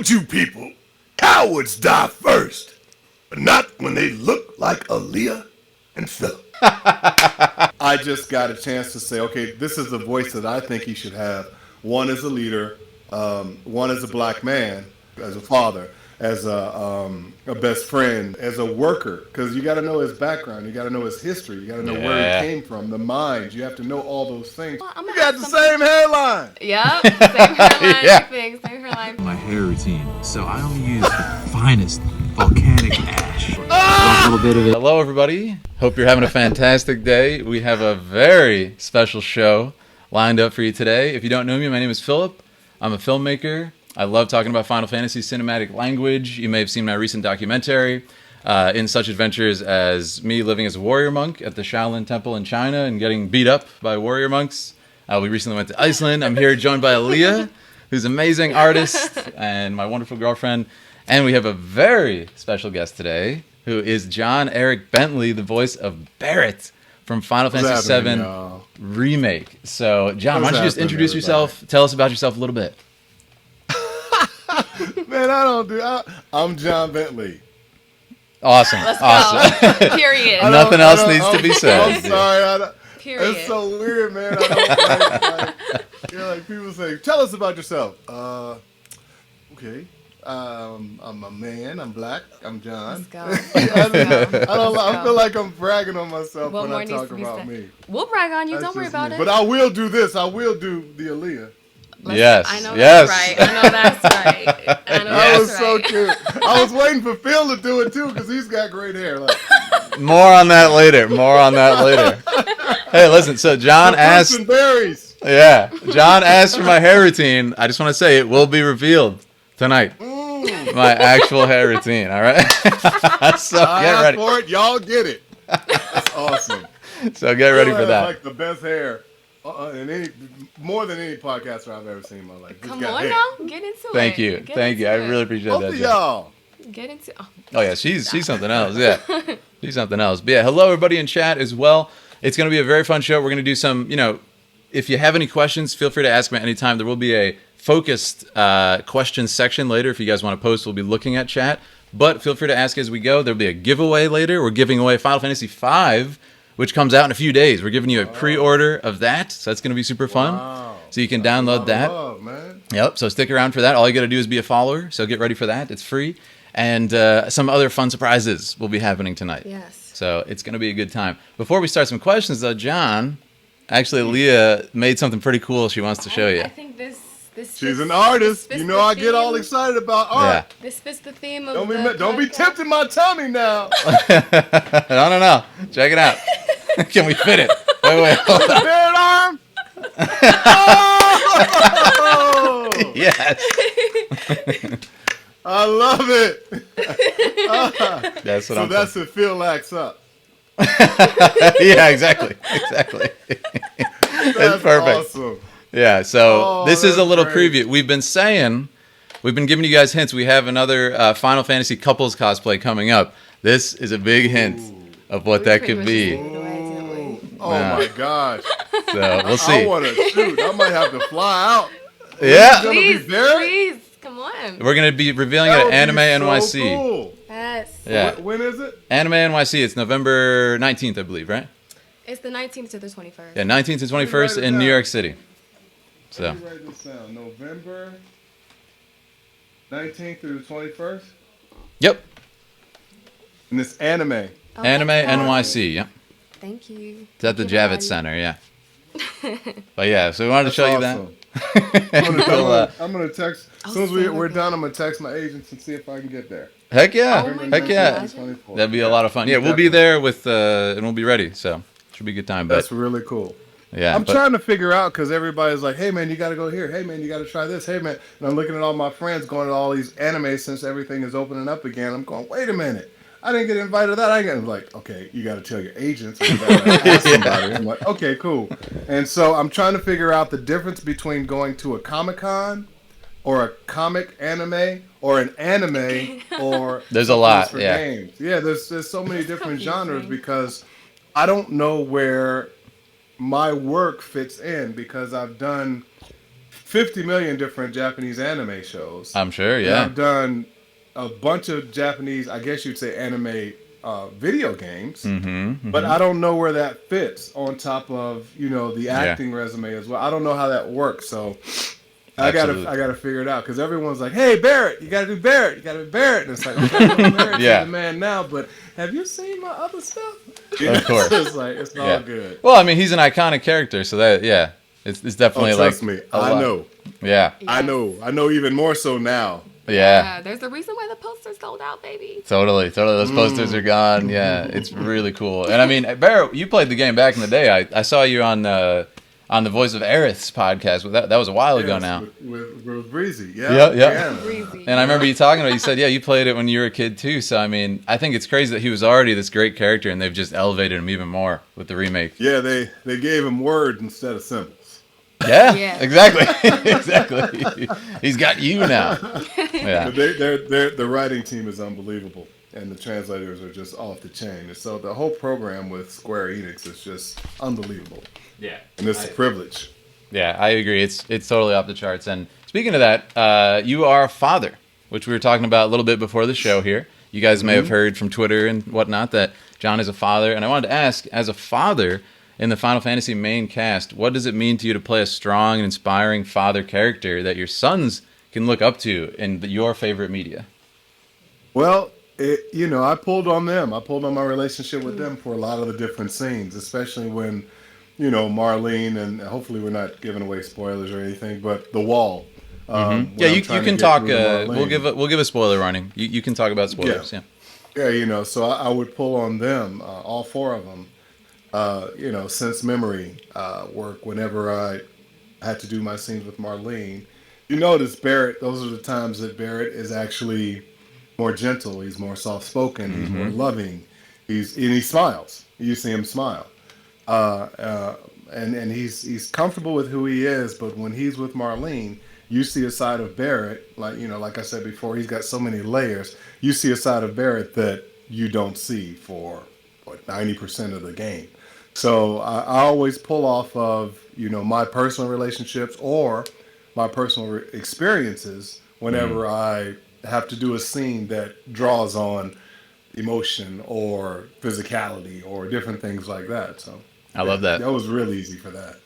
Told you people, cowards die first, but not when they look like Aaliyah and Philip. I just got a chance to say, okay, this is the voice that I think he should have. One as a leader, one as a black man, as a father, as a best friend, as a worker, because you got to know his background, you got to know his history, you got to know where he came from, the mind. You have to know all those things. Well, You got the same hairline. Yep, same hairline, everything, same hairline. My hair routine, so I only use the finest volcanic ash. A little bit of it. Hello, everybody. Hope you're having a fantastic day. We have a very special show lined up for you today. If you don't know me, my name is Philip. I'm a filmmaker. I love talking about Final Fantasy cinematic language. You may have seen my recent documentary in such adventures as me living as a warrior monk at the Shaolin Temple in China and getting beat up by warrior monks. We recently went to Iceland. I'm here joined by Aaliyah, who's an amazing artist, and my wonderful girlfriend. And we have a very special guest today, who is John Eric Bentley, the voice of Barrett from Final Fantasy VII Remake. So, John, why don't you just introduce yourself, tell us about yourself a little bit. Man, I'm John Bentley. Awesome. Let's awesome. go. Period. Nothing else needs to be said. I'm sorry. Period. It's so weird, man. I don't like people say, tell us about yourself. Okay. I'm a man. I'm black. I'm John. Let's go. I feel like I'm bragging on myself What when more I needs talk to be about said? me. We'll brag on you. That's Don't worry just about me. it. But I will do this. I will do the Aaliyah. Yes. I know yes. that's right. I know that's right. I know That that's was so right. cute. I was waiting for Phil to do it too because he's got great hair. Like, More on that later. Hey, listen. So John the fruits asked. and berries. Yeah, John asked for my hair routine. I just want to say it will be revealed tonight. My actual hair routine. All right. So I get asked ready. for it. Y'all get it. That's awesome. So get ready Phil for has, that. like the best hair in more than any podcaster I've ever seen in my life. He's Come got on hair. now. Get into it. Thank you. Get Thank you. into I it. really appreciate Both that. of John. y'all. Get into it. Oh yeah, she's something else. Yeah, she's something else. But yeah, hello everybody in chat as well. It's going to be a very fun show. We're going to do some, if you have any questions, feel free to ask me at any time. There will be a focused questions section later. If you guys want to post, we'll be looking at chat. But feel free to ask as we go. There'll be a giveaway later. We're giving away Final Fantasy V, which comes out in a few days. We're giving you a pre-order of that, so that's going to be super fun. Wow. So you can download that. Love, man. Yep. So stick around for that. All you got to do is be a follower. So get ready for that. It's free. And some other fun surprises will be happening tonight. Yes. So it's going to be a good time. Before we start some questions, though, John, actually, Leah made something pretty cool she wants to show you. I think this She's fits- an artist. this You fits know the I get all theme. excited about art. Yeah. This fits the theme of Don't be the don't be podcast. tempting my tummy now. I don't know. Check it out. Can we fit it? Wait. Hold on. Beard arm. Oh! Yes. I love it. That's what So I'm that's if Phil acts up. Yeah, exactly. That's perfect. awesome. Yeah, so Oh, this is a that's little great. preview. We've been giving you guys hints. We have another Final Fantasy couples cosplay coming up. This is a big hint of what that could be. Oh Wow. my gosh. So we'll I see. want to shoot. I might have to fly out. Yeah, Gonna be there? Please, come on. we're going to be revealing That it would at be Anime so NYC. Cool. Yes. Yeah, When is it? Anime NYC. It's November 19th, I believe, right? It's the 19th to the 21st. Yeah, 19th to 21st Write it in New down. York City. So Let me write this down. November 19th through the 21st. yep, And it's anime. Oh, Anime that's awesome. NYC. Yep, Thank you. it's at the Thank you, Javits Ronnie. Center. Yeah. But yeah, so we wanted to show you that. Awesome. We'll, I'm gonna text. As I'll soon as send we're it done, I'm gonna text my agents and see if I can get there. Heck yeah, Oh my heck yeah. gosh. That'd be a lot of fun. Yeah, we'll be there with, and we'll be ready. So should be a good time. But That's really cool. yeah, I'm trying to figure out because everybody's like, "Hey man, you got to go here. Hey man, you got to try this. Hey man," and I'm looking at all my friends going to all these animes since everything is opening up again. I'm going, "Wait a minute, I didn't get invited to that." I get like, "Okay, you got to tell your agents. You gotta ask somebody." I'm like, "Okay, cool." And so I'm trying to figure out the difference between going to a Comic-Con or a comic anime or an anime or There's a lot, for yeah. games. Yeah, there's so many different genres confusing. because I don't know where my work fits in because I've done 50 million different Japanese anime shows. I'm sure, And yeah. I've done a bunch of Japanese, I guess you'd say, anime video games. But I don't know where that fits on top of the acting resume as well. I don't know how that works. So I gotta figure it out because everyone's like, "Hey, Barrett, you gotta do Barrett. You gotta be Barrett." And it's like, okay, well, Barrett's the man now, but have you seen my other stuff? Of course. It's like it's all good. Well, I mean, he's an iconic character, so that it's definitely Trust me, I know. Yeah. I know even more so now. Yeah. There's a reason why the posters sold out, baby. Totally. Those posters are gone. Yeah, it's really cool. And I mean, Barrett, you played the game back in the day. I saw you on the Voice of Aerith's podcast. That was a while ago now. With Breezy. Yeah. Breezy. And I remember you talking about. You said, you played it when you were a kid too. So I mean, I think it's crazy that he was already this great character, and they've just elevated him even more with the remake. Yeah, they gave him words instead of symbols. Yeah. Exactly. Exactly. He's got you now. Yeah. But the writing team is unbelievable, and the translators are just off the chain. And so the whole program with Square Enix is just unbelievable. Yeah. And it's a privilege. Yeah, I agree. It's totally off the charts. And speaking of that, you are a father, which we were talking about a little bit before the show here. You guys may have heard from Twitter and whatnot that John is a father. And I wanted to ask, as a father in the Final Fantasy main cast, what does it mean to you to play a strong and inspiring father character that your sons can look up to in your favorite media? Well, I pulled on them. I pulled on my relationship with them for a lot of the different scenes, especially when, Marlene, and hopefully we're not giving away spoilers or anything, but the wall. Yeah, you can talk. We'll give a spoiler warning. You can talk about spoilers. Yeah. So I would pull on them, all four of them. Sense memory work whenever I had to do my scenes with Marlene. You notice Barrett, those are the times that Barrett is actually more gentle. He's more soft-spoken. He's more loving. He smiles. You see him smile. And he's comfortable with who he is, but when he's with Marlene, you see a side of Barrett, like I said before, he's got so many layers. You see a side of Barrett that you don't see for 90% of the game. So I always pull off of, my personal relationships or my personal experiences whenever I have to do a scene that draws on emotion or physicality or different things like that. So I love that. That was real easy for that.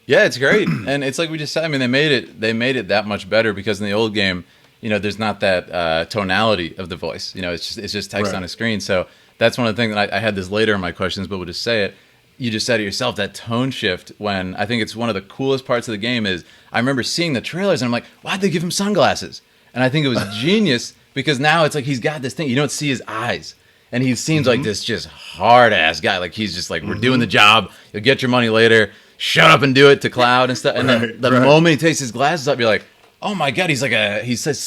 Yeah, it's great. And it's like we just said, I mean, they made it that much better because in the old game, there's not that tonality of the voice. It's just text on a screen. So that's one of the things that I had this later in my questions, but we'll just say it. You just said it yourself, that tone shift, when I think it's one of the coolest parts of the game is I remember seeing the trailers and I'm like, why'd they give him sunglasses? And I think it was genius because now it's like he's got this thing. You don't see his eyes. And he seems like this just hard-ass guy. Like he's just like, we're doing the job. You'll get your money later. Shut up and do it to Cloud and stuff. And then the moment he takes his glasses up, you're like, oh my God, he's such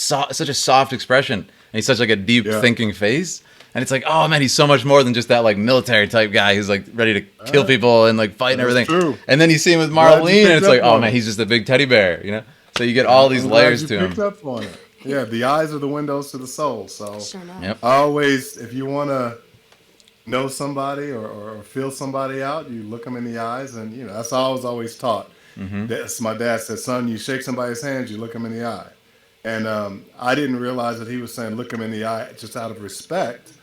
a soft expression. And he's such like a deep thinking face. And it's like, oh man, he's so much more than just that like military type guy who's like ready to kill people and like fight and everything. True. And then you see him with Marlene, and it's like, oh man, he's just a big teddy bear, So you get all these layers to him. Picked up on it. Yeah, the eyes are the windows to the soul. So Yep. I always, if you want to know somebody or feel somebody out, you look them in the eyes, and that's how I was always taught. That's my dad said, son, you shake somebody's hand, you look them in the eye. And I didn't realize that he was saying look him in the eye just out of respect,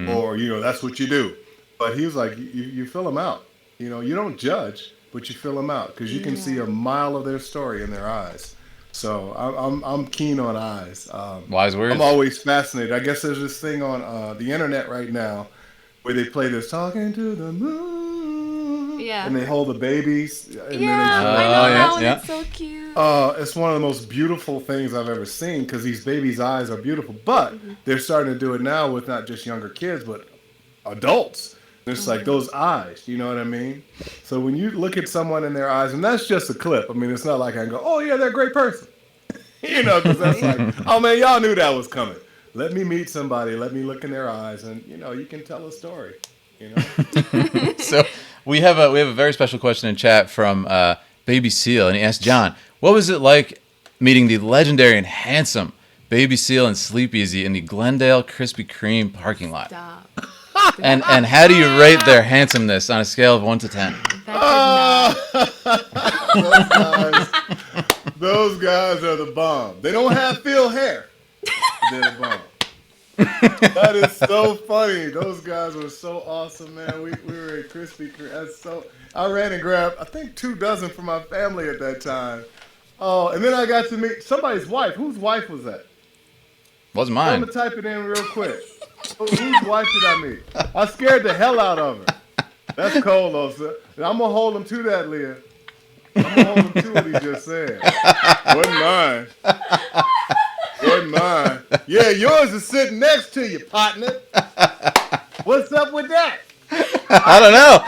or that's what you do. But he was like, you fill them out. You don't judge, but you fill them out because you can see a mile of their story in their eyes. So I'm keen on eyes. Wise words. I'm always fascinated. I guess there's this thing on the internet right now where they play this "Talking to the Moon," and they hold the babies. And I know that one. It's so cute. It's one of the most beautiful things I've ever seen because these babies' eyes are beautiful. But they're starting to do it now with not just younger kids, but adults. It's like those eyes, you know what I mean? So when you look at someone in their eyes, and that's just a clip. I mean, it's not like I can go, oh yeah, they're a great person. Because that's like, oh man, y'all knew that was coming. Let me meet somebody. Let me look in their eyes, and you can tell a story. So we have a very special question in chat from Baby Seal, and he asked John, what was it like meeting the legendary and handsome Baby Seal and Sleep Easy in the Glendale Krispy Kreme parking lot? Stop. And how do you rate their handsomeness on a scale of 1 to 10? Those Those guys are the bomb. They don't have Phil hair. They're the bomb. That is so funny. Those guys were so awesome, man. We were at Krispy Kreme. That's so. I ran and grabbed, I think, 2 dozen for my family at that time. Oh, and then I got to meet somebody's wife. Whose wife was that? Wasn't I'm mine. gonna type it in real quick. Whose wife did I meet? I scared the hell out of her. That's cold, though, sir. And I'm gonna hold him to that, Leah. I'm gonna hold him to what he just said. Wasn't mine. Wasn't mine. Yeah, yours is sitting next to you, partner. What's up with that? I don't know.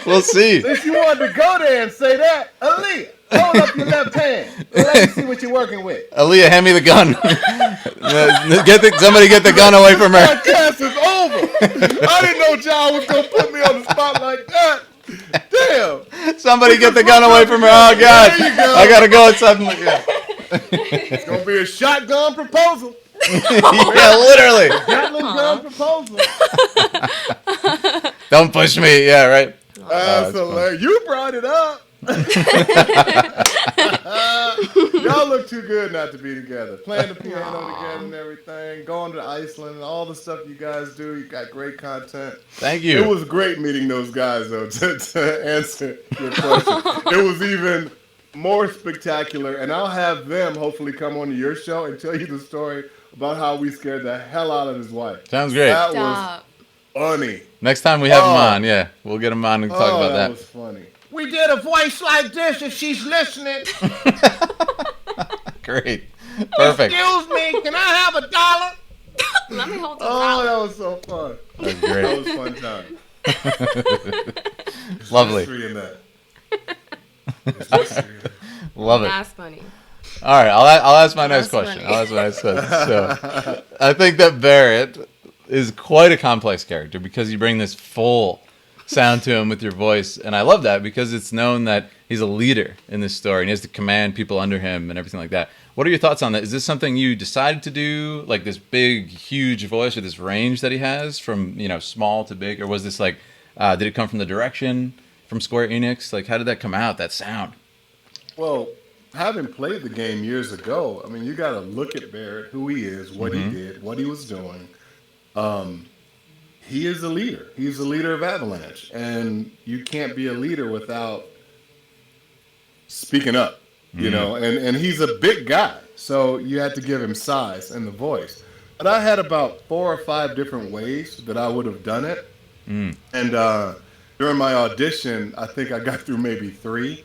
We'll see. If you wanted to go there and say that, Aaliyah, hold up your left hand. Let me see what you're working with. Aaliyah, hand me the gun. Somebody get the gun away from her. Podcast is over. I didn't know John was gonna put me on the spot like that. Damn. Somebody get the gun away from her. Oh, God. There you go. I got to go suddenly. Yeah. It's gonna be a shotgun proposal. Yeah, literally. Gatling gun proposal. Don't push me. Yeah, right. That's hilarious. You brought it up. Y'all look too good not to be together. Playing the piano together and everything. Going to Iceland and all the stuff you guys do. You got great content. Thank you. It was great meeting those guys, though, to answer your question. It was even more spectacular. And I'll have them hopefully come on to your show and tell you the story about how we scared the hell out of his wife. Sounds great. That Stop. was funny. Next time we have him on, yeah, we'll get him on and talk about That that. was funny. We did a voice like this if she's listening. Great. Perfect. Excuse me, can I have $1? Let me hold this Oh, out. that was so fun. That's That great. was fun time. Lovely. History in that. Love it. That's funny. All right, I'll ask my next That's question. funny. I'll ask my next question. So, I think that Barrett is quite a complex character because you bring this full sound to him with your voice, and I love that because it's known that he's a leader in this story and he has to command people under him and everything like that. What are your thoughts on that? Is this something you decided to do, like this big, huge voice or this range that he has from small to big, or was this like did it come from the direction from Square Enix? Like, how did that come out? That sound? Well, having played the game years ago, I mean, you got to look at Barrett, who he is, what he did, what he was doing. He is a leader. He's the leader of Avalanche. And you can't be a leader without speaking up, and he's a big guy. So you had to give him size and the voice. But I had about 4 or 5 different ways that I would have done it. And during my audition, I think I got through maybe 3.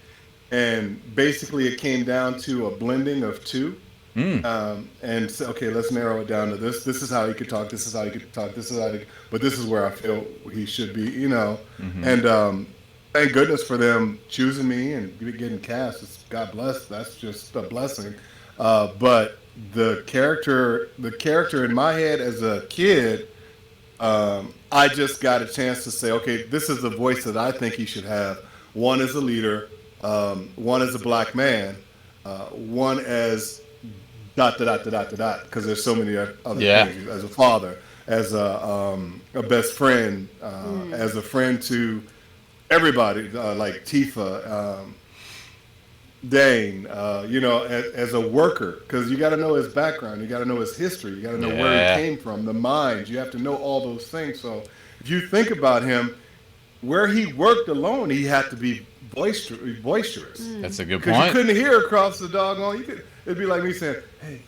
And basically it came down to a blending of 2. And so, okay, let's narrow it down to this. This is how he could talk. This is how he could talk. This is how he, but this is where I feel he should be, And thank goodness for them choosing me and getting cast. God bless. That's just a blessing. But the character in my head as a kid, I just got a chance to say, okay, this is the voice that I think he should have. One as a leader, one as a black man, one as ... because there's so many other things. As a father, as a best friend, as a friend to everybody, like Tifa, Dane, as a worker, because you got to know his background, you got to know his history, you got to know where he came from, the mind, you have to know all those things. So if you think about him, where he worked alone, he had to be boisterous. That's a good Because point. you couldn't hear across the doggone. It'd be like me saying, "Hey,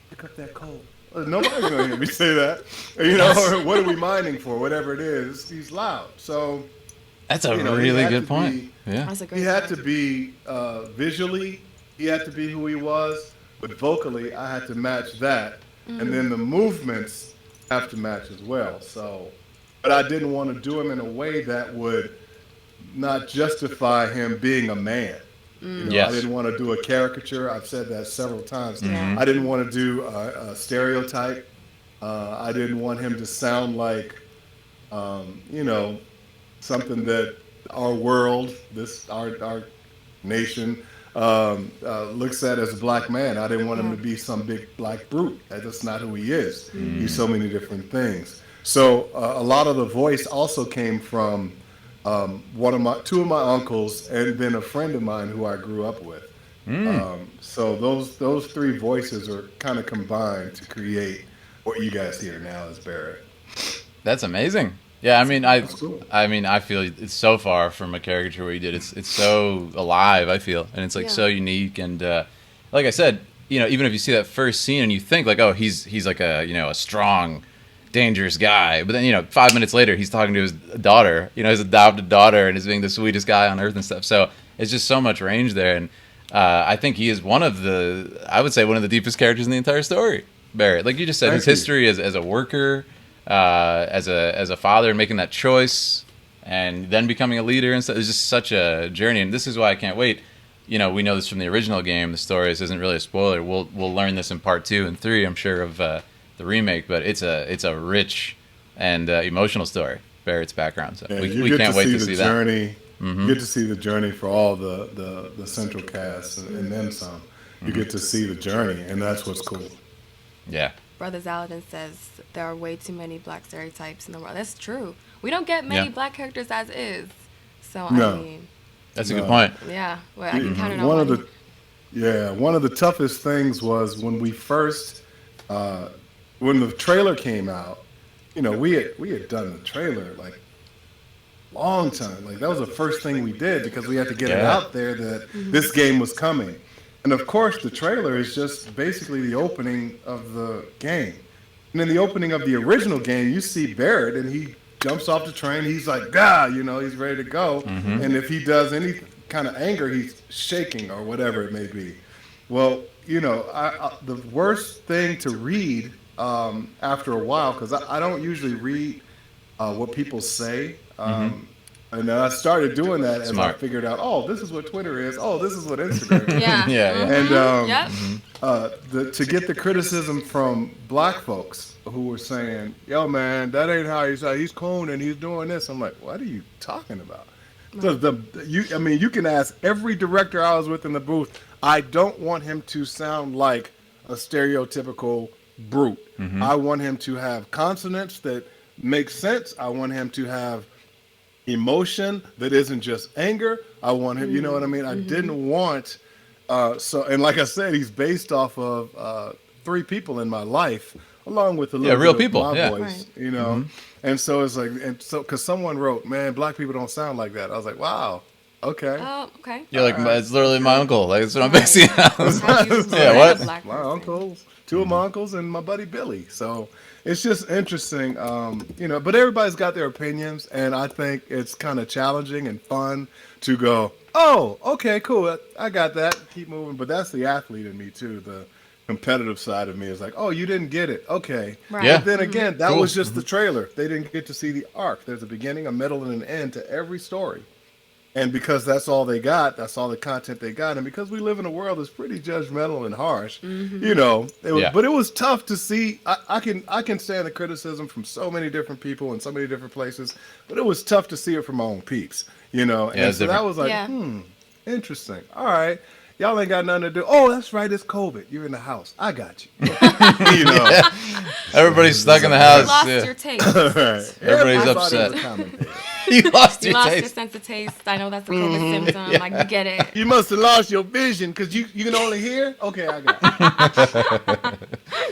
pick up that coal." Nobody's gonna hear me say that, or what are we mining for? Whatever it is, he's loud. So That's a he really had good to point. be- Yeah. That's a great He had to point. be visually. He had to be who he was, but vocally, I had to match that, and then the movements have to match as well. So, but I didn't want to do him in a way that would not justify him being a man. Yes. I didn't want to do a caricature. I've said that several times. I didn't want to do a stereotype. I didn't want him to sound like, something that our world, our nation, looks at as a black man. I didn't want him to be some big black brute. That's not who he is. He's so many different things. So a lot of the voice also came from two of my uncles, and then a friend of mine who I grew up with. So those three voices are kind of combined to create what you guys hear now as Barrett. That's amazing. Yeah, I mean, cool. I feel it's so far from a caricature what you did. It's so alive. I feel, and it's like so unique. And like I said, even if you see that first scene and you think like, oh, he's like a strong, dangerous guy, but then 5 minutes later he's talking to his daughter, his adopted daughter, and is being the sweetest guy on earth and stuff. So it's just so much range there, and I think he is I would say one of the deepest characters in the entire story. Barrett, like you just said, his history as a worker, as a father, making that choice, and then becoming a leader and stuff. It's just such a journey, and this is why I can't wait. We know this from the original game. The story, this isn't really a spoiler. We'll learn this in part 2 and 3, I'm sure, of the remake. But it's a rich and emotional story. Barrett's background. So we can't wait to see that. Journey. You get to see the journey for all the central cast and then some. You get to see the journey, and that's what's cool. Yeah. Brother Zaladin says there are way too many black stereotypes in the world. That's true. We don't get many black characters as is. So I mean, that's a good point. Yeah, well, I can count it on one of the toughest things was when we first when the trailer came out. We had done the trailer like long time. Like that was the first thing we did because we had to get it out there that this game was coming. And of course, the trailer is just basically the opening of the game. And in the opening of the original game, you see Barrett, and he jumps off the train. He's like, he's ready to go. And if he does any kind of anger, he's shaking or whatever it may be. Well, the worst thing to read after a while, because I don't usually read what people say. And I started doing that as I figured out, this is what Twitter is. Oh, this is what Instagram is. And to get the criticism from black folks who were saying, yo, man, that ain't how he's cool and he's doing this. I'm like, what are you talking about? You can ask every director I was with in the booth. I don't want him to sound like a stereotypical brute. I want him to have consonants that make sense. I want him to have emotion that isn't just anger. I want him, you know what I mean? I didn't want, and like I said, he's based off of 3 people in my life, along with a little real bit people, of my voice, And so it's like, because someone wrote, man, black people don't sound like that. I was like, wow, okay. Oh, okay. You're like, it's literally my uncle. Like, that's what I'm basing it on. Yeah, what? My uncles, 2 of my uncles, and my buddy Billy. So it's just interesting, but everybody's got their opinions, and I think it's kind of challenging and fun to go, oh, okay, cool, I got that, keep moving. But that's the athlete in me, too. The competitive side of me is like, oh, you didn't get it, okay. Right. Yeah. But then again, that was just the trailer. They didn't get to see the arc. There's a beginning, a middle, and an end to every story. And because that's all they got, that's all the content they got, and because we live in a world that's pretty judgmental and harsh, but it was tough to see. I can stand the criticism from so many different people in so many different places, but it was tough to see it from my own peeps, And so that was like, interesting. All right. Y'all ain't got nothing to do. Oh, that's right. It's COVID. You're in the house. I got you. Everybody's stuck in the house. You lost your taste. Right. Everybody's upset. You lost your sense of taste. I know that's a COVID symptom. Like, you get it. You must have lost your vision because you can only hear. Okay, I got it.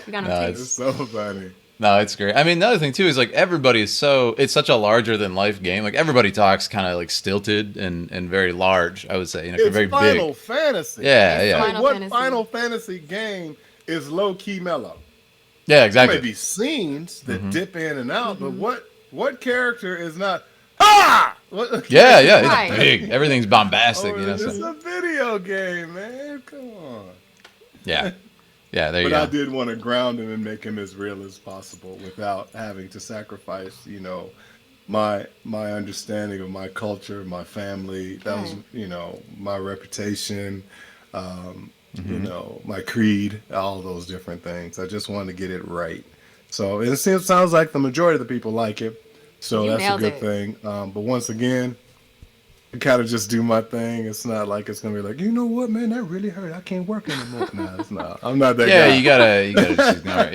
You got no taste. It's so funny. No, it's great. I mean, the other thing too is like everybody is it's such a larger than life game. Like everybody talks kind of like stilted and very large. I would say, it's very Final big. Fantasy. Yeah. Like, Final Fantasy game is low key mellow? Yeah, exactly. There may be scenes that dip in and out, but what character is not? Ah! Yeah, it's Right. big. Everything's bombastic. It's a video game, man. Come on. Yeah. Yeah, there you but go. I did want to ground him and make him as real as possible without having to sacrifice, my understanding of my culture, my family. That was, my reputation, my creed, all those different things. I just wanted to get it right. So it sounds like the majority of the people like it. So that's a good thing. But once again, I kind of just do my thing. It's not like it's gonna be like, you know what, man, that really hurt. I can't work anymore. No, it's not. I'm not that guy. Yeah, you gotta just ignore it.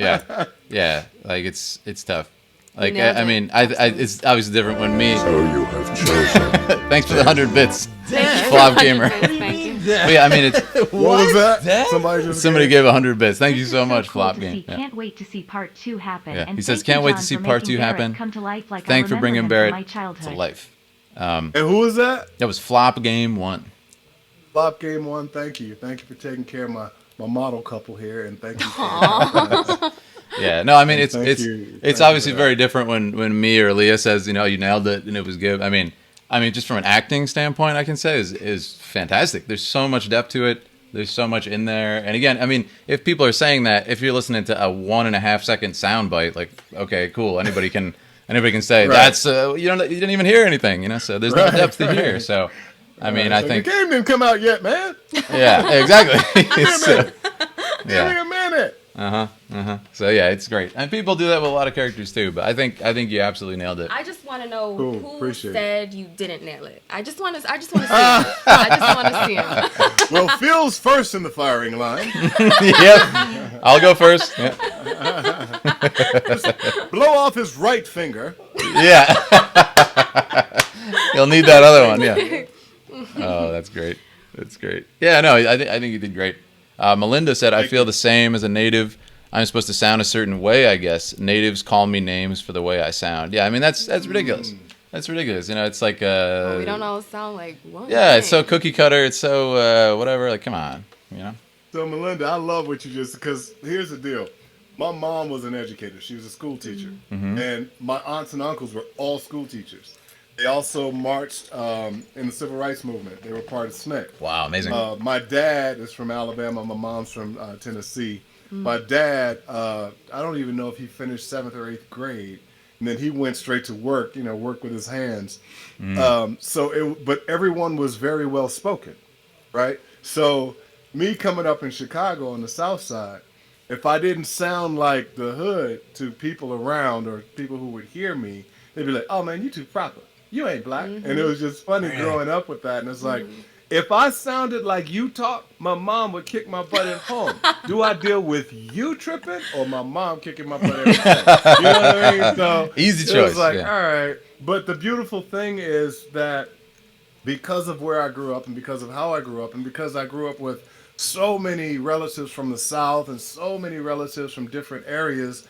Yeah. Like it's tough. Like I mean, it's obviously different when me. So you have chosen. Thanks for the 100 bits, Thank you. Flop Gamer. Thank you. But yeah, I mean, it's What was that? somebody gave 100 bits. Thank you This so is much, cool Flop to Game. see. Yeah. Can't wait to see part 2 happen. Yeah. And He says, thank you, "Can't wait John, to see for part making 2 Barrett happen. come to life like Thanks I for bringing remember him Barrett from my childhood." to life." And who was that? That was Flop Game 1. Flop Game 1. Thank you for taking care of my model couple here, and thank you. Yeah, no, I mean, it's Thank you. it's Thank obviously you for that. very different when me or Leah says, you know, you nailed it and it was good. I mean, just from an acting standpoint, I can say is fantastic. There's so much depth to it. There's so much in there. And again, I mean, if people are saying that, if you're listening to a 1.5 second sound bite, like, okay, cool, anybody can say Right. that's you didn't even hear anything, you know. So there's no depth to hear. So I mean, I So think the game didn't come out yet, man. yeah, exactly. So, Give me a minute. So yeah, it's great, and people do that with a lot of characters too. But I think you absolutely nailed it. I just want to know Cool, who appreciate it. said you didn't nail it. I just want to see him. I just want to see him. Well, Phil's first in the firing line. Yep, I'll go first. Yeah. Blow off his right finger. Yeah. You'll need that other one. Yeah. Oh, that's great. That's great. Yeah, no, I think you did great. Melinda said, "I feel the same as a native. I'm supposed to sound a certain way, I guess. Natives call me names for the way I sound." Yeah, I mean, that's ridiculous. That's ridiculous. You know, it's like... Well, we don't all sound like one. Yeah, it's so cookie cutter. It's so whatever. Like, come on. You know? So, Melinda, I love what you just... Because here's the deal. My mom was an educator. She was a school teacher. And my aunts and uncles were all school teachers. They also marched in the Civil Rights Movement. They were part of SNCC. Wow, amazing. My dad is from Alabama. My mom's from Tennessee. My dad, I don't even know if he finished 7th or 8th grade. And then he went straight to work, work with his hands. But everyone was very well spoken, right? So me coming up in Chicago on the South Side, if I didn't sound like the hood to people around or people who would hear me, they'd be like, "Oh man, you too proper. You ain't black." And it was just funny growing up with that. And it's like, if I sounded like you talk, my mom would kick my butt at home. Do I deal with you tripping or my mom kicking my butt at home? You know what I mean? So Easy it choice. was like, yeah. all right. But the beautiful thing is that because of where I grew up and because of how I grew up and because I grew up with so many relatives from the South and so many relatives from different areas,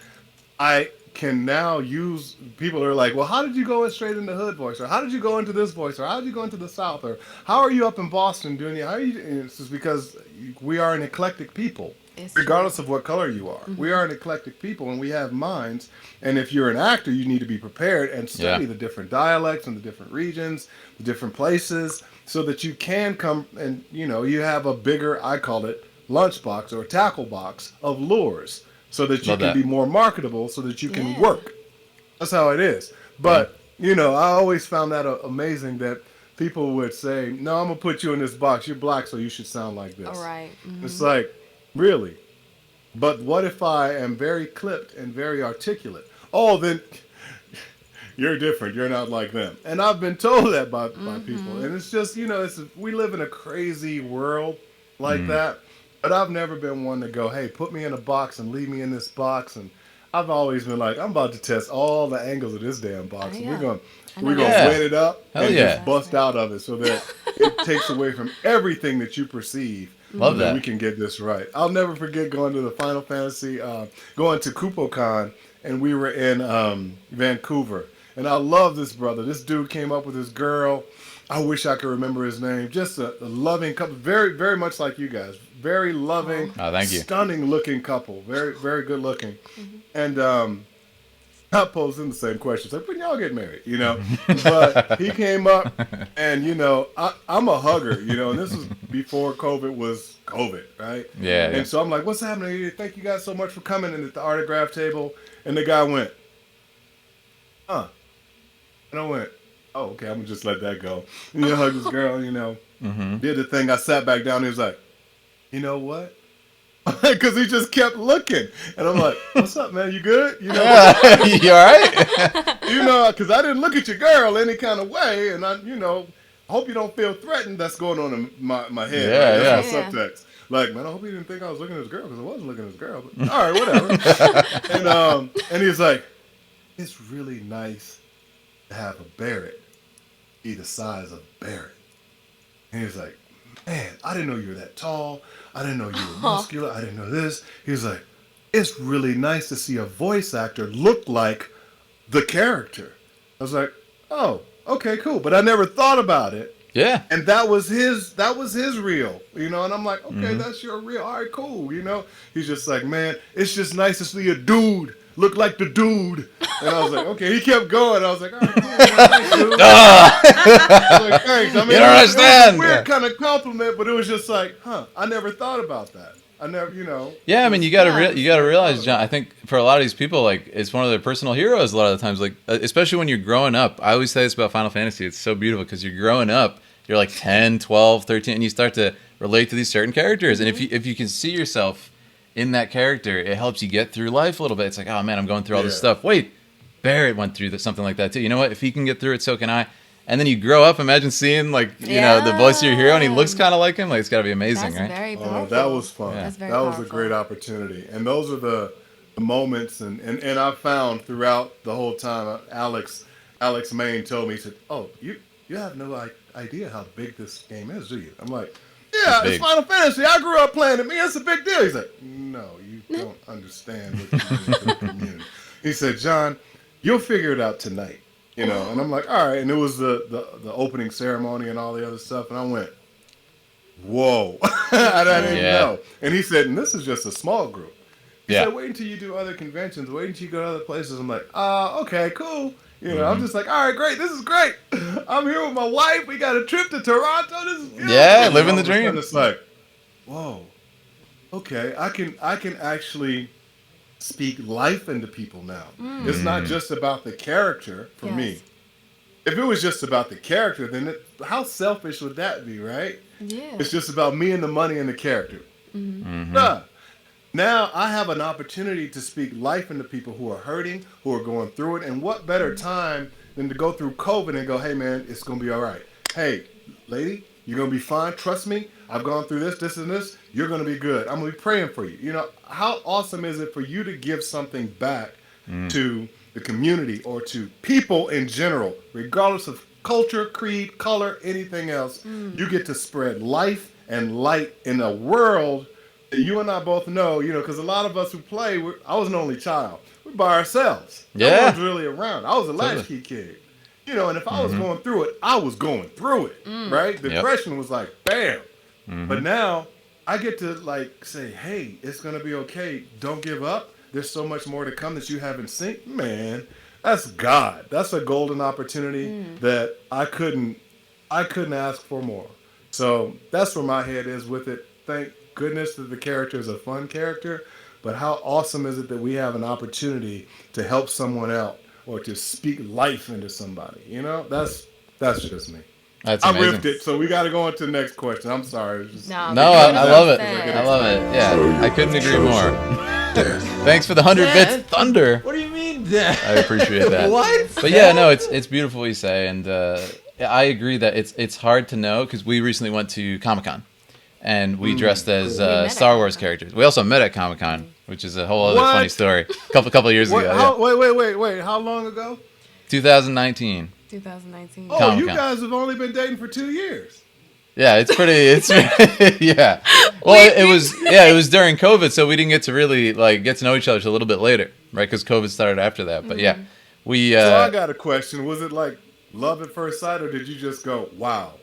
I can now use... People are like, well, how did you go straight into hood voice? Or how did you go into this voice? Or how did you go into the South? Or how are you up in Boston doing it? How are you... It's just because we are an eclectic people, It's regardless of what color you are. We are an eclectic people and we have minds. And if you're an actor, you need to be prepared and study the different dialects and the different regions, the different places, so that you can come and, you have a bigger, I call it, lunchbox or tackle box of lures. So that you Love can that. be more marketable, so that you can work. That's how it is. But, I always found that amazing that people would say, "No, I'm going to put you in this box. You're black, so you should sound like this." All right. It's like, really? But what if I am very clipped and very articulate? Oh, then you're different. You're not like them. And I've been told that by people. And it's just, we live in a crazy world like that. But I've never been one to go, "Hey, put me in a box and leave me in this box." And I've always been like, I'm about to test all the angles of this damn box. And we're gonna Yeah. wet it up Hell and yeah. just bust out of it so that it takes away from everything that you perceive. Love so that. we can get this right. I'll never forget going to the Final Fantasy, going to KupoCon, and we were in Vancouver. And I love this brother. This dude came up with his girl. I wish I could remember his name. Just a loving couple. Very, very much like you guys. Very loving, Oh, thank you. stunning looking couple. Very, very good looking. And I posed him the same questions. Like, when y'all get married, But he came up and, I'm a hugger, and this was before COVID was COVID, right? Yeah. And so I'm like, "What's happening here? Thank you guys so much for coming." And at the autograph table, and the guy went, "Huh." And I went, "Oh, okay, I'm going to just let that go." And hug this girl, Did the thing. I sat back down. He was like, "You know what?" Because he just kept looking. And I'm like, "What's up, man? You good?" You all right? Because I didn't look at your girl any kind of way. And I hope you don't feel threatened. That's going on in my head. Yeah, right? That's yeah. my subtext. Like, man, I hope you didn't think I was looking at his girl, because I wasn't looking at his girl. But all right, whatever. And he's like, "It's really nice to have a Barrett be the size of Barrett." And he's like, man, I didn't know you were that tall. I didn't know you were muscular. I didn't know this. He was like, it's really nice to see a voice actor look like the character. I was like, oh, okay, cool. But I never thought about it. Yeah. And that was his reel, you know, and I'm like, okay, that's your reel. All right, cool, you know. He's just like, man, it's just nice to see a dude look like the dude. And I was like, okay, he kept going. I was like, all right, cool, thanks, dude. I was like, thanks. I mean, You don't understand. It was a weird kind of compliment, but it was just like, I never thought about that. I never, you know. Yeah, I mean, you gotta realize, John. I think for a lot of these people, like, it's one of their personal heroes. A lot of the times, like, especially when you're growing up. I always say this about Final Fantasy. It's so beautiful because you're growing up. You're like 10, 12, 13, and you start to relate to these certain characters. And if you can see yourself in that character, it helps you get through life a little bit. It's like, oh man, I'm going through all this stuff. Wait, Barrett went through something like that too. You know what? If he can get through it, so can I. And then you grow up. Imagine seeing, like, you know, the voice of your hero, and he looks kind of like him. Like, it's got to be amazing, That's right? very powerful. That was fun. That's very that was powerful. a great opportunity. And those are the moments, and I found throughout the whole time, Alex Main told me, he said, oh, you have no idea how big this game is, do you? I'm like, yeah, it's Final Fantasy. I grew up playing it. Man, it's a big deal. He's like, no, you don't understand what you mean to the community. He said, John, you'll figure it out tonight. You know, and I'm like, all right. And it was the opening ceremony and all the other stuff. And I went, whoa. I didn't know. And he said, and this is just a small group. He said, wait until you do other conventions. Wait until you go to other places. I'm like, okay, cool. You know, I'm just like, all right, great. This is great. I'm here with my wife. We got a trip to Toronto. This is beautiful. Yeah, living the dream. And it's like, whoa, okay. I can actually speak life into people now. It's not just about the character for me. If it was just about the character, then how selfish would that be, right? Yeah. It's just about me and the money and the character. Now I have an opportunity to speak life into people who are hurting, who are going through it. And what better time than to go through COVID and go, hey, man, it's going to be all right. Hey, lady, you're going to be fine. Trust me. I've gone through this, and this. You're going to be good. I'm going to be praying for you. You know, how awesome is it for you to give something back to the community or to people in general, regardless of culture, creed, color, anything else? You get to spread life and light in a world that you and I both know, you know, because a lot of us who play, I was an only child. We're by ourselves. No one's really around. I was a latchkey kid. You know, and if I was going through it, I was going through it, right? Depression was like, bam. But now I get to, like, say, hey, it's going to be okay. Don't give up. There's so much more to come that you haven't seen. Man, that's God. That's a golden opportunity that I couldn't ask for more. So that's where my head is with it. Thank goodness that the character is a fun character, but how awesome is it that we have an opportunity to help someone out or to speak life into somebody? You know, that's just me. That's I amazing. riffed it, so we got to go on to the next question. I'm sorry. I love it. I love it. Yeah, I couldn't agree more. Thanks for the 100 bits, Thunder. What do you mean, Dad? I appreciate that. What? But yeah, no, it's beautiful what you say, and I agree that it's hard to know because we recently went to Comic-Con, and we dressed as Star Wars characters. We also met at Comic-Con, which is a whole other funny story. Couple of years ago. Wait. How long ago? 2019. 2019. Oh, Comic-Con. you guys have only been dating for 2 years. Yeah, it's yeah. Well, it was during COVID, so we didn't get to really get to know each other till a little bit later, right? Because COVID started after that. But yeah, we. So I got a question. Was it like love at first sight, or did you just go, wow?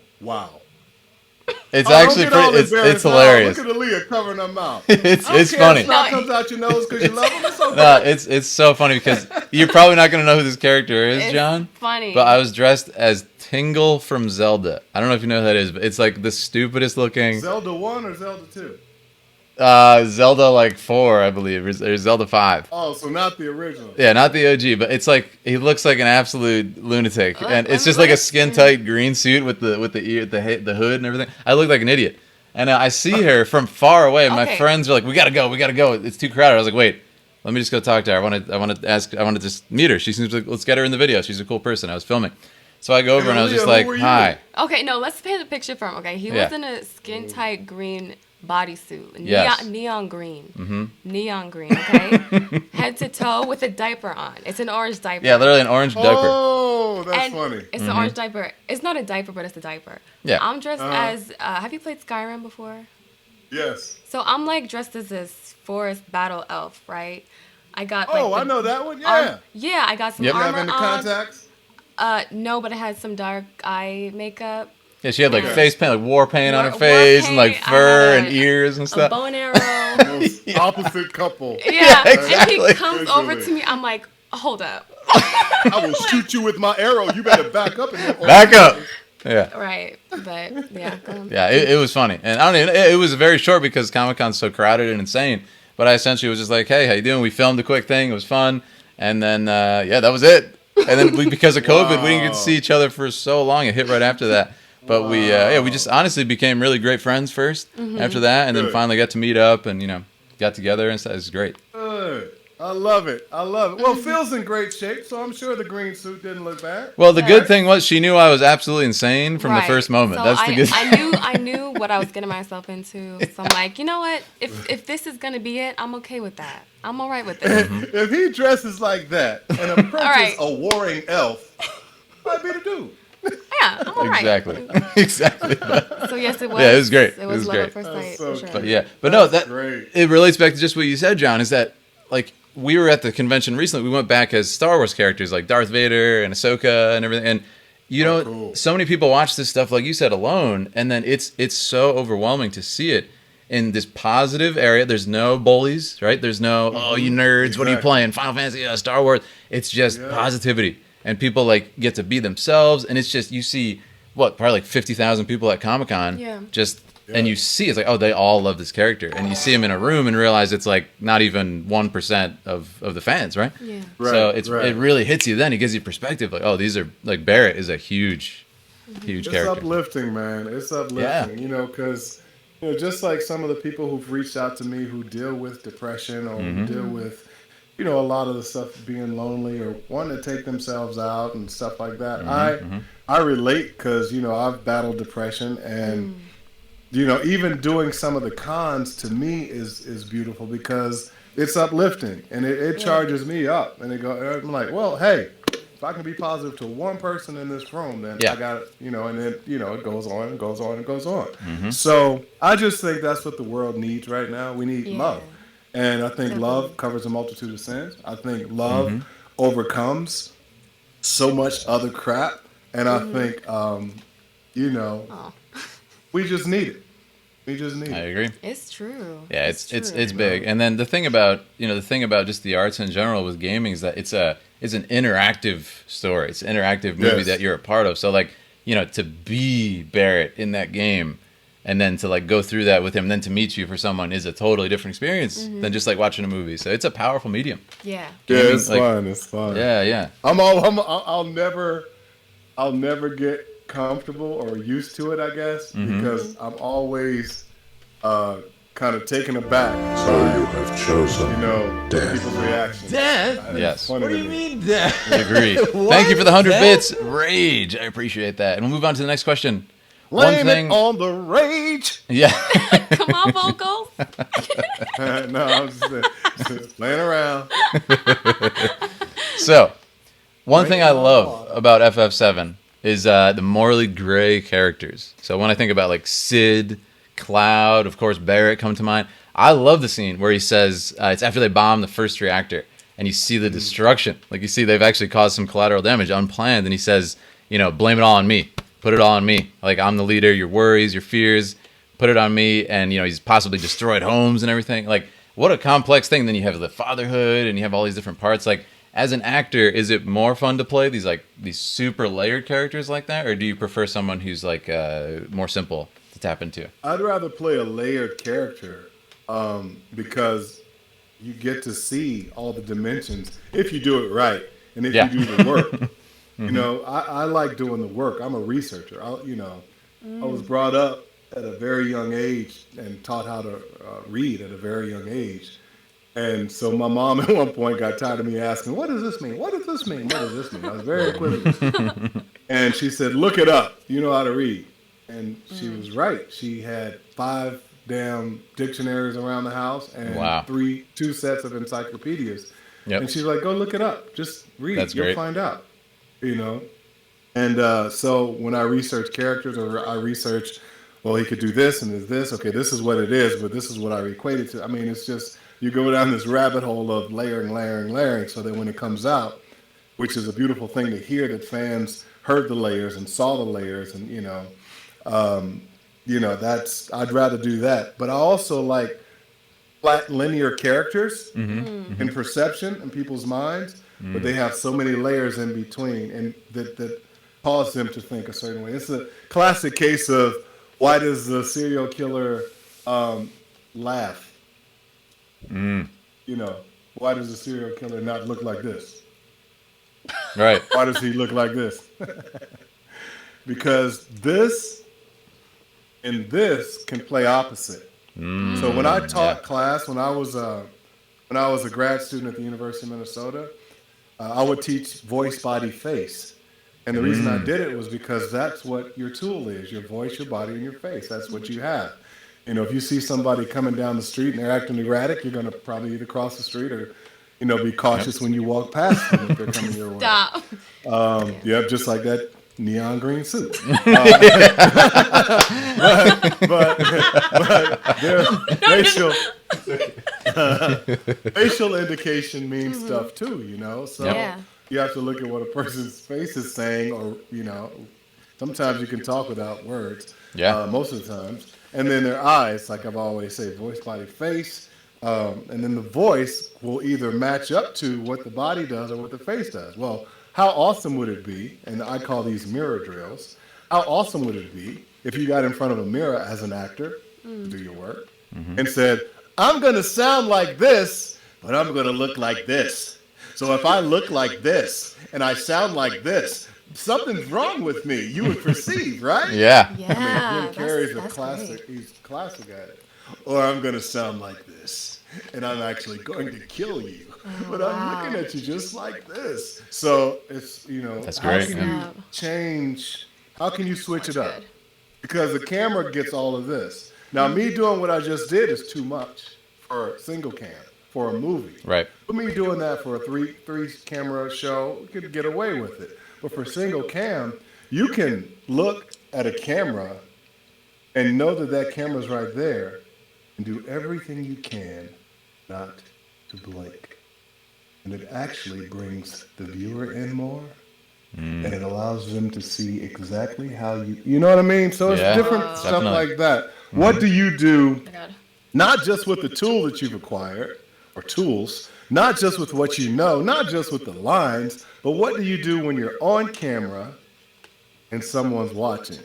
It's actually pretty. It's hilarious. Look at Aaliyah covering her mouth. It's funny. Snot comes out your nose because you love him. It's okay. No, it's so funny because you're probably not gonna know who this character is, John. Funny. But I was dressed as Tingle from Zelda. I don't know if you know who that is, but it's like the stupidest looking. Zelda 1 or Zelda 2? Zelda 4, I believe, or Zelda 5. Oh, so not the original. Yeah, not the OG, but it's like he looks like an absolute lunatic, and it's just like a skin tight green suit with the hood and everything. I look like an idiot, and I see her from far away. And my friends are like, "We gotta go. It's too crowded." I was like, "Wait, let me just go talk to her. I want to just meet her. She seems like let's get her in the video. She's a cool person." I was filming, so I go over and I was just like, "Hi." Okay, no, let's paint the picture for him. Okay, he was in a skin tight green bodysuit, Yes. neon green, neon green. Okay, head to toe with a diaper on. It's an orange diaper. Yeah, literally an orange diaper. Oh, that's And funny. It's an orange diaper. It's not a diaper, but it's a diaper. Yeah. I'm dressed as. Have you played Skyrim before? Yes. So I'm like dressed as this forest battle elf, right? I got. Oh, like, I know that one. Yeah. Yeah, I got some Yep. You armor have any on. contacts? No, but I had some dark eye makeup. Yeah, she had like Yeah. face paint, like war paint on her War face, and like paint. I fur had and ears and A stuff. bow and arrow. Most opposite couple. Yeah, exactly. and he comes over Literally. to me. I'm like, hold up. I will shoot you with my arrow. You better back up. Back up. Yeah. Right, but yeah. Yeah, it was funny, and I don't even. It was very short because Comic-Con's so crowded and insane. But I essentially was just like, "Hey, how you doing?" We filmed a quick thing. It was fun, and then that was it. And then because of COVID, we didn't get to see each other for so long. It hit right after that. But we just honestly became really great friends first. After that, and then Good. finally got to meet up and got together and stuff. It was great. Good. I love it. I love it. Well, Phil's in great shape, so I'm sure the green suit didn't look bad. Well, the good thing was she knew I was absolutely insane from the Right. first moment. So That's the good. I knew what I was getting myself into. So I'm like, you know what? If this is gonna be it, I'm okay with that. I'm all right with this. If he dresses like that and approaches right. a warring elf, might be the dude. Yeah, I'm all right. Exactly. Exactly. But, So yes, it was. Yeah, it was great. It was love great. at first sight, so for sure. but yeah, but no, that great. it relates back to just what you said, John. Is that like we were at the convention recently? We went back as Star Wars characters like Darth Vader and Ahsoka and everything, and cool. so many people watch this stuff like you said alone, and then it's so overwhelming to see it in this positive area. There's no bullies, right? There's no oh you nerds, what are you Exactly. playing? Final Fantasy, Star Wars. It's just positivity, and people like get to be themselves, and it's just you see what probably like 50,000 people at Comic-Con, Yeah. just. And you see, it's like, oh, they all love this character. And you see him in a room and realize it's like not even 1% of the fans, right? Yeah. So Right, it right. really hits you then. It gives you perspective. Like, oh, these are, like, Barrett is a huge It's character. uplifting, man. It's uplifting, because just like some of the people who've reached out to me who deal with depression or who deal with, a lot of the stuff being lonely or wanting to take themselves out and stuff like that. I relate because, I've battled depression and, even doing some of the cons to me is beautiful because it's uplifting and it charges me up. And I'm like, well, hey, if I can be positive to one person in this room, then I got it, and then, it goes on and goes on and goes on. So I just think that's what the world needs right now. We need love. And I think love covers a multitude of sins. I think love overcomes so much other crap. And I think, we just need it. We just need I it. agree. It's true. Yeah, it's true. big. And then the thing about just the arts in general with gaming is that it's an interactive story. It's an interactive movie Yes. that you're a part of. So like, to be Barrett in that game and then to like go through that with him, and then to meet you for someone is a totally different experience than just like watching a movie. So it's a powerful medium. Yeah. Yeah, Gaming, it's like- fun. It's fun. Yeah. I'll never get comfortable or used to it, I guess, because I'm always kind of taken aback. So you have chosen death. People's reactions. Death? Yes. Funny What do to you me. mean death? I agree. Thank you for the 100 bits. Rage. I appreciate that. And we'll move on to the next question. Blame it on the rage. Yeah. Come on, vocals. No, I'm just playing around. So, one thing I love about FF7 is the morally gray characters. So when I think about like Sid, Cloud, of course Barrett come to mind. I love the scene where he says it's after they bomb the first reactor and you see the destruction. Like you see they've actually caused some collateral damage unplanned, and he says, blame it all on me. Put it all on me. Like I'm the leader. Your worries, your fears, put it on me. And he's possibly destroyed homes and everything. Like what a complex thing. Then you have the fatherhood and you have all these different parts. Like as an actor, is it more fun to play these super layered characters like that, or do you prefer someone who's like more simple to tap into? I'd rather play a layered character because you get to see all the dimensions if you do it right and if you do the work. I like doing the work. I'm a researcher. I was brought up at a very young age and taught how to read at a very young age. And so my mom at one point got tired of me asking, what does this mean? What does this mean? What does this mean? I was very equivocal. And she said, look it up. You know how to read. And she was right. She had 5 damn dictionaries around the house and Wow. 2 sets of encyclopedias. Yep. And she's like, go look it up. Just read. That's You'll great. find out. You know? And so when I research characters or I research, well, he could do this and this. Okay, this is what it is, but this is what I equate it to. I mean, it's just, you go down this rabbit hole of layering, so that when it comes out, which is a beautiful thing to hear that fans heard the layers and saw the layers and, that's, I'd rather do that. But I also like flat linear characters in perception in people's minds, but they have so many layers in between and that cause them to think a certain way. It's a classic case of why does the serial killer laugh? Why does the serial killer not look like this? Right. Why does he look like this? Because this and this can play opposite. So when I taught class, when I was a grad student at the University of Minnesota, I would teach voice, body, face. And the reason I did it was because that's what your tool is, your voice, your body, and your face. That's what you have. If you see somebody coming down the street and they're acting erratic, you're going to probably either cross the street or, be cautious when you walk past them if they're coming your way. Stop. Yep, just like that neon green suit. but their facial indication means stuff too, So you have to look at what a person's face is saying, or sometimes you can talk without words. Most of the times, and then their eyes, like I've always said, voice, body, face. And then the voice will either match up to what the body does or what the face does. Well, how awesome would it be, and I call these mirror drills, how awesome would it be if you got in front of a mirror as an actor, do your work, and said, I'm going to sound like this, but I'm going to look like this. So if I look like this and I sound like this, something's wrong with me. You would perceive, right? Yeah. Jim Carrey's a classic. He's classic at it. Or I'm going to sound like this, and I'm actually going to kill you. But I'm looking at you just like this. So it's, That's how great. can you change, how can you switch it up? Because the camera gets all of this. Now, me doing what I just did is too much for single cam, for a movie. Right. But me doing that for a three camera show, we could get away with it. But for single cam, you can look at a camera and know that that camera's right there and do everything you can not to blink. And it actually brings the viewer in more, and it allows them to see exactly how you know what I mean? So it's different stuff Definitely. like that. What do you do, not just with the tool that you've acquired, or tools, not just with what you know, not just with the lines, but what do you do when you're on camera and someone's watching?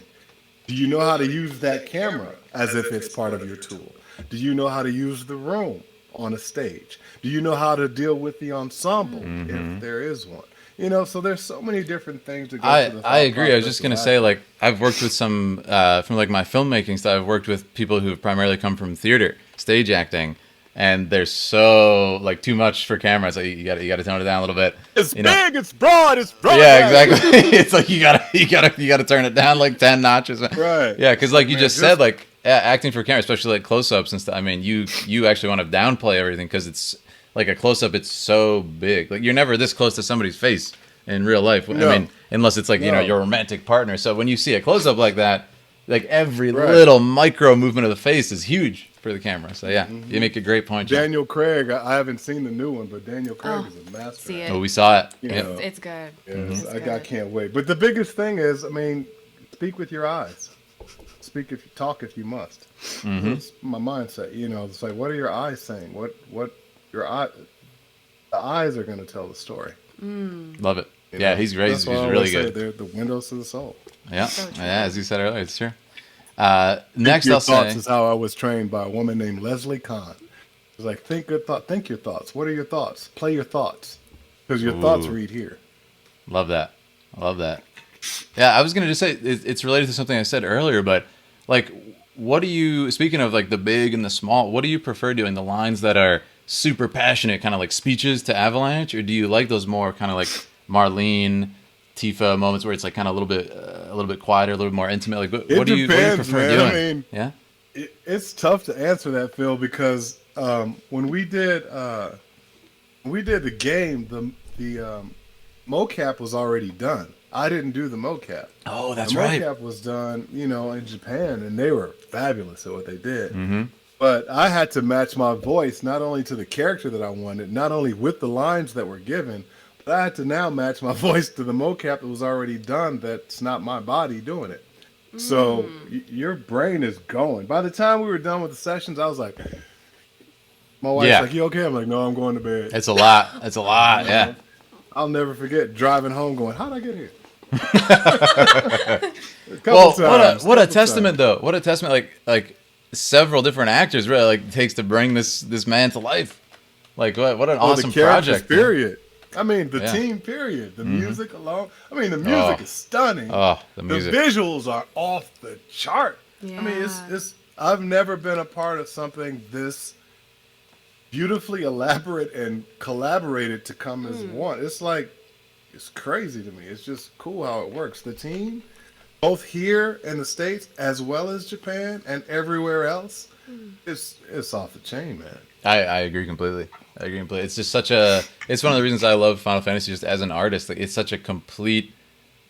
Do you know how to use that camera as if it's part of your tool? Do you know how to use the room on a stage? Do you know how to deal with the ensemble if there is one? So there's so many different things to go to the I agree. I was just going to say, like, I've worked with some, from like my filmmaking style, I've worked with people who have primarily come from theater, stage acting, and they're so, like, too much for camera. So you got to tone it down a little bit. It's big, it's broad, it's broad. Yeah, exactly. It's like you gotta turn it down like 10 notches. Right. Yeah, because like you just said, like acting for camera, especially like close-ups and stuff. I mean, you actually want to downplay everything because it's like a close-up. It's so big. Like you're never this close to somebody's face in real life. No. I mean, unless it's like your romantic partner. So when you see a close-up like that, like every little micro movement of the face is huge for the camera. So yeah, you make a great point, John. Daniel Craig, I haven't seen the new one, but Daniel Craig is a master. See it. Oh, we saw it. It's good. Yes, I can't wait. But the biggest thing is, I mean, speak with your eyes. Talk if you must. That's my mindset. It's like, what are your eyes saying? What your eye? The eyes are going to tell the story. Love it. Yeah, he's great. He's really good. They're the windows to the soul. Yeah, So true. yeah. As you said earlier, it's true. Next, I'll your thoughts say is how I was trained by a woman named Leslie Kahn. It's like, think your thoughts. What are your thoughts? Play your thoughts, because your thoughts read here. Love that. Yeah, I was gonna just say it's related to something I said earlier, but like, what do you? Speaking of like the big and the small, what do you prefer doing? The lines that are super passionate, kind of like speeches to Avalanche, or do you like those more kind of like Marlene, Tifa moments where it's like kind of a little bit quieter, a little bit more intimate? Like, what do you prefer doing? I mean, yeah, It's tough to answer that, Phil, because when we did the game, the mocap was already done. I didn't do the mocap. Oh, that's the right. mocap was done, in Japan, and they were fabulous at what they did. Mm-hmm. But I had to match my voice not only to the character that I wanted, not only with the lines that were given, but I had to now match my voice to the mocap that was already done. That's not my body doing it. So your brain is going. By the time we were done with the sessions, I was like, my wife's like, "You okay?" I'm like, "No, I'm going to bed." It's a lot. It's a lot. Yeah. I'll never forget driving home going, "How'd I get here?" What a testament though. What a testament. Like several different actors really takes to bring this man to life. Like what an awesome the project. Period. I mean, the team, period. The music alone. I mean, the music is stunning. Oh, the music. The visuals are off the chart. Yeah. I mean, it's. I've never been a part of something this beautifully elaborate and collaborated to come as one. It's like, it's crazy to me. It's just cool how it works. The team, both here in the States as well as Japan and everywhere else, it's off the chain, man. I agree completely. It's just it's one of the reasons I love Final Fantasy just as an artist. Like, it's such a complete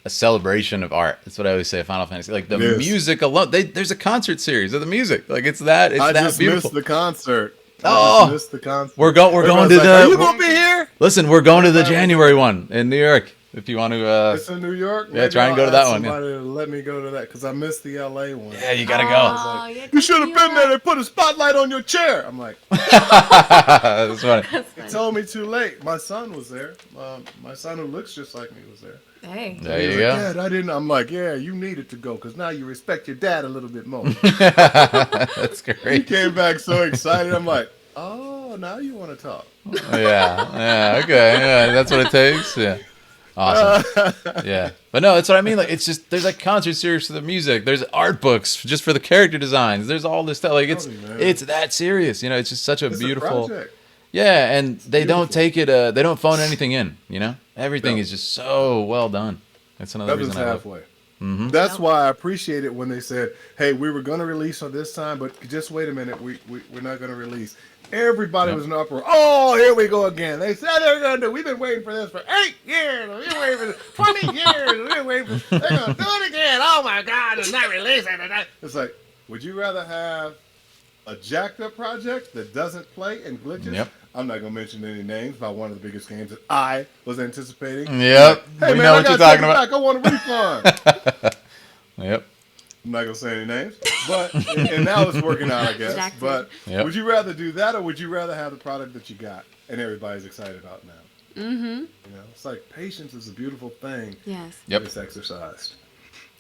celebration of art. That's what I always say of Final Fantasy. Like the music alone, there's a concert series of the music. Like it's that just beautiful. Missed the concert. Missed the concert. We're going to Are you gonna be here? Listen, we're going to the January one in New York. If you want to, it's in New York. Yeah, try and go to that one. Somebody to let me go to that because I missed the LA one. Yeah, you gotta go. You should have been there. They put a spotlight on your chair. I'm like, that's funny. They told me too late. My son was there. My son who looks just like me was there. Hey. There you Like, go. Dad, I didn't. I'm like, yeah, you needed to go because now you respect your dad a little bit more. That's He great. came back so excited. I'm like, oh, now you want to talk. Yeah. Okay. Yeah, that's what it takes. Yeah. Awesome. Yeah. But no, that's what I mean. Like, it's just, there's like concert series for the music. There's art books just for the character designs. There's all this stuff. Like, it's that serious. It's just such a beautiful. Yeah. And they don't take it, they don't phone anything in, Everything is just so well done. That's another reason I love it. Mm-hmm. That's why I appreciate it when they said, "Hey, we were going to release on this time, but just wait a minute, we're not going to release." Everybody was in uproar. Oh, here we go again. They said they're going to do. We've been waiting for this for 8 years. We've been waiting for 20 years. We've been waiting for. They're going to do it again. Oh my God, it's not releasing it. It's like, would you rather have a jacked up project that doesn't play and glitches? Yep. I'm not going to mention any names about one of the biggest games that I was anticipating. Yep. Hey, we man, know what you're talking about. Back. I want a refund. Yep. I'm not gonna say any names, but and now it's working out, I guess. Exactly. But Yep. would you rather do that, or would you rather have the product that you got and everybody's excited about now? Mm-hmm. It's like patience is a beautiful thing. Yes. Yep. It's exercised.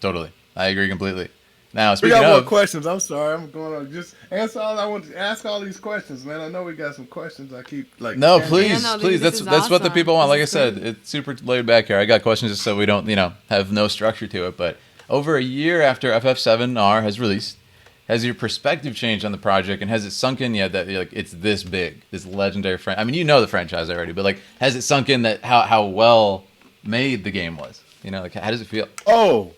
Totally. I agree completely. Now, We speaking got more of, questions. I'm sorry. I'm going on. Just answer all. I want to ask all these questions, man. I know we got some questions. I keep like. no, answering. please, Yeah, no, please. this That's is what the awesome. people want. Like I This is said, great. it's super laid back here. I got questions just so we don't, have no structure to it. But over a year after FF7R has released, has your perspective changed on the project, and has it sunk in yet that it's this big, this legendary franchise? I mean, you know the franchise already, but like, has it sunk in that how well made the game was? Like, how does it feel? Oh,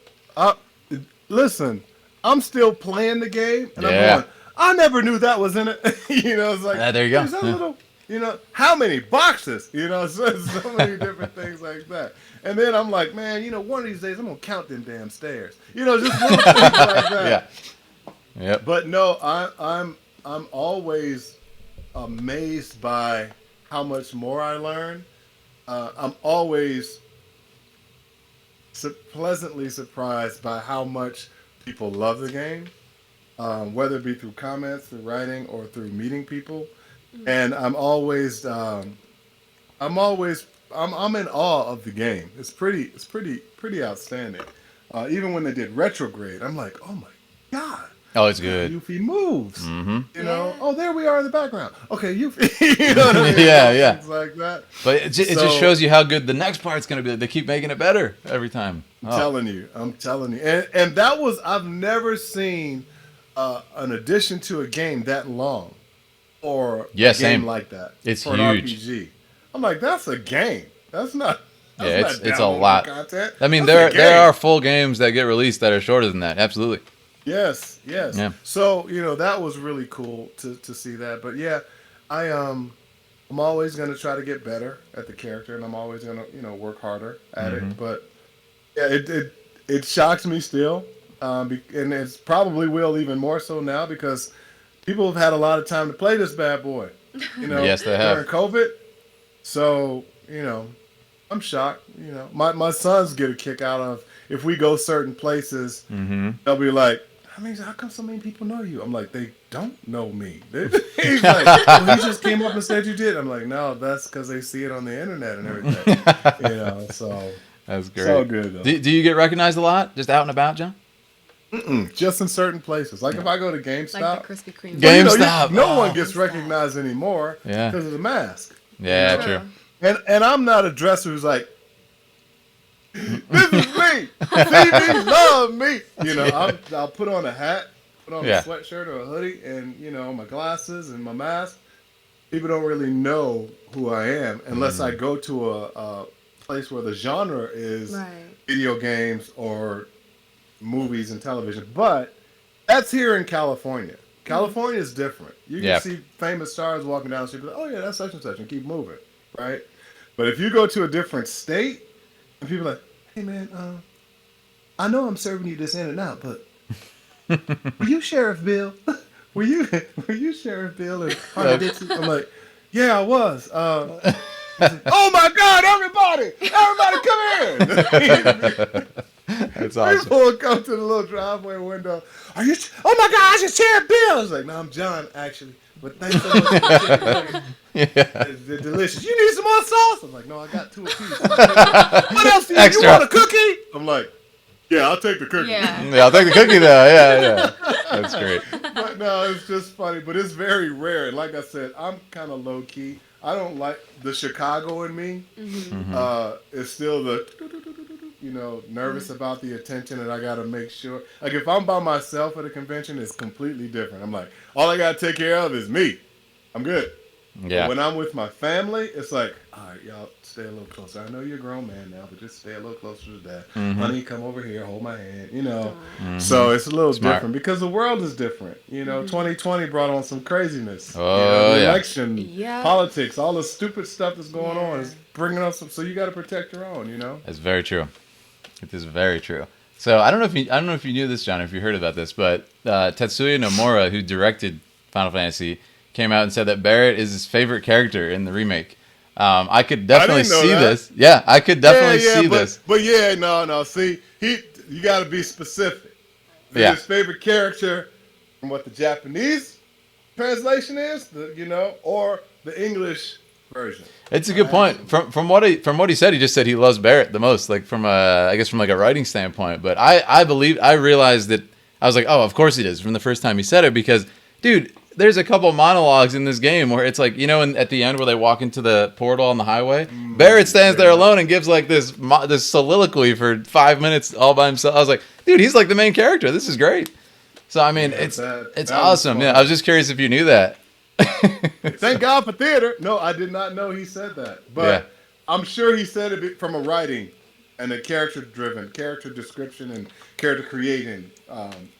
listen. I'm still playing the game, and Yeah. I'm going. I never knew that was in it. It's like There you go. There's that Yeah. little, how many boxes? So many different things like that. And then I'm like, man, one of these days I'm gonna count them damn stairs. Just little things like that. Yeah. Yep. But no, I'm always amazed by how much more I learn. I'm always pleasantly surprised by how much people love the game, whether it be through comments, through writing, or through meeting people. And I'm always in awe of the game. It's pretty outstanding. Even when they did retrograde, I'm like, oh my God. Oh, it's good. Yuffie moves. Mm-hmm. Oh, there we are in the background. Okay, Yuffie. You know what I mean? Yeah. Things like that. But it just shows you how good the next part's going to be. They keep making it better every time. I'm telling you. And that was, I've never seen an addition to a game that long or a game same. like that. It's for huge. an RPG. I'm like, that's a game. That's not. It's a downloadable lot. content. I mean, That's a there game. are full games that get released that are shorter than that. Absolutely. Yes. Yeah. So that was really cool to see that. But yeah, I'm always gonna try to get better at the character, and I'm always gonna work harder at it. But yeah, it shocks me still, and it's probably will even more so now because people have had a lot of time to play this bad boy. Yes, they have. During COVID. So I'm shocked. My sons get a kick out of if we go certain places. They'll be like, how come so many people know you? I'm like, they don't know me. He's like, well, he just came up and said you did. I'm like, no, that's because they see it on the internet and everything. So That's great. It's all good though. Do you get recognized a lot, just out and about, John? Just in certain places. Like if I go to GameStop. Like the Krispy Kreme. GameStop. No one gets recognized anymore because of the mask. Yeah, true. And I'm not a dresser who's like, this is me. See me, love me. I'll put on a hat, put on a sweatshirt or a hoodie, and my glasses and my mask. People don't really know who I am unless I go to a place where the genre is video games or movies and television. But that's here in California. California is different. You can see famous stars walking down the street, like, oh yeah, that's such and such, and keep moving, right? But if you go to a different state, and people are like, hey man, I know I'm serving you this in and out, but were you Sheriff Bill? were you Sheriff Bill and Harley Dixon? I'm like, yeah, I was. Oh my God, everybody come in! That's awesome. People will come to the little driveway window. Oh my gosh, it's Sheriff Bill! I was like, no, I'm John, actually. But thanks so much for the They're delicious. You need some more sauce? I'm like, no, I got 2 apiece. What else do you Extra. You want a cookie? I'm like, yeah, I'll take the cookie. Yeah. I'll take the cookie though. Yeah. That's great. But no, it's just funny. But it's very rare. And like I said, I'm kind of low key. I don't like the Chicago in me. It's still the nervous about the attention, and I got to make sure. Like if I'm by myself at a convention, it's completely different. I'm like, all I got to take care of is me. I'm good. Yeah. But when I'm with my family, it's like, all right, y'all stay a little closer. I know you're a grown man now, but just stay a little closer to Dad. Honey, come over here, hold my hand. So it's a little different because the world is different. 2020 brought on some craziness. Election, politics, all the stupid stuff that's going on is bringing us. So you got to protect your own. That's very true. It is very true. So I don't know if you knew this, John, or if you heard about this, but Tetsuya Nomura, who directed Final Fantasy, came out and said that Barrett is his favorite character in the remake. I could definitely see this. Yeah, I could definitely see this. But no. See, you got to be specific. His favorite character from what the Japanese translation is, or the English version. It's a good point. From what he said, he just said he loves Barrett the most, like from a writing standpoint. But I realized that I was like, oh, of course he does from the first time he said it because, dude, there's a couple monologues in this game where it's like, at the end where they walk into the portal on the highway, Barrett stands there alone and gives like this soliloquy for 5 minutes all by himself. I was like, dude, he's like the main character. This is great. So I mean, it's awesome. Yeah, I was just curious if you knew that. Thank God for theater. No, I did not know he said that, but I'm sure he said it from a writing and a character description and character creating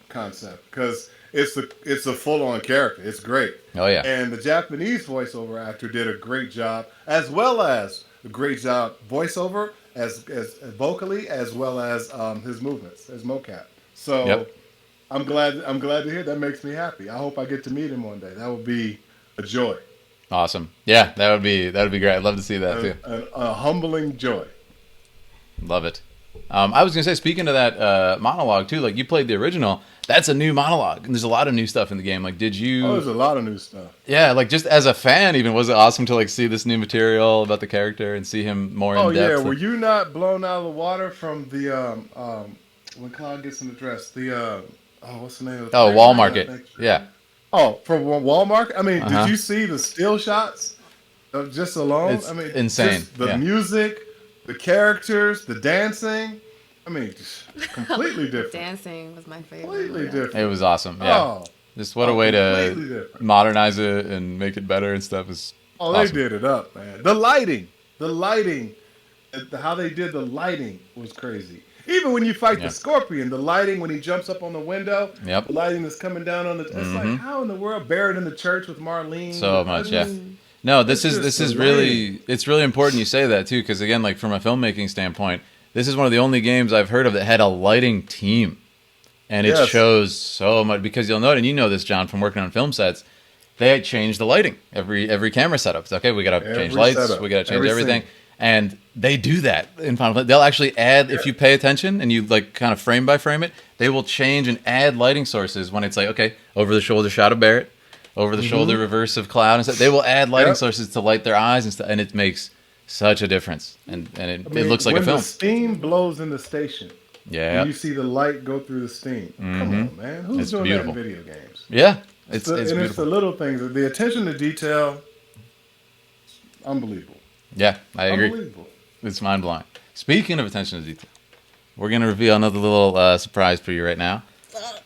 concept because. It's a full-on character. It's great. Oh, yeah. And the Japanese voiceover actor did a great job, as well as a great job voiceover, as vocally, as well as his movements, his mocap. So I'm glad to hear. That makes me happy. I hope I get to meet him one day. That would be a joy. Awesome. Yeah, that would be great. I'd love to see that too. A humbling joy. Love it. I was gonna say, speaking of that monologue too, like you played the original. That's a new monologue, and there's a lot of new stuff in the game. Like, did you? Oh, there's a lot of new stuff. Yeah, like just as a fan, even was it awesome to like see this new material about the character and see him more in depth? Oh yeah, were you not blown out of the water from the when Cloud gets in the dress? The what's the name of the Wall Market. Yeah. Oh, from Wall Market. I mean, did you see the still shots of just alone? It's insane. Just the music, the characters, the dancing. I mean, just completely different. Dancing was my favorite. Completely different. It was awesome. Yeah. Oh, just what a way to modernize it and make it better and stuff is. Oh, awesome. They did it up, man. The lighting, how they did the lighting was crazy. Even when you fight the scorpion, the lighting when he jumps up on the window, Yep. the lighting that's coming down on the. It's like, how in the world? Barrett in the church with Marlene. So much, yeah. No, this is really, it's really important you say that too, because again, like from a filmmaking standpoint, this is one of the only games I've heard of that had a lighting team, and it shows so much, because you'll note, and you know this, John, from working on film sets, they change the lighting every camera setup. It's okay, we gotta change lights, we gotta change everything, and they do that in Final Fantasy. They'll actually add, if you pay attention and you like kind of frame by frame it, they will change and add lighting sources when it's like, okay, over the shoulder shot of Barrett, over the shoulder reverse of Cloud and stuff. They will add lighting sources to light their eyes and stuff, and it makes such a difference. And it looks like a film. When the steam blows in the station, yeah, you see the light go through the steam. Come on, man. Who's doing that in video games? Yeah, it's beautiful. It's the little things. The attention to detail, unbelievable. Yeah, I agree. Unbelievable. It's mind-blowing. Speaking of attention to detail, we're going to reveal another little surprise for you right now.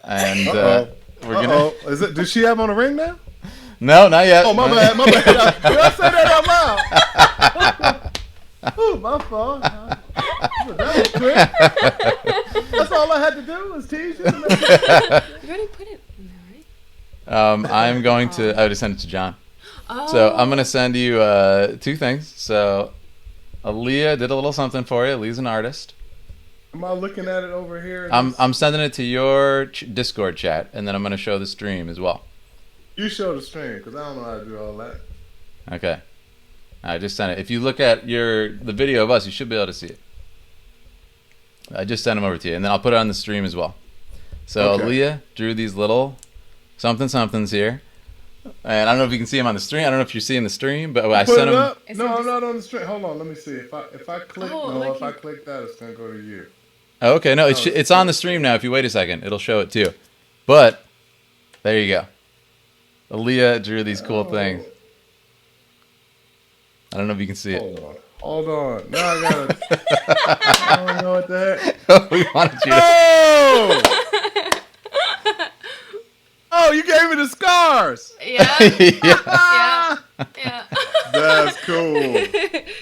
And we're gonna. Is it? Does she have on a ring now? No, not yet. Oh, my bad. My bad. Did I say that out loud? Oh, my fault. That was quick. That's all I had to do was tease you. You already put it in there, right? I'm going to. I would send it to John. Oh. So I'm going to send you two things. So Aaliyah did a little something for you. Aaliyah's an artist. Am I looking at it over here? I'm sending it to your Discord chat, and then I'm going to show the stream as well. You show the stream, because I don't know how to do all that. Okay. I just sent it. If you look at the video of us, you should be able to see it. I just sent them over to you, and then I'll put it on the stream as well. So Aaliyah drew these little somethings here. And I don't know if you can see them on the stream. I don't know if you're seeing the stream, but I sent them. Up? No, I'm not on the stream. Hold on, let me see. If I click, if I click that, it's gonna go to you. Oh, okay, no, it's on the stream now. If you wait a second, it'll show it too. But there you go. Aaliyah drew these cool things. I don't know if you can see it. Hold on. Now I gotta. I don't know what the heck. We wanted you to. Oh! Oh, you gave me the scars. Yeah. Yeah. That's cool.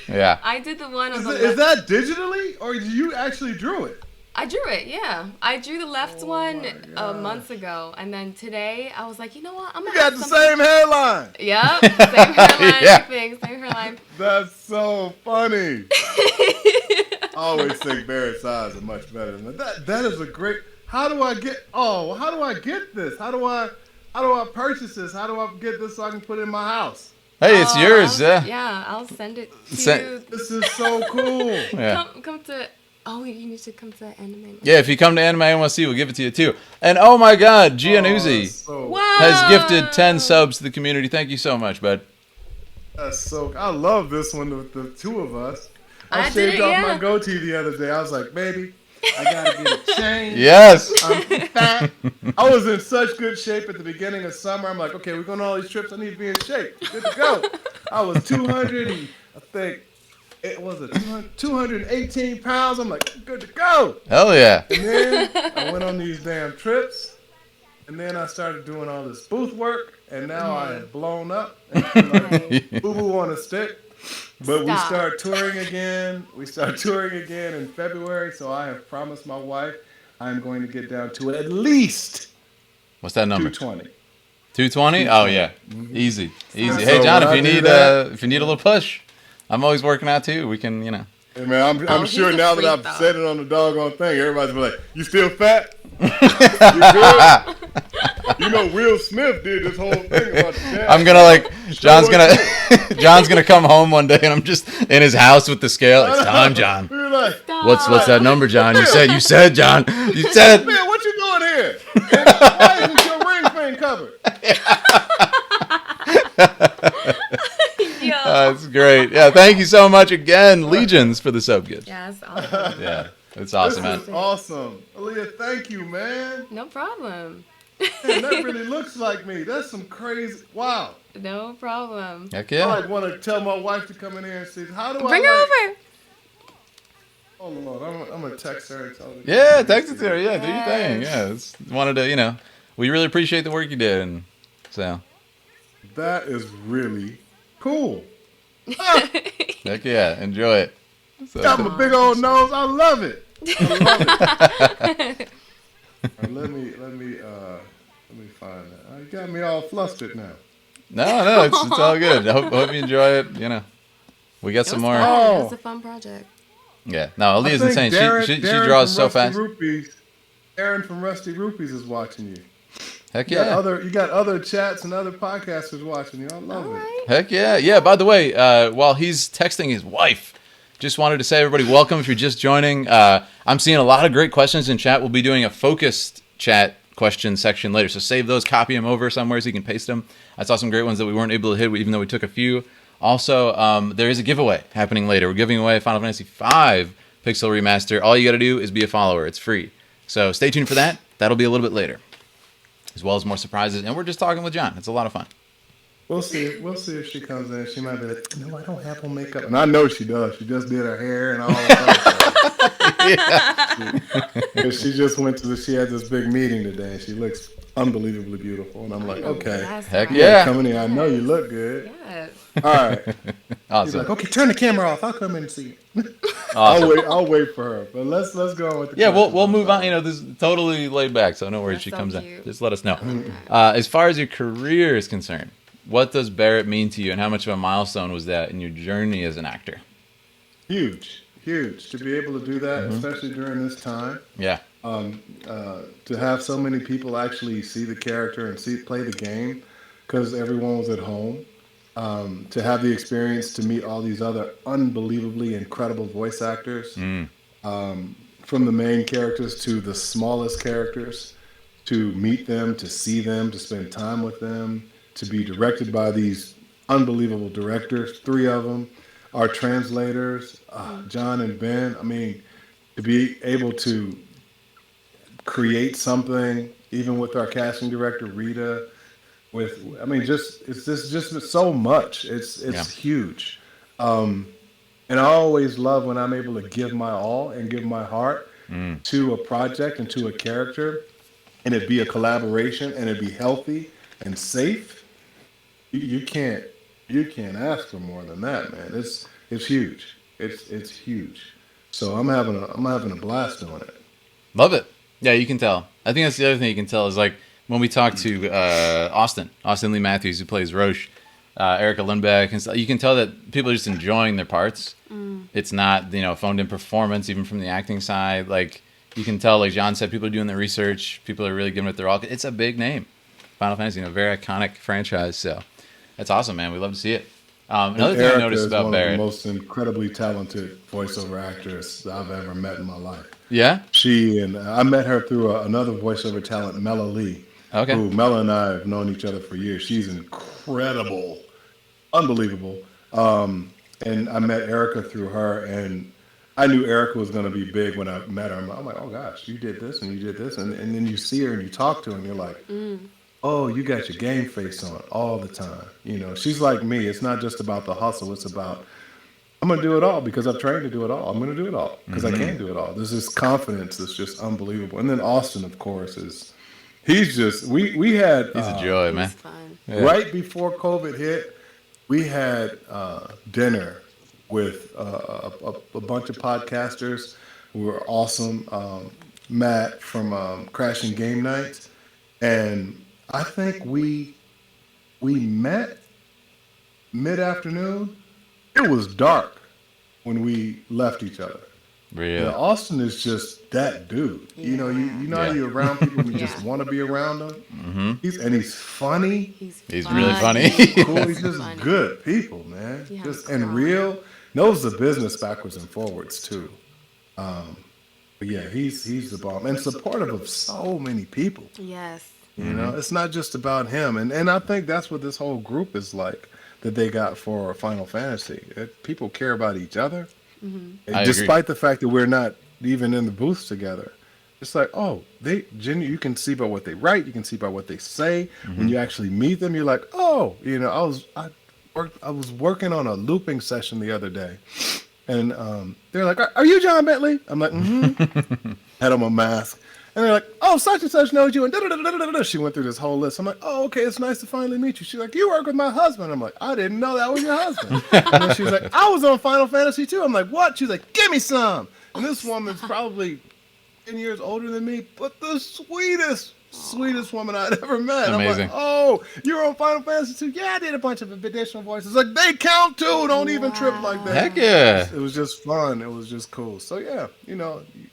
Yeah. I did the one on the Is that digitally, or you actually drew it? I drew it, yeah. I drew the left one months ago, and then today I was like, you know what? I'm gonna. You got the same hairline. Yeah, same hairline, everything, same hairline. That's so funny. I always think Barrett's eyes are much better than that. That is a great. How do I get this? How do I purchase this? How do I get this so I can put it in my house? Hey, it's yours, yeah. Yeah, I'll send it to you. This is so cool. Yeah. Come to. Oh, you need to come to Anime. Yeah, if you come to Anime NYC, we'll give it to you too. And oh my God, Gianuzzi has gifted 10 subs to the community. Thank you so much, bud. That's so. I love this one with the two of us. I did shaved it, off yeah. my goatee the other day. I was like, baby, I gotta get a change. Yes. I'm fat. I was in such good shape at the beginning of summer. I'm like, okay, we're going on all these trips. I need to be in shape. Good to go. I was 200 and I think it was 218 pounds. I'm like, good to go. Hell yeah. And then I went on these damn trips. And then I started doing all this booth work. And now I have blown up. And like boo-boo on a stick. But we start touring again. In February. So I have promised my wife I'm going to get down to at least. What's that number? 220. 220? Oh yeah, easy. So Hey John, if you need that- a little push, I'm always working out too. We can, Hey man, I'm sure now that I've said it on the doggone thing, everybody's be like, "You still fat? You good?" You know, Will Smith did this whole thing about the dad. I'm gonna John's gonna come home one day and I'm just in his house with the scale. It's time, John. We were like, What's that number, John? You said, John. You said. man, what you doing here? And why isn't your ring thing covered? That's great. Yeah, thank you so much again, Legions, for the sub gift. Yeah, it's awesome. Yeah, it's awesome, This is man. awesome. Aaliyah, thank you, man. No problem. Man, that really looks like me. That's some crazy. Wow. No problem. Heck I yeah. like want to tell my wife to come in here and see. How do Bring I her like, over. Hold on, I'm gonna text her and tell her. Yeah, text it to her. Yeah, do your thing. Yeah, wanted to, we really appreciate the work you did, and so. That is really cool. Heck yeah, enjoy it. So, Got my big old nose. I love it. Let me find that. You got me all flustered now. No, it's all good. I hope you enjoy it. You know, we got some more. Fun. It was a fun project. Yeah, no, Aaliyah's I think insane. She draws so fast. Aaron from Rusty Rupees is watching you. Heck You yeah. got other chats and other podcasters watching you. I love it. Heck yeah. Yeah, by the way, while he's texting his wife, just wanted to say, everybody, welcome if you're just joining. I'm seeing a lot of great questions in chat. We'll be doing a focused chat question section later, so save those, copy them over somewhere so you can paste them. I saw some great ones that we weren't able to hit, even though we took a few. Also, there is a giveaway happening later. We're giving away Final Fantasy V Pixel Remaster. All you got to do is be a follower. It's free. So stay tuned for that. That'll be a little bit later, as well as more surprises. And we're just talking with John. It's a lot of fun. We'll see. We'll see if she comes in. She might be like, no, I don't have on makeup. And I know she does. She just did her hair and all that. She just she had this big meeting today, and she looks unbelievably beautiful. And I'm like, okay. Heck yeah. Coming in, I know you look good. Yes. All right. Awesome. She's like, okay, turn the camera off. I'll come in and see you. Awesome. I'll wait for her. But let's go on with the Yeah, questions. we'll move on. You know, this is totally laid back, so no worries. That's She so comes in. cute. Just let us know. As far as your career is concerned, what does Barrett mean to you, and how much of a milestone was that in your journey as an actor? Huge to be able to do that, especially during this time. Yeah. To have so many people actually see the character and play the game, because everyone was at home. To have the experience to meet all these other unbelievably incredible voice actors, from the main characters to the smallest characters, to meet them, to see them, to spend time with them, to be directed by these unbelievable directors, 3 of them, our translators, John and Ben. I mean, to be able to create something, even with our casting director, Rita, it's just so much. It's huge. And I always love when I'm able to give my all and give my heart to a project and to a character, and it be a collaboration and it be healthy and safe. You can't ask for more than that, man. It's huge. It's huge. So I'm having a blast doing it. Love it. Yeah, you can tell. I think that's the other thing you can tell is, like, when we talk to Austin Lee Matthews, who plays Roche, Erica Lindbeck, and stuff, you can tell that people are just enjoying their parts. It's not, phoned in performance, even from the acting side. Like, you can tell, like John said, people are doing their research. People are really giving it their all. It's a big name. Final Fantasy, very iconic franchise. So that's awesome, man. We love to see it. Another thing I noticed about Barrett, one of the most incredibly talented voiceover actors I've ever met in my life. Yeah? I met her through another voiceover talent, Mela Lee. Okay. Who Mela and I have known each other for years. She's incredible, unbelievable. And I met Erica through her, and I knew Erica was going to be big when I met her. I'm like, oh gosh, you did this and you did this, and then you see her and you talk to her, and you're like, oh, you got your game face on all the time. She's like me. It's not just about the hustle. It's about, I'm going to do it all because I've trained to do it all. I'm going to do it all because I can do it all. There's this confidence that's just unbelievable. And then Austin, of course, he's just, we had. He's a joy, man. Fun. Yeah. Right before COVID hit, we had dinner with a bunch of podcasters who were awesome. Matt from Crashing Game Nights. And I think we met mid-afternoon. It was dark when we left each other. Really? Yeah, Austin is just that dude. You know how you're around people and you just want to be around them. He's funny. He's really funny. He's cool. He's just funny. Good people, man. Yeah, And real. Knows the business backwards and forwards too. But yeah, he's the bomb and supportive of so many people. Yes. It's not just about him, and I think that's what this whole group is like that they got for Final Fantasy. People care about each other, despite the fact that we're not even in the booths together. It's like, oh, you can see by what they write, you can see by what they say. When you actually meet them, you're like, oh, I was working on a looping session the other day, and they're like, "Are you John Bentley?" I'm like, "Mm-hmm." Had on my mask, And they're like, oh, such and such knows you. And da-da-da-da-da-da. She went through this whole list. I'm like, oh, okay, it's nice to finally meet you. She's like, you work with my husband. I'm like, I didn't know that was your husband. And then she's like, I was on Final Fantasy too. I'm like, what? She's like, give me some. And this woman's probably 10 years older than me, but the sweetest woman I'd ever met. Amazing. I'm like, oh, you're on Final Fantasy 2? Yeah, I did a bunch of additional voices. Like, they count too. Don't even trip like that. Heck yeah. It was just fun. It was just cool. So yeah,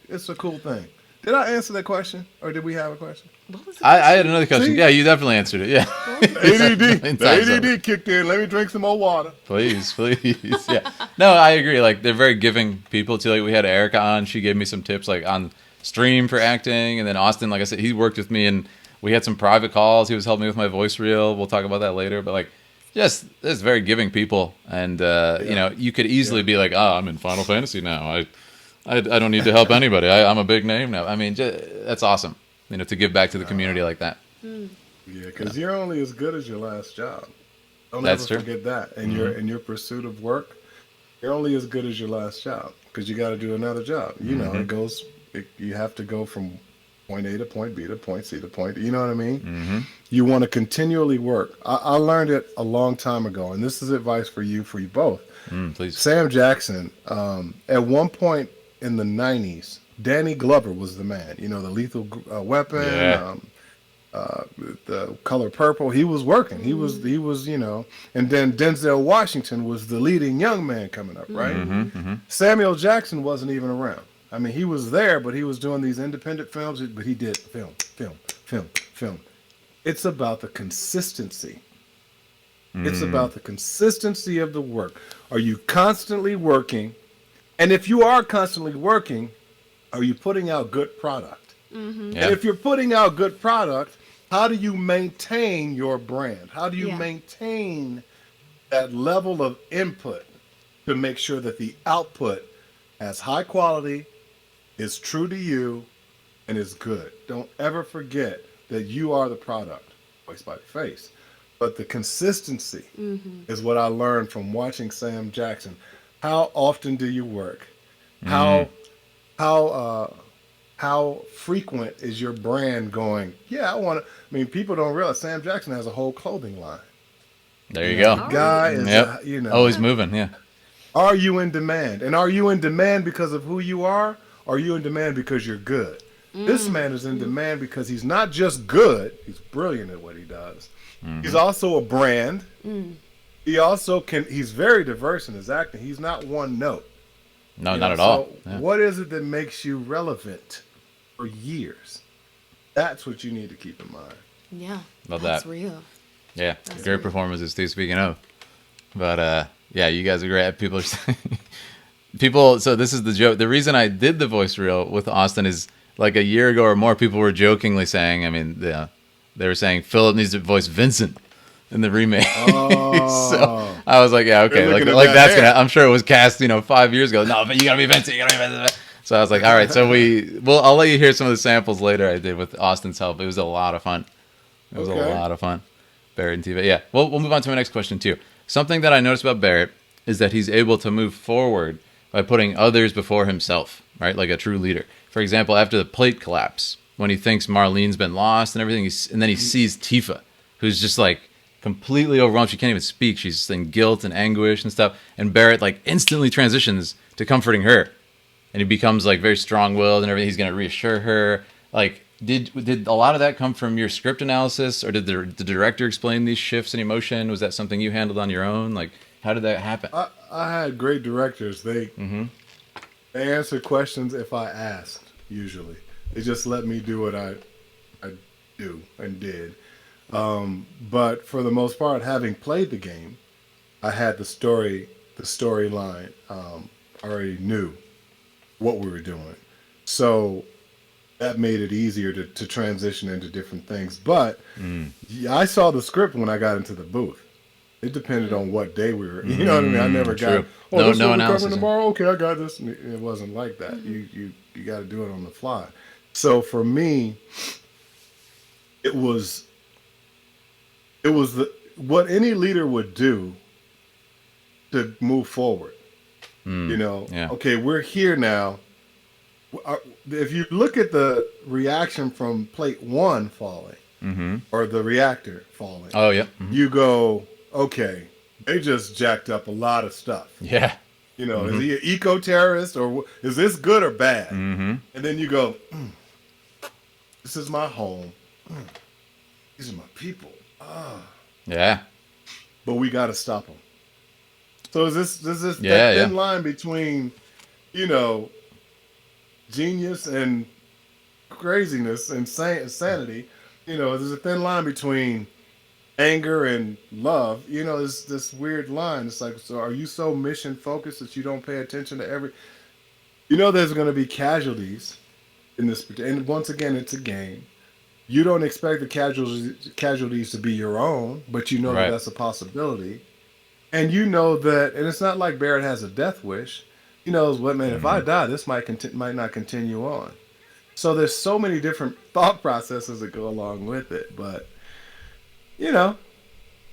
it's a cool thing. Did I answer that question, or did we have a question? What was it? I had another question. See? Yeah, you definitely answered it. Yeah. ADD. The ADD kicked in. Let me drink some more water. Please. Yeah. No, I agree. Like, they're very giving people too. Like, we had Erica on. She gave me some tips, like, on stream for acting. And then Austin, like I said, he worked with me, and we had some private calls. He was helping me with my voice reel. We'll talk about that later. But, like, just, there's very giving people. And, you could easily be like, oh, I'm in Final Fantasy now. I don't need to help anybody. I'm a big name now. I mean, that's awesome, to give back to the community like that. Yeah, because you're only as good as your last job. Don't That's ever true. forget that. And in your pursuit of work, you're only as good as your last job, because you got to do another job. You have to go from point A to point B to point C to point. You know what I mean? Mm-hmm. You want to continually work. I learned it a long time ago, and this is advice for you both. Please. Sam Jackson, at one point in the 90s, Danny Glover was the man. The Lethal Weapon, the Color Purple. He was working. He was, and then Denzel Washington was the leading young man coming up, right? Mm-hmm. Samuel Jackson wasn't even around. I mean, he was there, but he was doing these independent films, but he did film. It's about the consistency. It's about the consistency of the work. Are you constantly working? And if you are constantly working, are you putting out good product? Mm-hmm. Yeah. And if you're putting out good product, how do you maintain your brand? How do you maintain that level of input to make sure that the output has high quality, is true to you, and is good? Don't ever forget that you are the product, voice by face. But the consistency is what I learned from watching Sam Jackson. How often do you work? How frequent is your brand going? Yeah, people don't realize Sam Jackson has a whole clothing line. There you go. The guy is, always moving. Yeah. Are you in demand? And are you in demand because of who you are? Or are you in demand because you're good? This man is in demand because he's not just good. He's brilliant at what he does. He's also a brand. He also he's very diverse in his acting. He's not one note. No, not at all. So what is it that makes you relevant for years? That's what you need to keep in mind. Yeah. Love that's that. real. Yeah. That's Great real. performances too, speaking of. But you guys are great. So this is the joke. The reason I did the voice reel with Austin is, like, a year ago or more, people were jokingly saying, they were saying Philip needs to voice Vincent in the remake. Oh. So I was like, yeah, okay. You're looking at Like that that's hair. I'm sure it was cast, 5 years ago. No, but you gotta be Vincent. So I was like, all right. So I'll let you hear some of the samples later I did with Austin's help. It was a lot of fun. It was a lot of fun. Barrett and TV. Yeah. Well, we'll move on to my next question too. Something that I noticed about Barrett is that he's able to move forward by putting others before himself, right? Like a true leader. For example, after the plate collapse, when he thinks Marlene's been lost and everything, and then he sees Tifa, who's just like completely overwhelmed. She can't even speak. She's in guilt and anguish and stuff. And Barrett like instantly transitions to comforting her. And he becomes like very strong-willed and everything. He's going to reassure her. Like, did a lot of that come from your script analysis, or did the director explain these shifts in emotion? Was that something you handled on your own? Like, how did that happen? I had great directors. They answered questions if I asked, usually. They just let me do what I do and did. But for the most part, having played the game, I had the storyline, already knew what we were doing. So that made it easier to transition into different things. But I saw the script when I got into the booth. It depended on what day we were. You know what I mean? I never got, no this is what we're analysis. covering tomorrow. Okay, I got this. It wasn't like that. You got to do it on the fly. So for me, it was what any leader would do to move forward. Okay, we're here now. If you look at the reaction from plate 1 falling, or the reactor falling, Oh, yeah. you go, okay, they just jacked up a lot of stuff. Yeah. You know, is he an eco-terrorist, or is this good or bad? Mm-hmm. And then you go, this is my home. These are my people. Yeah. But we got to stop them. So is this that thin line between, you know, genius and craziness and insanity? You know, there's a thin line between anger and love. You know, there's this weird line. It's like, so are you so mission focused that you don't pay attention to every? You know, there's going to be casualties in this, and once again, it's a game. You don't expect the casualties to be your own, but you know that that's a possibility. And you know that, and it's not like Barrett has a death wish. He knows, what, man, if I die, this might not continue on. So there's so many different thought processes that go along with it. But, you know,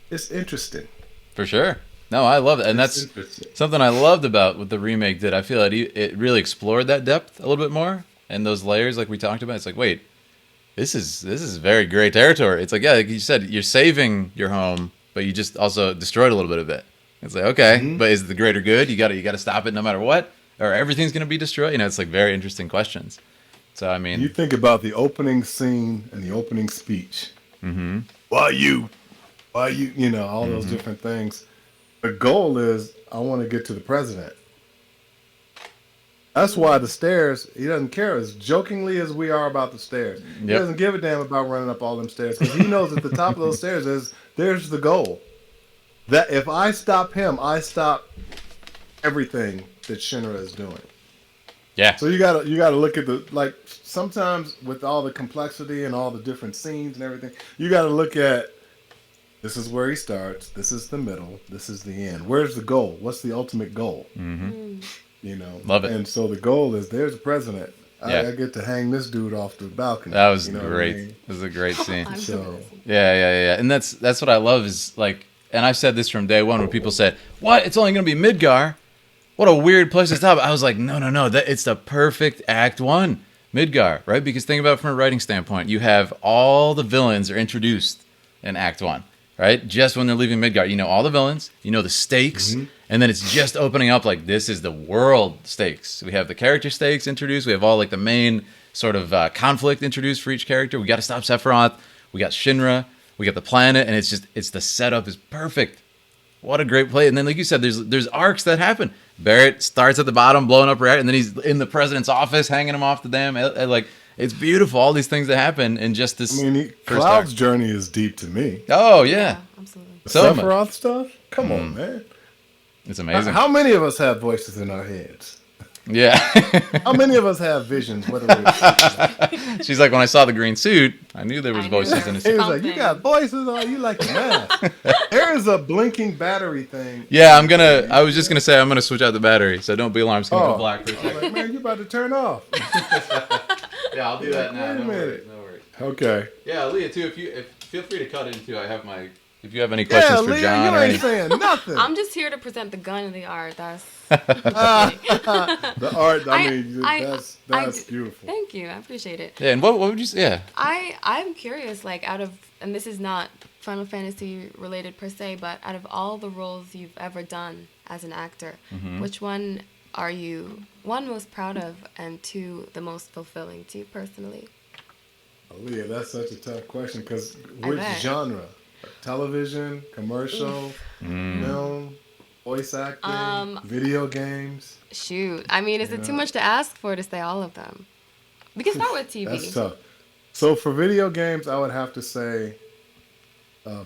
it's interesting. For sure. No, I love it. And that's something I loved about what the remake did. I feel like it really explored that depth a little bit more. And those layers like we talked about. It's like, wait, this is very gray territory. It's like, yeah, like you said, you're saving your home, but you just also destroyed a little bit of it. It's like, okay, but is it the greater good? You got to stop it no matter what, or everything's going to be destroyed. You know, it's like very interesting questions. So I mean, you think about the opening scene and the opening speech. Why you know, all those different things. The goal is, I want to get to the president. That's why the stairs, he doesn't care, as jokingly as we are about the stairs. He doesn't give a damn about running up all them stairs, because he knows at the top of those stairs there's the goal. That if I stop him, I stop everything that Shinra is doing. Yeah. So you gotta look at the, like, sometimes with all the complexity and all the different scenes and everything, you gotta look at, this is where he starts, this is the middle, this is the end. Where's the goal? What's the ultimate goal? You know, love it. And so the goal is, there's the president. I get to hang this dude off the balcony. That was great. What I mean? It was a great scene. So Yeah. And that's what I love is, like, and I've said this from day one when people said, what? It's only going to be Midgar? What a weird place to stop. I was like, no. It's the perfect Act 1, Midgar, right? Because think about it from a writing standpoint. You have all the villains are introduced in Act 1, right? Just when they're leaving Midgar. You know all the villains. You know the stakes. And then it's just opening up like, this is the world stakes. We have the character stakes introduced. We have all like the main sort of conflict introduced for each character. We got to stop Sephiroth. We got Shinra. We got the planet. And it's the setup is perfect. What a great play. And then, like you said, there's arcs that happen. Barrett starts at the bottom, blowing up Barrett, and then he's in the president's office, hanging him off the dam. Like, it's beautiful. All these things that happen in just this. I mean, Cloud's journey is deep to me. Oh yeah, absolutely. The Sephiroth stuff. Come on, man. It's amazing. How many of us have voices in our heads? Yeah. How many of us have visions? She's like, when I saw the green suit, I knew there was voices in his He head. was like, you got voices on you like a math. There is a blinking battery thing. Yeah, I was just gonna say I'm gonna switch out the battery, so don't be alarmed. It's gonna go black for a I was second. like, man, you about to turn off. Yeah, I'll do that now. Wait a No minute. worries. Okay. Yeah, Leah too. Feel free to cut in too. I have my. If you have any questions for Leah, John you or ain't any. saying nothing. I'm just here to present the gun and the art. That's The art. I mean, that's beautiful. Thank you. I appreciate it. Yeah, and what would you say? Yeah. I'm curious, like, and this is not Final Fantasy related per se, but out of all the roles you've ever done as an actor, which one are you, one, most proud of, and two, the most fulfilling to you personally? Leah, that's such a tough question, because which bet. genre? Television, commercial, film, voice acting, video games? Shoot. I mean, is it too much to ask for to say all of them? We can start with TV. That's tough. So for video games, I would have to say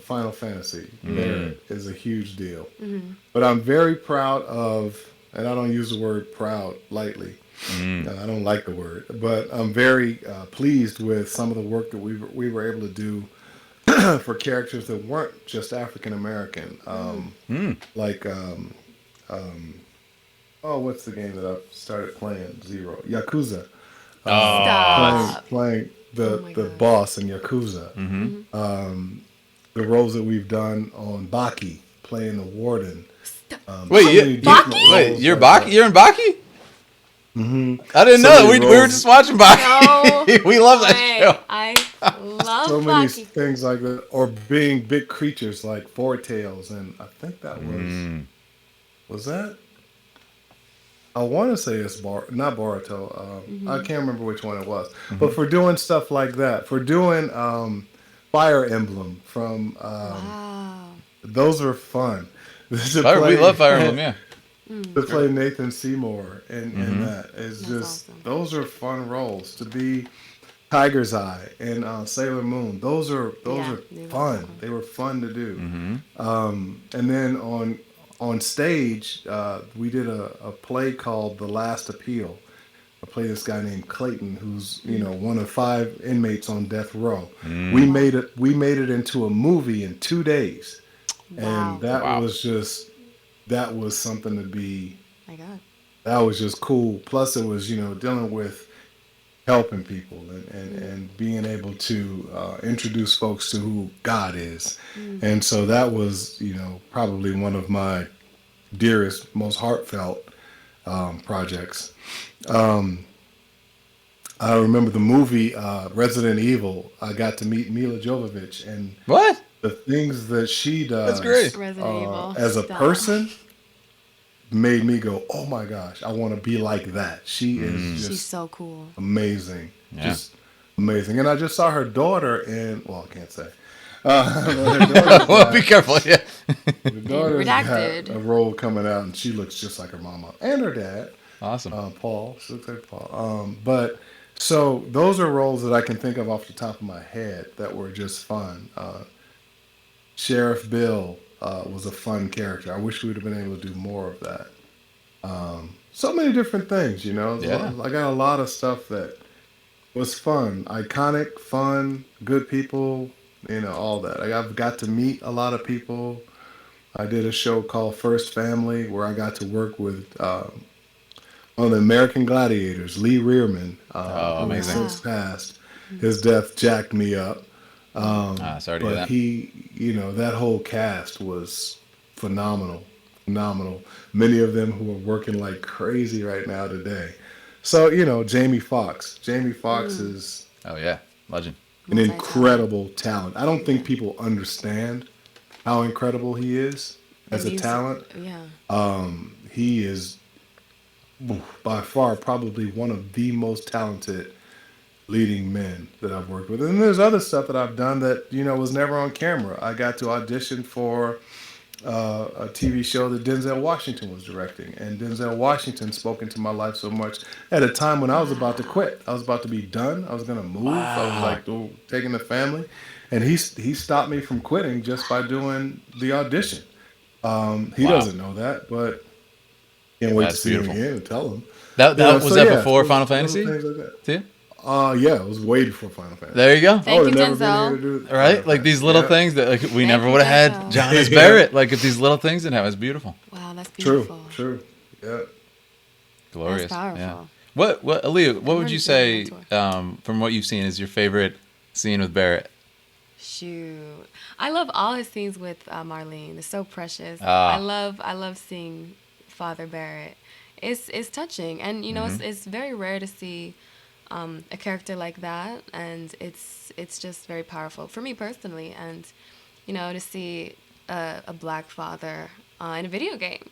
Final Fantasy. Barrett is a huge deal. But I'm very proud of, and I don't use the word proud lightly. I don't like the word, but I'm very pleased with some of the work that we were able to do for characters that weren't just African American. Like, what's the game that I started playing? Zero. Yakuza. Playing the boss in Yakuza. The roles that we've done on Baki, playing the warden. Wait, you're in Baki? I didn't So know. many We were roles. just watching Baki. No We love that way. show. I love So many Bucky. things like that, or being big creatures like Four Tails, and I think that was that. I want to say it's not Boruto. I can't remember which one it was. But for doing stuff like that, for doing Fire Emblem from Wow. those are fun. to We love Fire Emblem, yeah. to play Nathan Seymour and that is That's just awesome. those are fun roles to be Tiger's Eye and Sailor Moon. Those are Yeah, they were fun. fun. They were fun to do. And then on stage, we did a play called The Last Appeal. I play this guy named Clayton, who's one of 5 inmates on death row. We made it into a movie in 2 days, Wow. and that Wow. was something to be. My God. That was just cool. Plus, it was dealing with helping people and being able to introduce folks to who God is. And so that was, probably one of my dearest, most heartfelt projects. I remember the movie Resident Evil. I got to meet Mila Jovovich, and What? the things that she does That's great. Resident Evil. as a Stop. person made me go, oh my gosh, I want to be like that. She is just She's so cool. amazing. Yeah. Just amazing. And I just saw her daughter in, well, I can't say. Well, be careful. Yeah. The daughter's Redacted. got a role coming out, and she looks just like her mama and her dad, Awesome. Paul. She looks like Paul. But so those are roles that I can think of off the top of my head that were just fun. Sheriff Bill was a fun character. I wish we would have been able to do more of that. So many different things, Yeah. I got a lot of stuff that was fun, iconic, fun, good people, all that. I've got to meet a lot of people. I did a show called First Family where I got to work with one of the American Gladiators, Lee Rearman, who has amazing. since passed. His death jacked me up. Sorry to hear But that. he, that whole cast was phenomenal. Many of them who are working like crazy right now today. So, Jamie Foxx. Jamie Foxx is Oh, yeah. Legend. an incredible talent. I don't think people understand how incredible he is as a He's- talent. Yeah. He is by far probably one of the most talented leading men that I've worked with. And there's other stuff that I've done that, was never on camera. I got to audition for a TV show that Denzel Washington was directing. And Denzel Washington spoke into my life so much at a time when I was about to quit. I was about to be done. I was going to move. I was like taking the family. And he stopped me from quitting just by doing the audition. He doesn't know that, but can't wait That's to see beautiful. him again and tell him. Was So, that yeah, before so Final little Fantasy? things like that. Too? Yeah, it was way before Final Fantasy. There you go. Thank you, never been Denzel. here to do Right? Final Like these Fantasy. little Yeah. things that we Thank never you, would have Denzel. had John as Yeah. Barrett. Like if these little things didn't have, it's beautiful. Wow, that's True, beautiful. true. Yeah. Glorious. powerful. Yeah. What Aaliyah, what would you say ready for from what you've seen is your favorite scene with Barrett? Shoot, I love all his scenes with Marlene. They're so precious. Ah. I love seeing Father Barrett. It's touching, and it's very rare to see a character like that, and it's just very powerful for me personally, and to see a black father in a video game.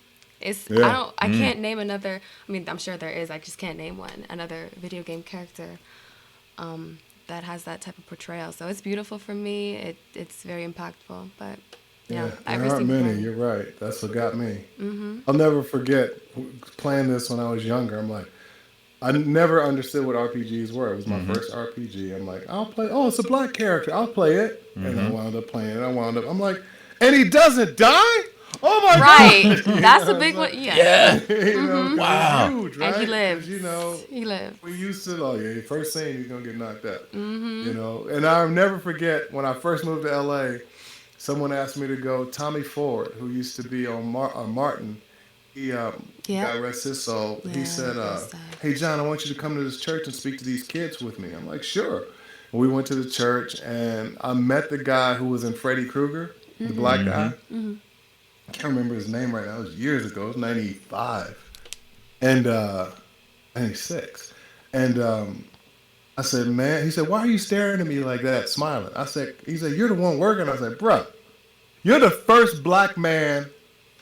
Yeah. I can't name another. I mean, I'm sure there is. I just can't name another video game character that has that type of portrayal. So it's beautiful for me. It's very impactful. But Yeah, every there aren't single many. one. You're right. That's what got me. I'll never forget playing this when I was younger. I'm like, I never understood what RPGs were. It was my first RPG. I'm like, I'll play. Oh, it's a black character. I'll play it. And I wound up playing it. I'm like, and he doesn't die? Oh my Right. God. That's a big one. Yeah. Yeah. 'Cause Wow. it's huge, right? And he 'Cause, lives. He lives. we used to, first scene, he's going to get knocked out. And I'll never forget when I first moved to LA, someone asked me to go, Tommy Ford, who used to be on Martin, he, God rest his soul, he Yeah, said, that's sad. hey, John, I want you to come to this church and speak to these kids with me. I'm like, sure. And we went to the church, and I met the guy who was in Freddy Krueger, the black guy. I can't remember his name right now. It was years ago. It was 95. And and he's 6. And I said, man, he said, why are you staring at me like that, smiling? He said, you're the one working. I said, bruh, you're the first black man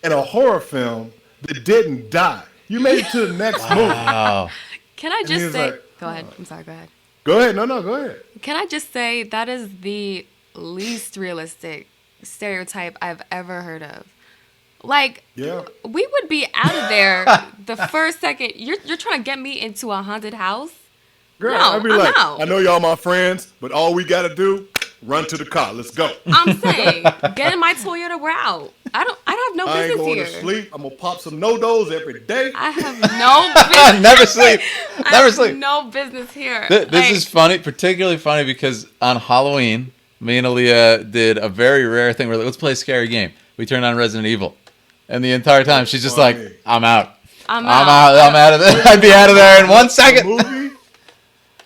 in a horror film that didn't die. You made it to the next movie. Wow. Can I he just was say? like, Go ahead. I'm sorry. Go ahead. Go ahead. No, go ahead. Can I just say that is the least realistic stereotype I've ever heard of. Like, Yeah. we would be out of there the first second. You're trying to get me into a haunted house? Girl, No, I'd be I'm like, out. I know y'all my friends, but all we got to do, run to the car. Let's go. I'm saying, get in my Toyota, we're out. I don't have no I ain't business going here. to sleep. I'm going to pop some no-dos every day. I have no business. Never sleep. I Never have sleep. no business here. This is funny, particularly funny because on Halloween, me and Aaliyah did a very rare thing. We're like, let's play a scary game. We turned on Resident Evil. And the entire time, she's just like, I'm out. I'm I'm out. out. I'm out of there. I'd be out of there in 1 second. Movie?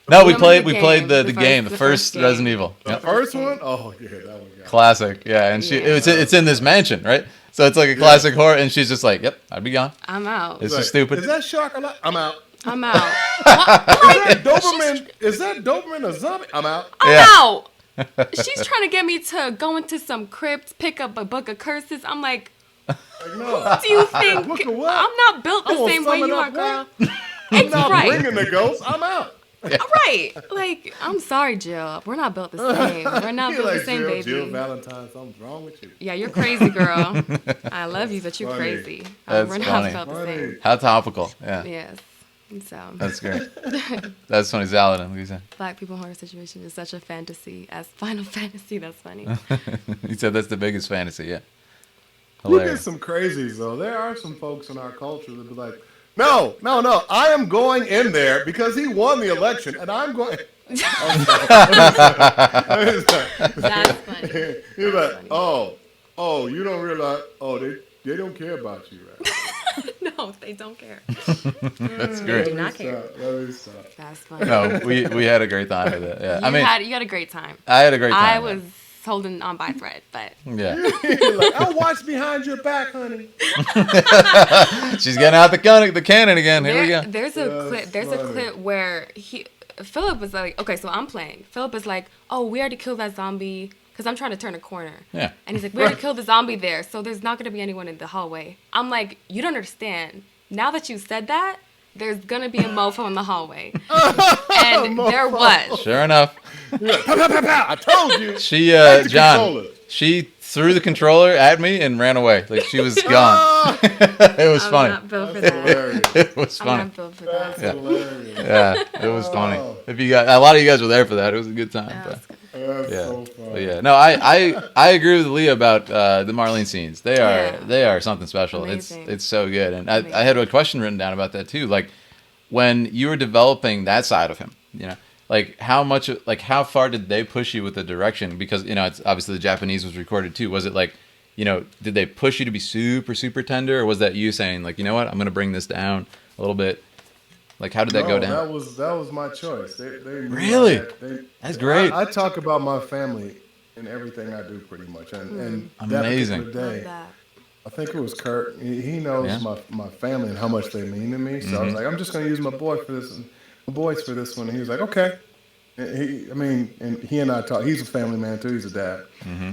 No, we Remember played the the game, game, the the first first game. Resident Evil. The Yep. first one? Oh, yeah, that one got Classic. Yeah, and it's in this mansion, right? So it's like a classic horror, and she's just like, yep, I'd be gone. I'm out. This Like, is stupid. Is that shark alive? I'm out. I'm out. Is that Doberman a zombie? I'm out. I'm Yeah. out. She's trying to get me to go into some crypt, pick up a book of curses. I'm like, Like, no. do you think Look at what? I'm not built the I'm gonna same way summon you are, up girl? what? It's Not right. bringing the ghost. I'm out. Right. Like, I'm sorry, Jill. We're not built the same. We're not You're built like, the same, Jill, baby. Jill Valentine, something's wrong with you. Yeah, you're crazy, girl. I love you, but you're Funny. crazy. That's We're not funny. built the Funny. same. How topical. Yeah, Yes. So, that's great. That's funny. Zaladin, Lisa. Black people horror situation is such a fantasy as Final Fantasy. That's funny. You said that's the biggest fantasy, yeah. You get Hilarious. some crazies, though. There are some folks in our culture that be like, no. I am going in there because he won the election, and I'm going. That's funny. You're like, oh, you don't realize, they don't care about you, right? No, they don't care. That's They great. do not care. Let me stop. That's funny. No, we had a great time with it. Yeah, You had a great time. I had a great time. I was holding on by a thread, but Yeah. You're like, I'll watch behind your back, honey. She's getting out the cannon again. Here we go. there's a That's clip. There's a funny. clip where Philip was like, okay, so I'm playing. Philip is like, oh, we already killed that zombie because I'm trying to turn a corner. Yeah. And he's like, we already killed the zombie there, so there's not gonna be anyone in the hallway. I'm like, you don't understand. Now that you said that, there's gonna be a mofo in the hallway, and there was. Sure enough, You're like, pow, pow, pow, pow. I told you. she Take the John, controller. she threw the controller at me and ran away. Like she was gone. It was I'm funny. not built for That's that. hilarious. It was I'm funny. not built for that. That's hilarious. Yeah, it was funny. Oh. If you got a lot of you guys were there for that, it was a good time. But, That's yeah, so funny. but yeah. No, I agree with Leah about the Marlene scenes. Yeah. They are something special. Amazing. It's so good. And I had a question written down about that too. Like when you were developing that side of him, you know, like how far did they push you with the direction? Because you know, it's obviously the Japanese was recorded too. Was it like, you know, did they push you to be super super tender, or was that you saying like, you know what, I'm gonna bring this down a little bit? Like how did that go down? That was my choice. They knew Really? They, That's great. I talk about my family in everything I do pretty much, and that Amazing. particular Love day, that. I think it was Kurt. He knows Yeah. my family and how much they mean to me. So I was like, I'm just gonna use my boys for this one. And he was like, okay. And he and I talk. He's a family man too. He's a dad.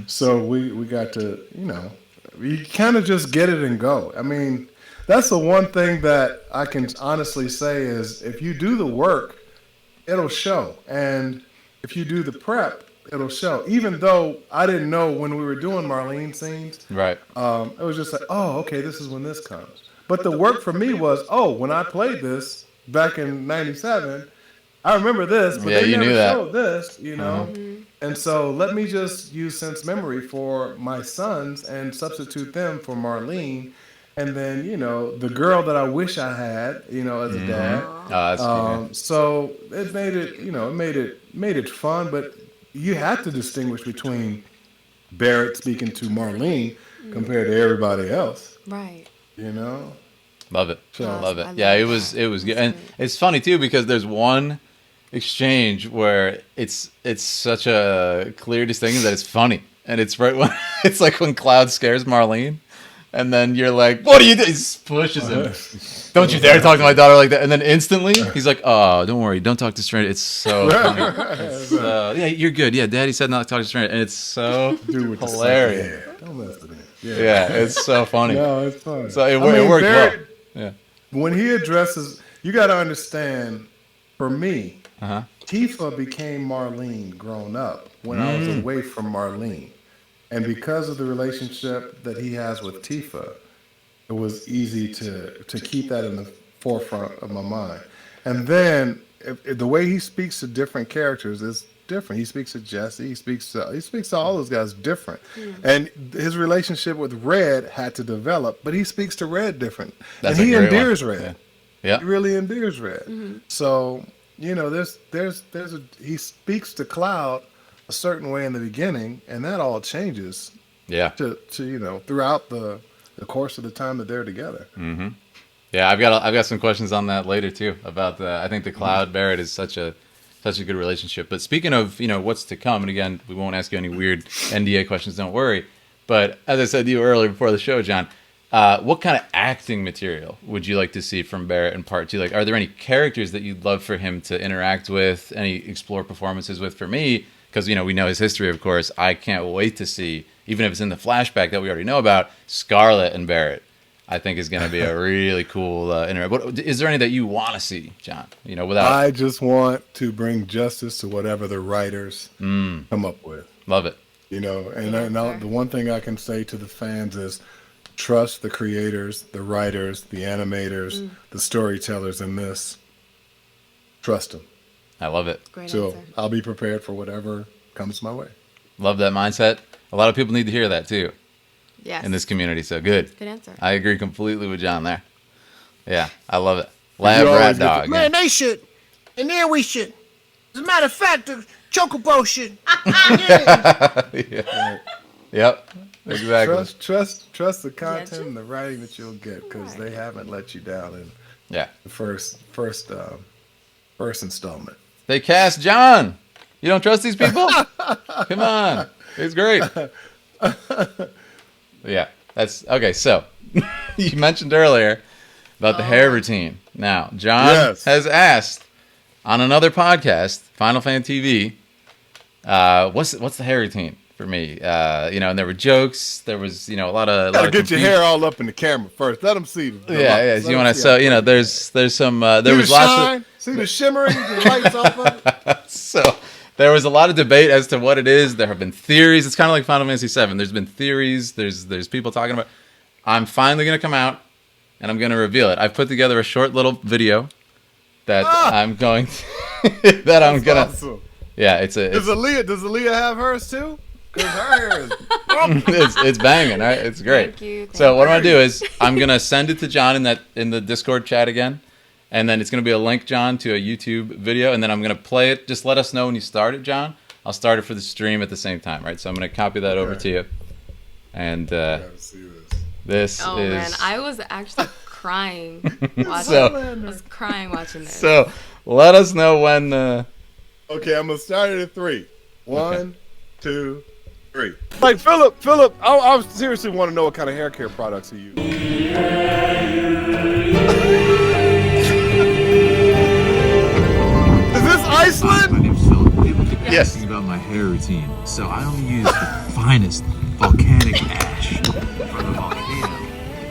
So we got to, you know, you kind of just get it and go. I mean, that's the one thing that I can honestly say is if you do the work, it'll show. And if you do the prep, it'll show. Even though I didn't know when we were doing Marlene scenes, Right. it was just like, oh, okay, this is when this comes. But the work for me was, when I played this back in '97, I remember this, but Yeah, they you never knew that. showed this, you know. And so let me just use sense memory for my sons and substitute them for Marlene. And then, you know, the girl that I wish I had, you know, as a dad. Oh, that's cute. So it made it, you know, it made it fun, but you had to distinguish between Barrett speaking to Marlene compared to everybody else, Right. you know? Love it. So- Love I it. love Yeah, it that. was good. And it's funny too because there's one exchange where it's such a clear distinction that it's funny. And it's right when it's like when Cloud scares Marlene And then you're like, what are you doing? He just pushes him. Don't you dare talk to my daughter like that. And then instantly, he's like, oh, don't worry. Don't talk to strangers. It's so funny. Yeah, you're good. Yeah, Daddy said not to talk to strangers. And it's so hilarious. Don't mess with it. Yeah, it's so funny. No, it's fun. So it worked well. Yeah. When he addresses, you got to understand, for me, Tifa became Marlene grown up when I was away from Marlene. And because of the relationship that he has with Tifa, it was easy to keep that in the forefront of my mind. And then if the way he speaks to different characters is different. He speaks to Jesse. He speaks to all those guys different. And his relationship with Red had to develop, but he speaks to Red different. That's and he endears one. Red. Yeah. He really endears Red. So, you know, he speaks to Cloud a certain way in the beginning, and that all changes. Yeah. To you know, throughout the course of the time that they're together. Mm-hmm. Yeah, I've got some questions on that later too. About I think the Cloud Barrett is such a good relationship. But speaking of, you know, what's to come, and again, we won't ask you any weird NDA questions. Don't worry. But as I said to you earlier before the show, John, what kind of acting material would you like to see from Barrett in Part 2? Like, are there any characters that you'd love for him to interact with? Any explore performances with? For me, because, you know, we know his history, of course. I can't wait to see, even if it's in the flashback that we already know about, Scarlett and Barrett. I think is going to be a really cool interaction. Is there any that you want to see, John? You know, without. I just want to bring justice to whatever the writers come up with. Love it. You know, and the one thing I can say to the fans is trust the creators, the writers, the animators, the storytellers in this. Trust them. I love it. Great So answer. I'll be prepared for whatever comes my way. Love that mindset. A lot of people need to hear that too Yes. in this community. So good. Good answer. I agree completely with John there. Yeah, I love it. Lab You rat always get dog. Man, they should. And then we should. As a matter of fact, the Chocobo should. Yeah. Yep. Exactly. Trust the content and the writing that you'll get, because they haven't let you down in Yeah. the first installment. They cast John. You don't trust these people? Come on. It's great. Yeah. That's okay. So you mentioned earlier about the hair routine. Now, John has asked on another podcast, Final Fan TV, what's the hair routine for me? You know, and there were jokes. There was, you know, a lot of. Gotta get your hair all up in the camera first. Let them see. Yeah. You want to? So you know, there's some. There was lots of. See the shimmering, the lights off of it. So there was a lot of debate as to what it is. There have been theories. It's kind of like Final Fantasy VII. There's been theories. There's people talking about. I'm finally gonna come out, and I'm gonna reveal it. I've put together a short little video that I'm going to, that I'm gonna. Awesome. Yeah, it's Does Aaliyah have hers too? Because her hair is. it's banging, right? It's great. Thank you. So what I'm gonna do is I'm gonna send it to John in the Discord chat again. And then it's going to be a link, John, to a YouTube video. And then I'm going to play it. Just let us know when you start it, John. I'll start it for the stream at the same time, right? So I'm going to copy that over to you. And this Oh is... man, I was actually crying watching. I was crying watching this. So let us know when... Okay, I'm going to start it at 3. 1, 2, 3. Like, Philip, I seriously want to know what kind of hair care products he uses. Iceland? My name's Philip. People keep Yes. asking about my hair routine, so I only use the finest volcanic ash from the volcano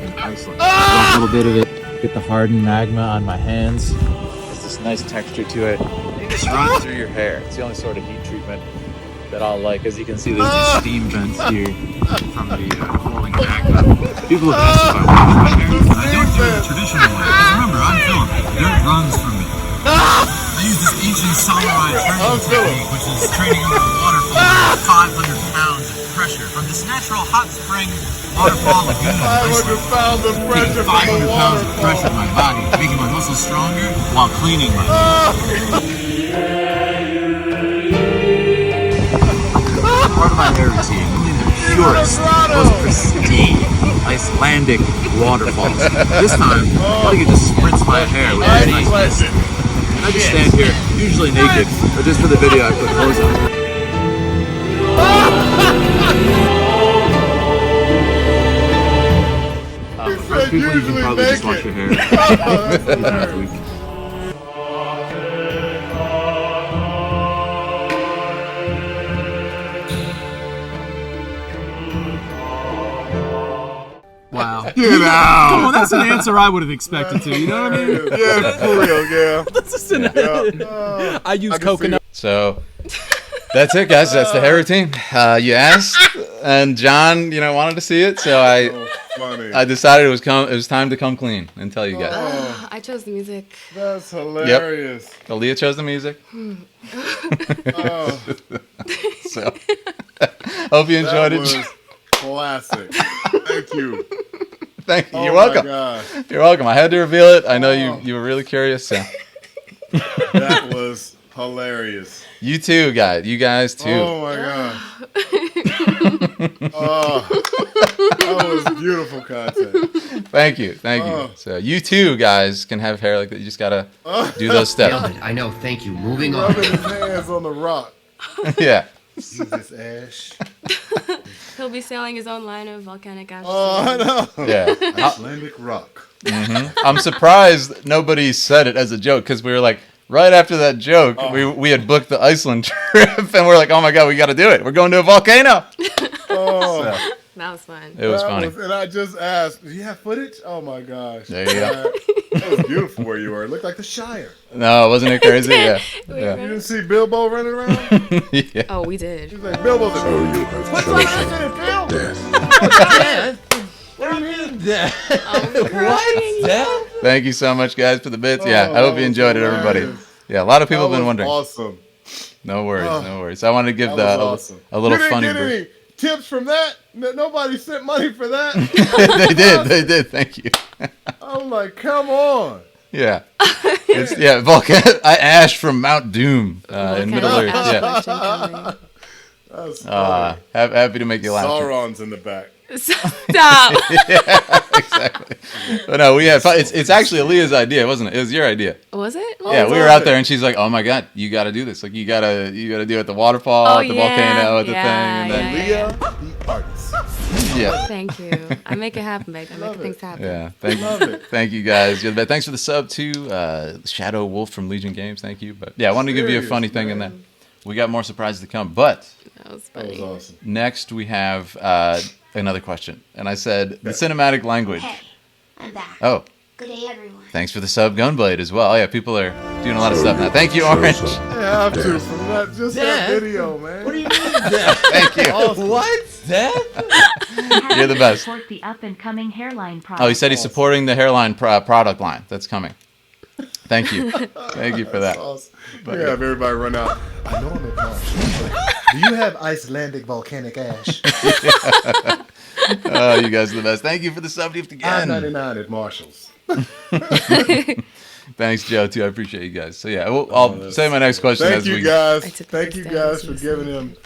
in Iceland. A little bit of it, get the hardened magma on my hands. There's this nice texture to it. Just runs through your hair. It's the only sort of heat treatment that I'll like. As you can see, there's these steam vents here from the falling magma. People have asked if I wash my hair. I don't do it the traditional way. Remember, I'm Philip. Dirt runs from me. I use this ancient samurai training technique, which is training over a waterfall with 500 pounds of pressure from this natural hot spring waterfall lagoon. 500 pounds of pressure from the 500 pounds of pressure in my body, making my muscles stronger while cleaning my hair. Part of my hair routine, only the purest, most pristine Icelandic waterfalls. This time, I think it just sprints my hair with a nice mist. I just stand here, usually naked, but just for the video I put clothes on. They're people you can usually probably just wash naked. your hair. Oh, that's You don't have to hilarious. leave. Wow. Get out. Come on, that's an answer I would have expected to. You know what I mean? Yeah, for real, yeah. That's just an, I use I can see coconut. So that's it, guys. That's the hair routine. You asked, and John, wanted to see it, so Oh, funny. I decided it was time to come clean and tell you guys. I chose the music. That's hilarious. Aaliyah chose the music, Oh, so hope you enjoyed that was it. classic. Thank you. Thank you. Oh You're my welcome. God. You're welcome. I had to reveal it. I know you were really curious. So That was hilarious. you too, guys. You guys too. Oh my God. Oh, that was beautiful content. Thank you. Oh. So you too, guys, can have hair like that. You just gotta do those steps. Nailed it. I know. Thank you. Moving on. Rubbing his hands on the rock. Yeah. Jesus, Ash. He'll be selling his own line of volcanic ash. Oh, I know. Yeah. Icelandic rock. I'm surprised nobody said it as a joke because we were like, right after that joke, we had booked the Iceland trip and we're like, oh my God, we got to do it. We're going to a volcano. Oh, That was fun. It was that funny. and I just asked, do you have footage? Oh my gosh. There you go. That was beautiful where you were. It looked like the Shire. No, wasn't it crazy? Yeah. Wait, Yeah. You didn't see Bilbo running around? Yeah. Oh, we did. He's like, Bilbo's like, So you have what's chosen that in film? death. What do you mean that? What? Thank you so much, guys, for the bits. Yeah, Oh, I hope you that enjoyed it, was everybody. hilarious. Yeah, a lot of people have That been was wondering. Awesome. No worries, Oh, no worries. I wanted to give That was awesome. a little you didn't funny get break. any tips from that? Nobody sent money for that? They did. Thank you. I'm like, come on. Yeah. Ash from Mount Doom in Middle Earth. Yeah. Yeah. That's funny. Happy to make you laugh. Sauron's in the back. Stop. Exactly. But no, we had fun. It's actually Aaliyah's idea, wasn't it? It was your idea. Was it? Yeah, we were out there and she's like, "Oh my God, you got to do this! Like, you gotta do it at the waterfall, Oh, at the yeah, volcano, at the yeah, thing, and then yeah. Leah, the artist. yeah, Thank you. I make it happen, babe. I make things happen. yeah. Love it. Thank you guys. You're the best. Thanks for the sub too, Shadow Wolf from Legion Games. Thank you. But yeah, I wanted to give you a Serious, funny thing in man. there. We got more surprises to come, but That was That funny. was awesome. next we have another question, and I said the cinematic language. Hey, I'm back. Oh, Good day, everyone. thanks for the sub, Gunblade, as well. Oh yeah, people are doing a lot of stuff now. Thank you, Orange. I have to from that that video, man. What do you mean? Thank you. What? That? You're the best. Support the up-and-coming hairline product. Oh, he said he's supporting the hairline product line that's coming. Thank you. Thank you for that. Awesome. We have everybody run out. I know I'm at Marshall, but do you have Icelandic volcanic ash? Oh, you guys are the best. Thank you for the sub gift again. I-99 at Marshall's. Thanks, Joe, too. I appreciate you guys. So, yeah, I'll say my next question Thank as you we guys. I took Thank those you down guys so for you giving see. him.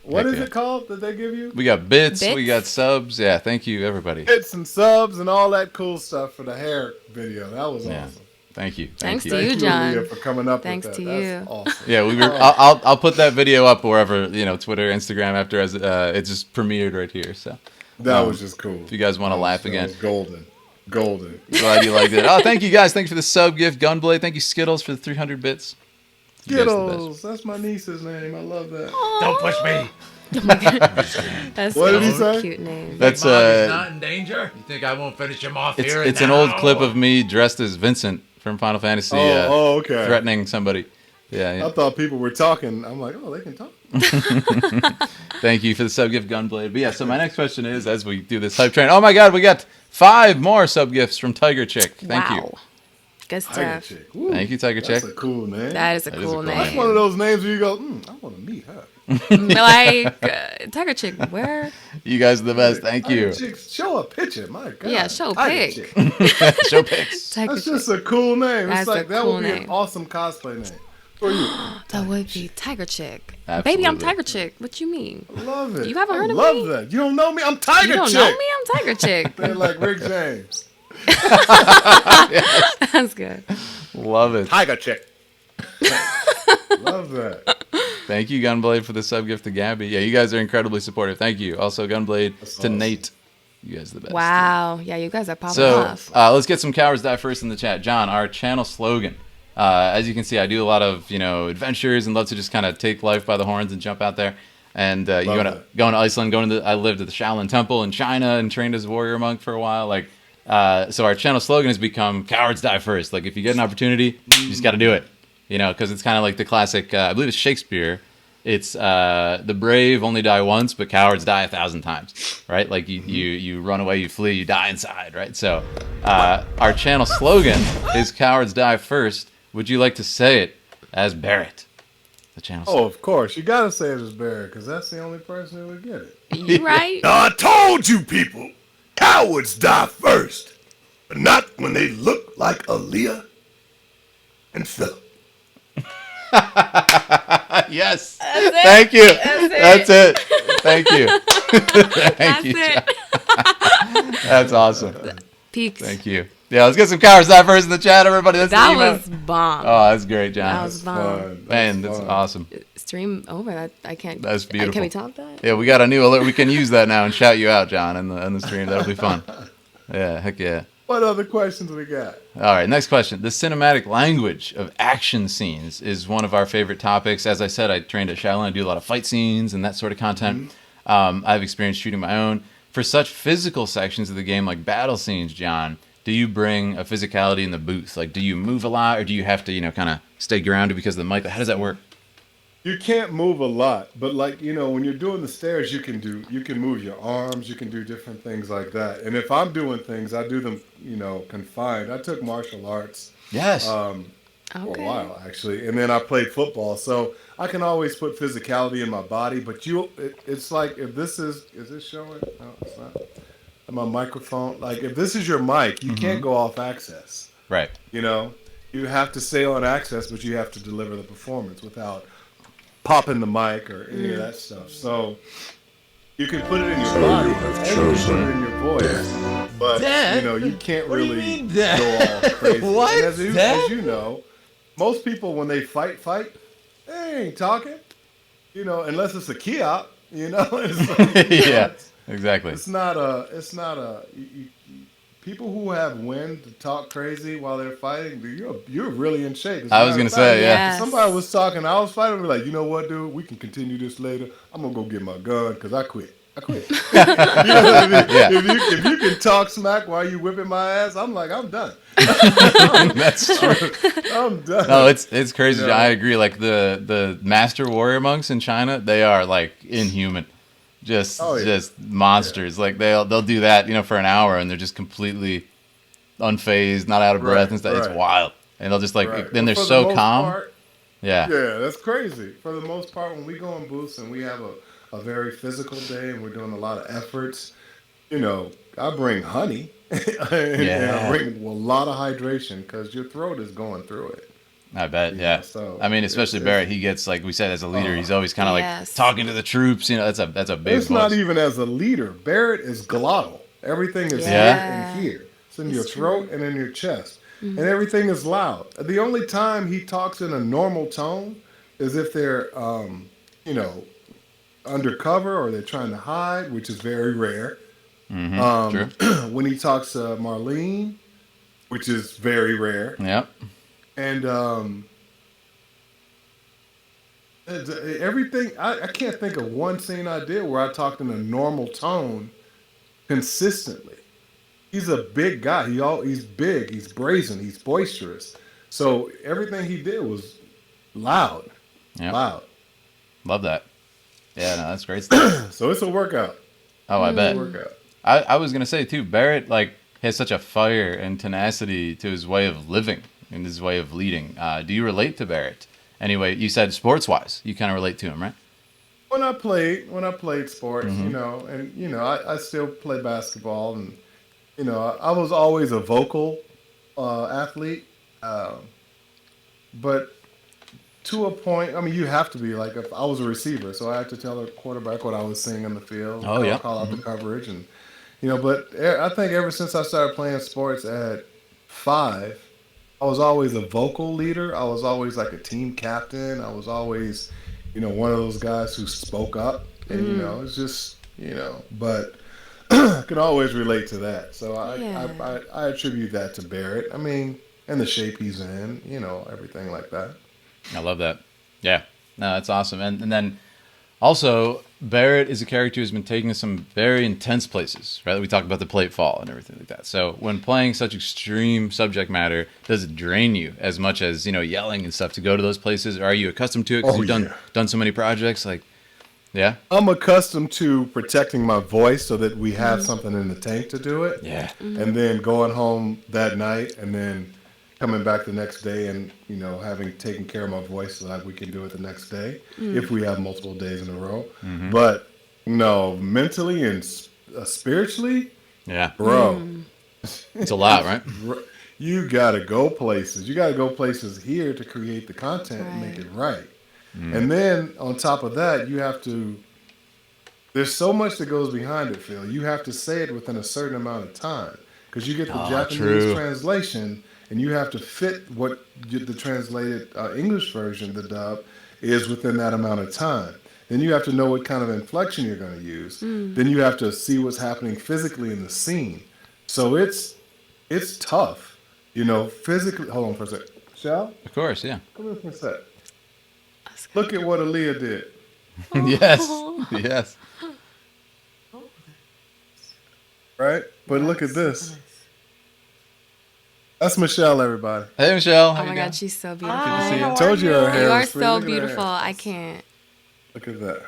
What Heck is yeah. it called that they give you? We got bits, Bits? we got subs. Yeah, thank you, everybody. Hits and subs and all that cool stuff for the hair video. That was Yeah. awesome. Thank you. Thanks you. to you, Thank John. Leah, for coming up Thanks with to that. That's you. awesome. Yeah, we were. I'll put that video up wherever, Twitter, Instagram, after as it just premiered right here. So That was just cool. if you guys want to laugh That again, was golden. Golden. glad you liked it. Oh, thank you guys. Thank you for the sub gift, Gunblade. Thank you, Skittles, for the 300 bits. You guys are the best. Skittles. That's my niece's name. I love that. Don't push me. That's What did he a say? cute name. That's in danger. You think I won't finish him off it's an old clip of me dressed as Vincent from Final Fantasy, okay. threatening somebody. Yeah. I thought people were talking. I'm like, oh, they can talk. Thank you for the sub gift, Gunblade. But yeah, so my next question is, as we do this hype train, oh my God, we got 5 more sub gifts from Tiger Chick. Thank you. Wow. Good Tiger stuff. Chick. Ooh, Thank you, Tiger Chick. That's a cool name. That is a That is cool a cool name. That's one of those names where you go, I want to meet her. Like, Tiger Chick, where? You guys are the best. Thank you. Tiger Chick, show a picture. My God. Yeah, show a Tiger pic. Chick. Show pics. Tiger That's Chick. just a cool name. That's It's like a that cool would be name. an awesome cosplay name for you. That would be Tiger Chick. Absolutely. Baby, I'm Tiger Chick. What you mean? Love it. You haven't heard I of love me? that. You don't know me? I'm Tiger You don't Chick. know me? I'm Tiger Chick. They're like Rick James. That's good. Love it. Tiger Chick. Love that. Thank you, Gunblade, for the sub gift to Gabby. Yeah, you guys are incredibly supportive. Thank you. Also, Gunblade to awesome. Nate. You guys are the best. Wow. Yeah, you guys are popping So off. let's get some cowards die first in the chat. John, our channel slogan. As you can see, I do a lot of adventures and love to just kind of take life by the horns and jump out there. And you going to Iceland, I lived at the Shaolin Temple in China and trained as a warrior monk for a while. Like, so our channel slogan has become "Cowards die first." Like, if you get an opportunity, you just got to do it. Because it's kind of like the classic. I believe it's Shakespeare. It's the brave only die once, but cowards die 1,000 times. Right? Like you run away, you flee, you die inside. Right? So our channel slogan is "Cowards die first." Would you like to say it as Barrett? The channel. Oh, of course. You got to say it as Barrett, because that's the only person who would get it. You right? I told you people, cowards die first, but not when they look like Aaliyah and Philip. Yes. That's it. Thank you. That's it. Thank you. Thank That's you. it. That's awesome. Peaks. Thank you. Yeah, let's get some cowards die first in the chat, everybody. That's That the email. was bomb. Oh, that's great, John. That was bomb. Man, that's awesome. Stream over. I can't. That's beautiful. Can we top that? Yeah, we got a new alert. We can use that now and shout you out, John, in the stream. That'll be fun. Yeah, heck yeah. What other questions we got? All right, next question. The cinematic language of action scenes is one of our favorite topics. As I said, I trained at Shaolin. I do a lot of fight scenes and that sort of content. I've experienced shooting my own. For such physical sections of the game, like battle scenes, John, do you bring a physicality in the booth? Like, do you move a lot, or do you have to, kind of stay grounded because of the mic? How does that work? You can't move a lot, but when you're doing the stairs, you can move your arms, you can do different things like that. And if I'm doing things, I do them, confined. I took martial arts. Yes. For a while, actually. And then I played football. So I can always put physicality in my body, but it's like, if this is this showing? No, it's not. My microphone, like if this is your mic, you can't go off access. Right. You have to stay on access, but you have to deliver the performance without popping the mic or any of that stuff. So you can put it in your body and you can put it in your voice, but you can't really go all crazy. What? And as you know, most people when they fight, they ain't talking. Unless it's a Kia. It's like, yeah. Exactly. It's not a. People who have wind to talk crazy while they're fighting, you're really in shape. I was gonna say, yeah. If somebody was talking, I was fighting. We're like, you know what, dude? We can continue this later. I'm gonna go get my gun because I quit. You know what I mean? Yeah. If you can talk smack while you whipping my ass, I'm like, I'm done. That's true. I'm done. No, it's crazy. I agree. Like the master warrior monks in China, they are like inhuman. Just monsters. Like they'll do that, for an hour, and they're just completely unfazed, not out of breath and stuff. It's wild, and they'll just then they're so calm. Yeah, that's crazy. For the most part, when we go in booths and we have a very physical day and we're doing a lot of efforts, I bring honey and I bring a lot of hydration because your throat is going through it. I bet, yeah. So I mean, especially Barrett, he gets, like we said, as a leader, he's always kind of like talking to the troops. That's a big It's voice. not even as a leader. Barrett is glottal. Everything is here and here. It's in your throat and in your chest. And everything is loud. The only time he talks in a normal tone is if they're, undercover or they're trying to hide, which is very rare. True. When he talks to Marlene, which is very rare. Yep. And everything, I can't think of one scene I did where I talked in a normal tone consistently. He's a big guy. He's big. He's brazen. He's boisterous. So everything he did was loud. Yep. Loud. Love that. Yeah, no, that's great stuff. So it's a workout. Oh, I bet. It's a workout. I was going to say, too, Barrett, has such a fire and tenacity to his way of living and his way of leading. Do you relate to Barrett? Anyway, you said sports-wise, you kind of relate to him, right? When I played sports, I still play basketball, and I was always a vocal athlete, but to a point, I mean, you have to be like, if I was a receiver, so I had to tell the quarterback what I was seeing on the field, call out the coverage, and but I think ever since I started playing sports at 5. I was always a vocal leader. I was always like a team captain. I was always, one of those guys who spoke up. And, it's just, but I can always relate to that. So Yeah. I attribute that to Barrett. I mean, and the shape he's in, you know, everything like that. I love that. Yeah. No, that's awesome. And then also, Barrett is a character who's been taken to some very intense places, right? We talked about the plate fall and everything like that. So when playing such extreme subject matter, does it drain you as much as, you know, yelling and stuff to go to those places? Or are you accustomed to it because Oh, you've yeah. done so many projects? Like, yeah? I'm accustomed to protecting my voice so that we have something in the tank to do it. Yeah. And then going home that night and then coming back the next day and, you know, having taken care of my voice so that we can do it the next day if we have multiple days in a row. But no, mentally and spiritually, Yeah. bro, It's a lot, right? you got to go places. You got to go places here to create the content and make it right. And then on top of that, you have to, there's so much that goes behind it, Phil. You have to say it within a certain amount of time because you get the Japanese true. translation and you have to fit what the translated English version, the dub, is within that amount of time. Then you have to know what kind of inflection you're going to use. Then you have to see what's happening physically in the scene. So it's tough, you know, physically. Hold on for a sec. Shal, Of course, yeah. come here for a sec. Look at what Aaliyah did. Yes. Yes. Right? But look at this. That's Michelle, everybody. Hey, Michelle. Oh How my you God, doing? she's so beautiful. to see you. Told you her hair You are was pretty. so Look at her hair. beautiful. I can't. Look at that.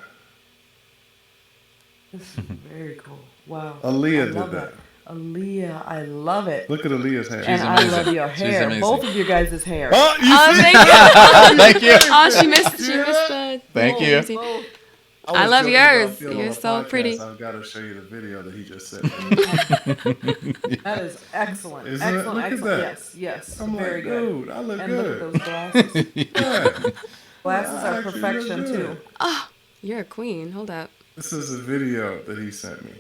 This is very cool. Wow. Aaliyah I did love that. Aaliyah, I love it. Look at Aaliyah's hair. And I amazing. love your She's hair. amazing. Both of you guys' hair. Oh, you Oh, see? thank you. Thank you. Oh, she missed the. Thank you. Both. I was love joking about yours. Phil on You're the so pretty. I've got to show you the video that he just sent me. That is excellent. Isn't it? Excellent, Look at excellent. that. Yes, yes. I'm very like, good. dude, I look And good. look at those glasses. Yeah. Glasses I are actually perfection look good. too. You're a queen. Hold up. This is a video that he sent me.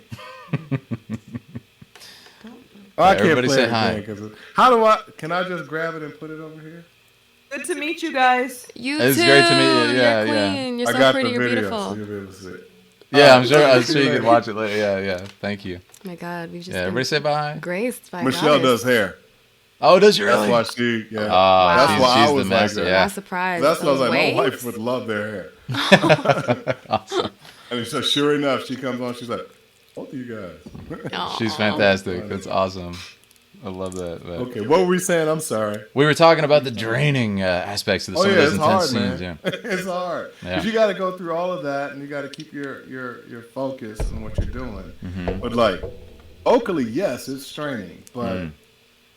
Oh, I can't Everybody play say it hi. again 'cause how do I? Can I just grab it and put it over here? Good to meet you guys. You It's too. great to meet you. You're Yeah, a yeah. queen. You're I so got pretty. the You're video, beautiful. so you'll be able to see it. Yeah, I'm Alright, sure you can watch it later. Yeah, yeah. Thank you. Oh my God, we've just Yeah, been everybody say bye. graced by Michelle goddess. does hair. Oh, does you really? That's why she. Yeah. Oh, That's she's, why I she's was the like master. that. I Yeah. was surprised. That's what I was Those like. My waves? wife would love their hair. And so sure enough, she comes on. She's like, both of you guys. Aw. She's fantastic. That's awesome. I love that. But Okay, what were we saying? I'm sorry. we were talking about the draining aspects of Oh some yeah, of those it's intense hard, scenes. man. Yeah. It's hard Yeah. because you got to go through all of that, and you got to keep your focus on what you're doing. But like, vocally, yes, it's straining. But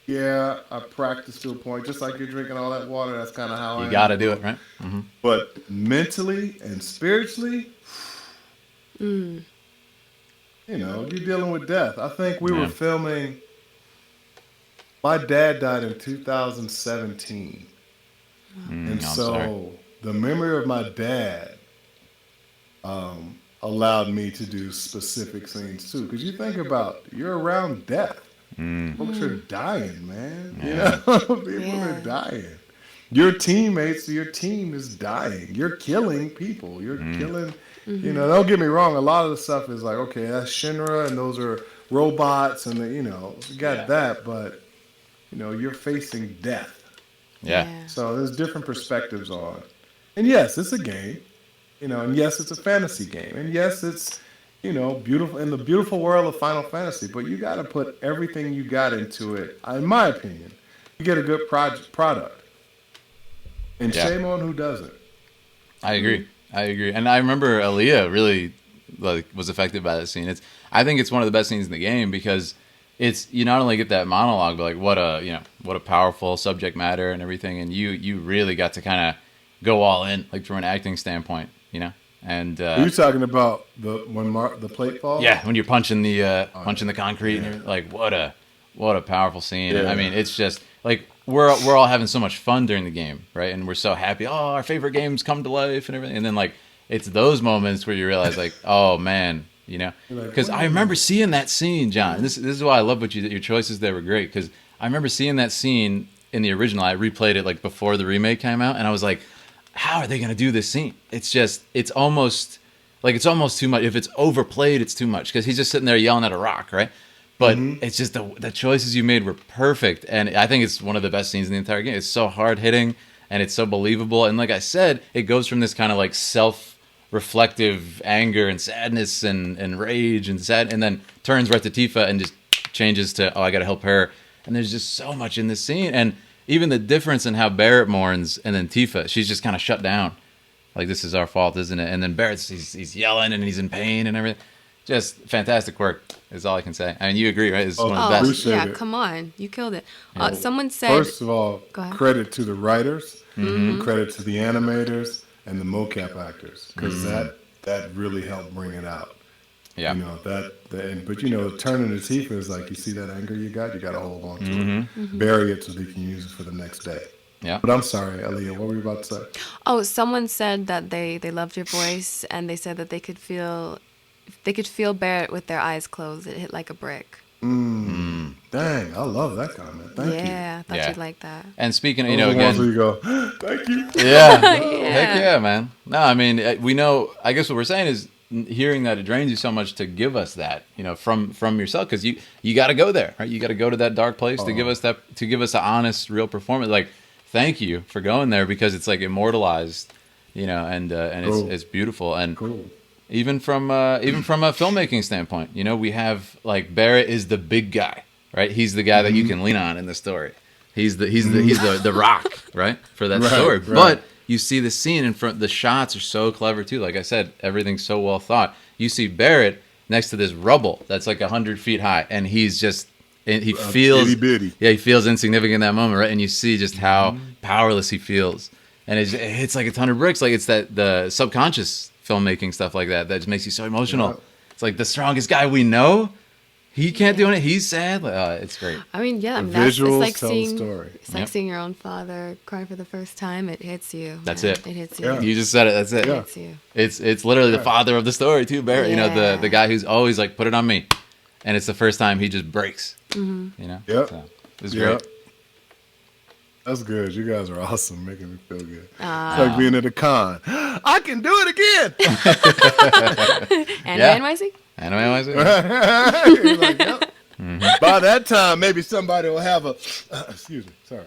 yeah, I practice to a point. Just like you're drinking all that water, that's kind of how I You am. got to do it, right? Mm-hmm. But mentally and spiritually, you know, you're dealing with death. I think we were Yeah. filming. My dad died in 2017. And I'm so sorry. the memory of my dad allowed me to do specific scenes too. Because you think about, you're around death. Folks are dying, man. You know, people are dying. Your teammates, your team is dying. You're killing people. You're killing, you know, don't get me wrong. A lot of the stuff is like, okay, that's Shinra and those are robots and, you know, you got that. But, you know, you're facing death. Yeah. So there's different perspectives on it. And yes, it's a game, you know, and yes, it's a fantasy game. And yes, it's, you know, beautiful in the beautiful world of Final Fantasy, but you got to put everything you got into it. In my opinion, you get a good product. And Yeah. shame on who doesn't. I agree. And I remember Aaliyah really was affected by that scene. I think it's one of the best scenes in the game because you not only get that monologue, but like what a powerful subject matter and everything, and you really got to kind of go all in, like from an acting standpoint, you know. And Are you talking about the plate falls? yeah, when you're punching the concrete, and you're like, what a powerful scene. Yeah. I mean, it's just like we're all having so much fun during the game, right? And we're so happy. Oh, our favorite games come to life and everything. And then like it's those moments where you realize like, oh man, you know, because I remember seeing that scene, John. And this is why I love what your choices there were great, because I remember seeing that scene in the original. I replayed it like before the remake came out, and I was like, how are they going to do this scene? It's almost Like it's almost too much. If it's overplayed, it's too much because he's just sitting there yelling at a rock, right? But it's just the choices you made were perfect, and I think it's one of the best scenes in the entire game. It's so hard hitting, and it's so believable. And like I said, it goes from this kind of like self-reflective anger and sadness and rage and and then turns right to Tifa and just changes to, oh, I got to help her. And there's just so much in this scene, and even the difference in how Barrett mourns and then Tifa, she's just kind of shut down, like this is our fault, isn't it? And then Barrett's he's yelling and he's in pain and everything. Just fantastic work is all I can say. I mean, you agree, right? It's one of the best. Appreciate yeah, it. come on. You killed it. Someone said... First of all, Go ahead. credit to the writers, credit to the animators, and the mocap actors, because that really helped bring it out. Yeah. You know, but you know, turning the Tifa is like, you see that anger you got to hold on to it. Bury it so they can use it for the next day. Yeah. But I'm sorry, Aaliyah, what were you about to say? Oh, someone said that they loved your voice, and they said that they could feel Barrett with their eyes closed. It hit like a brick. Dang, I love that comment. Thank you. Yeah, I thought Yeah. you'd like that. And speaking, Those you know, are the ones again, where you go, thank you. yeah, heck yeah, man. No, I mean, we know. I guess what we're saying is hearing that it drains you so much to give us that, you know, from yourself, because you got to go there, right? You got to go to that dark place to give us an honest, real performance. Like, thank you for going there, because it's like immortalized, you know, and it's beautiful. And even from a filmmaking standpoint, you know, we have like Barrett is the big guy, right? He's the guy that you can lean on in the story. He's the rock, right, for that story. Right. But you see the scene in front. The shots are so clever too. Like I said, everything's so well thought. You see Barrett next to this rubble that's like 100 feet high, and he's just he feels itty-bitty. he feels insignificant in that moment, right? And you see just how powerless he feels, and it hits like a ton of bricks. Like it's the subconscious filmmaking stuff like that just makes you so emotional. Yeah. It's like the strongest guy we know. He can't do it. He's sad. It's great. I mean, yeah, The it's visuals like tell the seeing story. It's like seeing your own father cry for the first time. It hits you. That's man. it. It hits you. Yeah. You just said it. That's it. It hits you. It's literally the father of the story too, Barrett. You know, Yeah. the guy who's always like, put it on me, and it's the first time he just breaks. Mm-hmm. You know. Yep. So, it was Yep. great. That's good. You guys are awesome, making me feel good. It's like being at a con. I can do it again. And Yeah. NYC? Anyway, was it? You're like, yep. By that time, maybe somebody will have a. Excuse me. Sorry.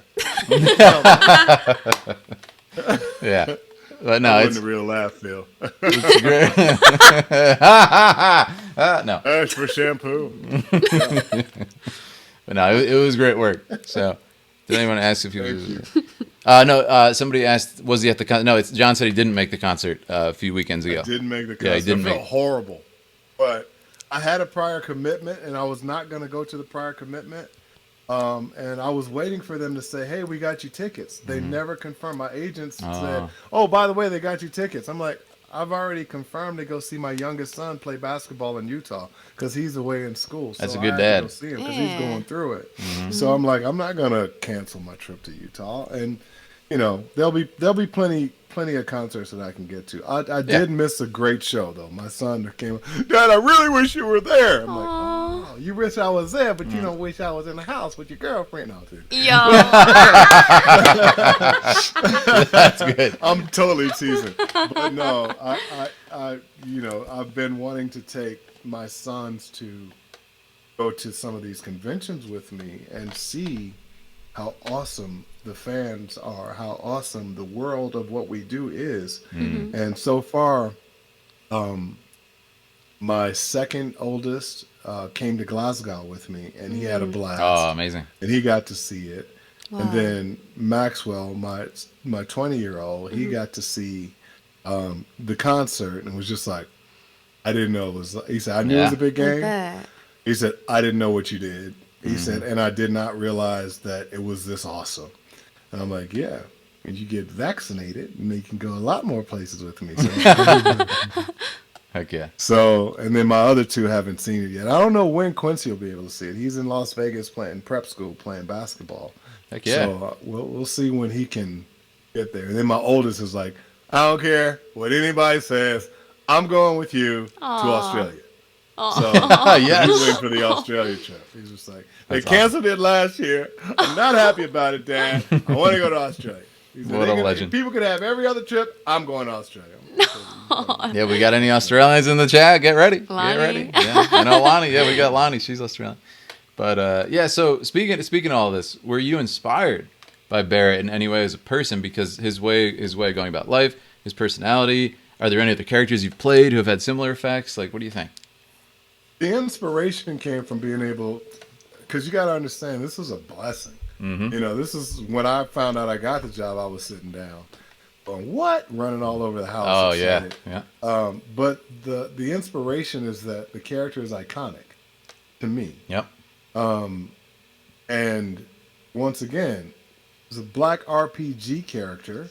Yeah. But no, That it's wasn't a real laugh, Phil. great. No, That's for shampoo. but no, it was great work. So, did anyone ask if he was? No. Somebody asked, was he at the concert? No, it's John said he didn't make the concert a few weekends ago. Didn't make the concert. Yeah, he didn't I felt make- horrible. But I had a prior commitment, and I was not going to go to the prior commitment. And I was waiting for them to say, hey, we got you tickets. They never confirmed. My agents said, oh, by the way, they got you tickets. I'm like, I've already confirmed to go see my youngest son play basketball in Utah because he's away in school. So That's a I good had to dad. go see him because Yeah. he's going through it. So I'm like, I'm not going to cancel my trip to Utah. And, you know, there'll be plenty of concerts that I can get to. I did miss a great show, though. My son came, Dad, I really wish you were there. I'm like, oh, you wish I was there, but you don't wish I was in the house with your girlfriend. No, dude. Yo. That's good. I'm totally teasing. But no, I you know, I've been wanting to take my sons to go to some of these conventions with me and see how awesome the fans are, how awesome the world of what we do is. And so far, my second oldest came to Glasgow with me, and he had a blast. Oh, amazing. And he got to see it. Wow. And then Maxwell, my 20-year-old, he got to see the concert and was just like, I didn't know it was. He said, I knew it was a big I game. bet. He said, I didn't know what you did. He said, and I did not realize that it was this awesome. And I'm like, yeah. And you get vaccinated, and you can go a lot more places with me. So, Heck yeah. and then my other two haven't seen it yet. I don't know when Quincy will be able to see it. He's in Las Vegas playing prep school, playing basketball. Heck yeah. So we'll see when he can get there. And then my oldest is like, I don't care what anybody says. I'm going with you to Australia. So Yes. he's waiting for the Australia trip. He's just like, they That's canceled it last year. I'm not happy about it, Dad. I want to go to Australia. He said, What a if legend. people could have every other trip, I'm going to Australia. I'm like, Yeah, we got any Australians in the chat? Get ready. Lonnie. Get ready. Yeah, I know Lonnie. Yeah, we got Lonnie. She's Australian. But yeah, so speaking of all this, were you inspired by Barrett in any way as a person? Because his way of going about life, his personality. Are there any other characters you've played who have had similar effects? Like, what do you think? The inspiration came from being able, because you got to understand, this was a blessing. You know, this is when I found out I got the job. I was sitting down, going, "What?" Running all over the house. Oh excited. yeah. But the inspiration is that the character is iconic to me. Yep. And once again, it's a black RPG character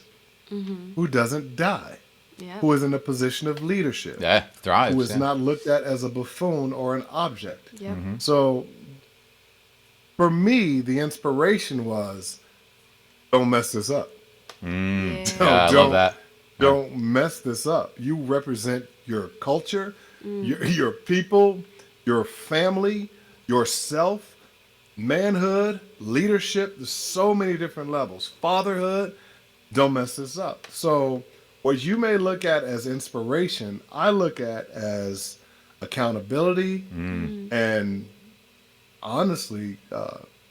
who doesn't die, Yeah. who is in a position of leadership, Yeah. Thrives. who is yeah. not looked at as a buffoon or an object. Yep. So for me, the inspiration was, don't mess this up. Yeah. Yeah, I love that. Don't mess this up. You represent your culture, your people, your family, yourself, manhood, leadership. There's so many different levels. Fatherhood. Don't mess this up. So what you may look at as inspiration, I look at as accountability and honestly